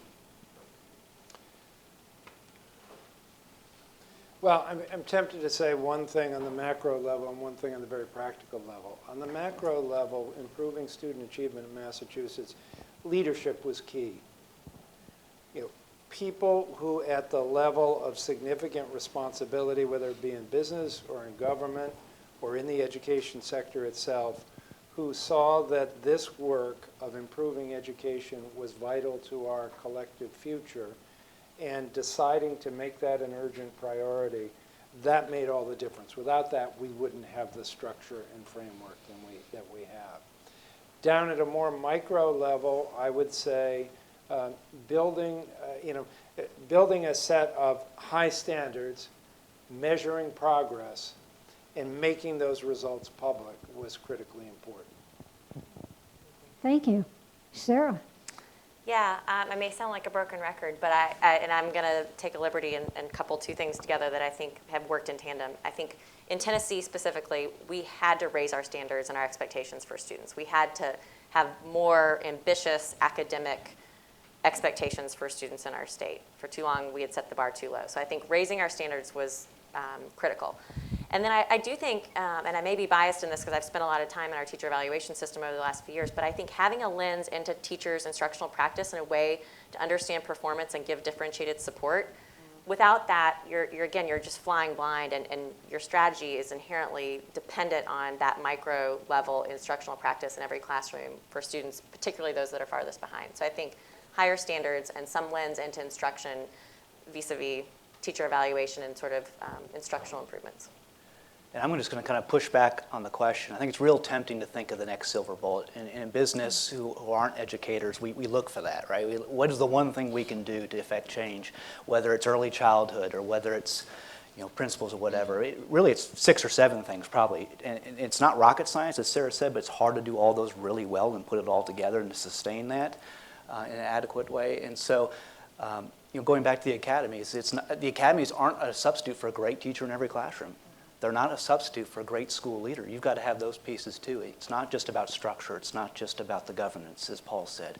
Well, I'm tempted to say one thing on the macro level and one thing on the very practical level. On the macro level, improving student achievement in Massachusetts, leadership was key. People who at the level of significant responsibility, whether it be in business or in government or in the education sector itself, who saw that this work of improving education was vital to our collective future and deciding to make that an urgent priority, that made all the difference. Without that, we wouldn't have the structure and framework that we have. Down at a more micro level, I would say building a set of high standards, measuring progress, and making those results public was critically important. Thank you. Sarah? Yeah, I may sound like a broken record, but I'm going to take a liberty and couple two things together that I think have worked in tandem. I think in Tennessee specifically, we had to raise our standards and our expectations for students. We had to have more ambitious academic expectations for students in our state. For too long, we had set the bar too low. So I think raising our standards was critical. And then I do think, and I may be biased in this because I've spent a lot of time in our teacher evaluation system over the last few years, but I think having a lens into teachers' instructional practice in a way to understand performance and give differentiated support, without that, you're just flying blind, and your strategy is inherently dependent on that micro level instructional practice in every classroom for students, particularly those that are farthest behind. So I think higher standards and some lens into instruction vis-a-vis teacher evaluation and sort of instructional improvements. And I'm just going to kind of push back on the question. I think it's real tempting to think of the next silver bullet. In business, who aren't educators, we look for that, right? What is the one thing we can do to affect change, whether it's early childhood or whether it's principals or whatever. Really, it's 6 or 7 things probably. And it's not rocket science, as Sarah said, but it's hard to do all those really well and put it all together and to sustain that in an adequate way. And so, going back to the academies, the academies aren't a substitute for a great teacher in every classroom. They're not a substitute for a great school leader. You've got to have those pieces too. It's not just about structure. It's not just about the governance, as Paul said.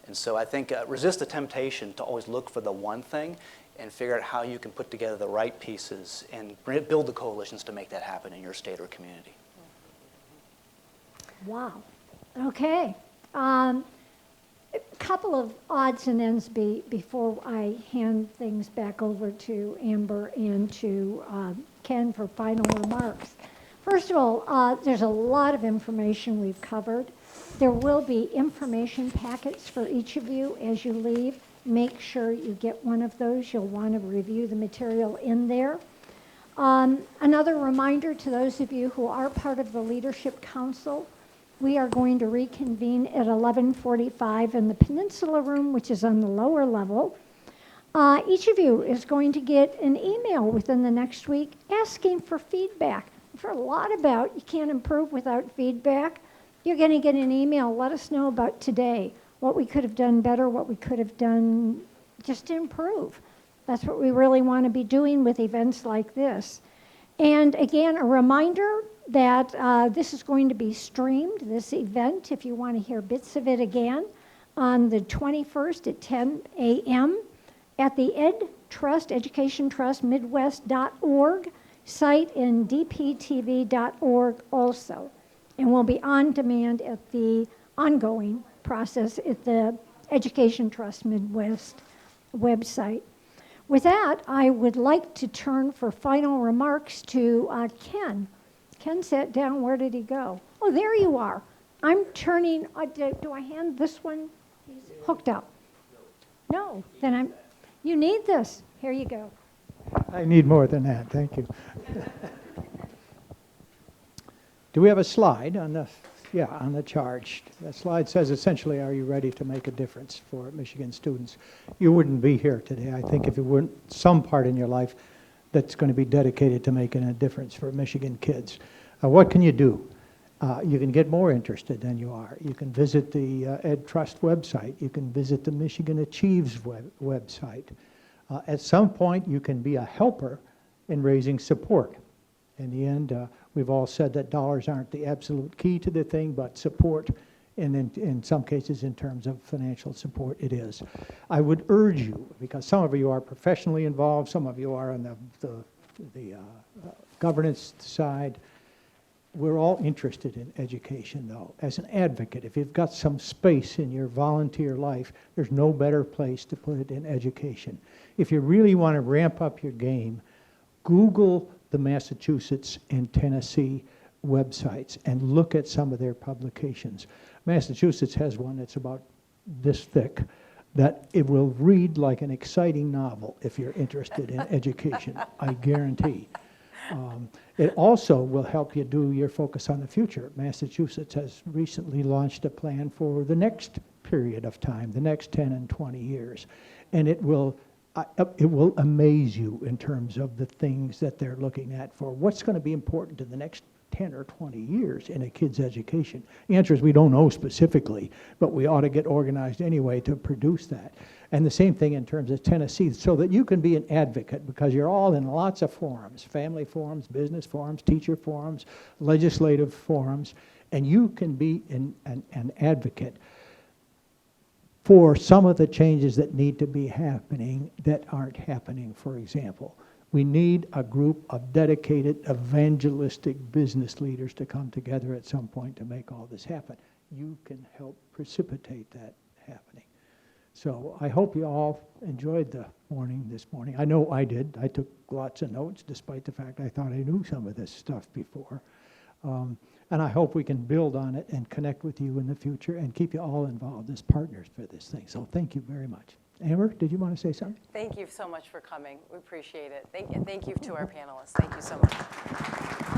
And so I think resist the temptation to always look for the one thing and figure out how you can put together the right pieces and build the coalitions to make that happen in your state or community. Wow. Okay. A couple of odds and ends before I hand things back over to Amber and to Ken for final remarks. First of all, there's a lot of information we've covered. There will be information packets for each of you as you leave. Make sure you get one of those. You'll want to review the material in there. Another reminder to those of you who are part of the Leadership Council, we are going to reconvene at 11:45 in the Peninsula Room, which is on the lower level. Each of you is going to get an email within the next week asking for feedback. I've heard a lot about you can't improve without feedback. You're going to get an email. Let us know about today, what we could have done better, what we could have done just to improve. That's what we really want to be doing with events like this. And again, a reminder that this is going to be streamed, this event, if you want to hear bits of it again, on the 21st at 10 a.m. at the Education Trust Midwest.org site and dptv.org also. And will be on demand at the ongoing process at the Education Trust Midwest website. With that, I would like to turn for final remarks to Ken. Ken sat down. Where did he go? Oh, there you are. I'm turning. Do I hand this one? He's hooked up. No, then you need this. Here you go. I need more than that, thank you. Do we have a slide on the, on the charge? That slide says essentially, are you ready to make a difference for Michigan students? You wouldn't be here today, I think, if it weren't some part in your life that's going to be dedicated to making a difference for Michigan kids. What can you do? You can get more interested than you are. You can visit the Ed Trust website. You can visit the Michigan Achieves website. At some point, you can be a helper in raising support. In the end, we've all said that dollars aren't the absolute key to the thing, but support, and in some cases, in terms of financial support, it is. I would urge you, because some of you are professionally involved, some of you are on the governance side. We're all interested in education, though. As an advocate, if you've got some space in your volunteer life, there's no better place to put it in education. If you really want to ramp up your game, Google the Massachusetts and Tennessee websites and look at some of their publications. Massachusetts has one that's about this thick that it will read like an exciting novel if you're interested in education, I guarantee. It also will help you do your focus on the future. Massachusetts has recently launched a plan for the next period of time, the next 10 and 20 years. And it will amaze you in terms of the things that they're looking at for what's going to be important in the next 10 or 20 years in a kid's education. The answer is we don't know specifically, but we ought to get organized anyway to produce that. And the same thing in terms of Tennessee, so that you can be an advocate, because you're all in lots of forums, family forums, business forums, teacher forums, legislative forums, and you can be an advocate for some of the changes that need to be happening that aren't happening. For example, We need a group of dedicated evangelistic business leaders to come together at some point to make all this happen. You can help precipitate that happening. So I hope you all enjoyed the morning this morning. I know I did. I took lots of notes, despite the fact I thought I knew some of this stuff before. And I hope we can build on it and connect with you in the future and keep you all involved as partners for this thing. So thank you very much. Amber, did you want to say something? Thank you so much for coming. We appreciate it. Thank you to our panelists. Thank you so much.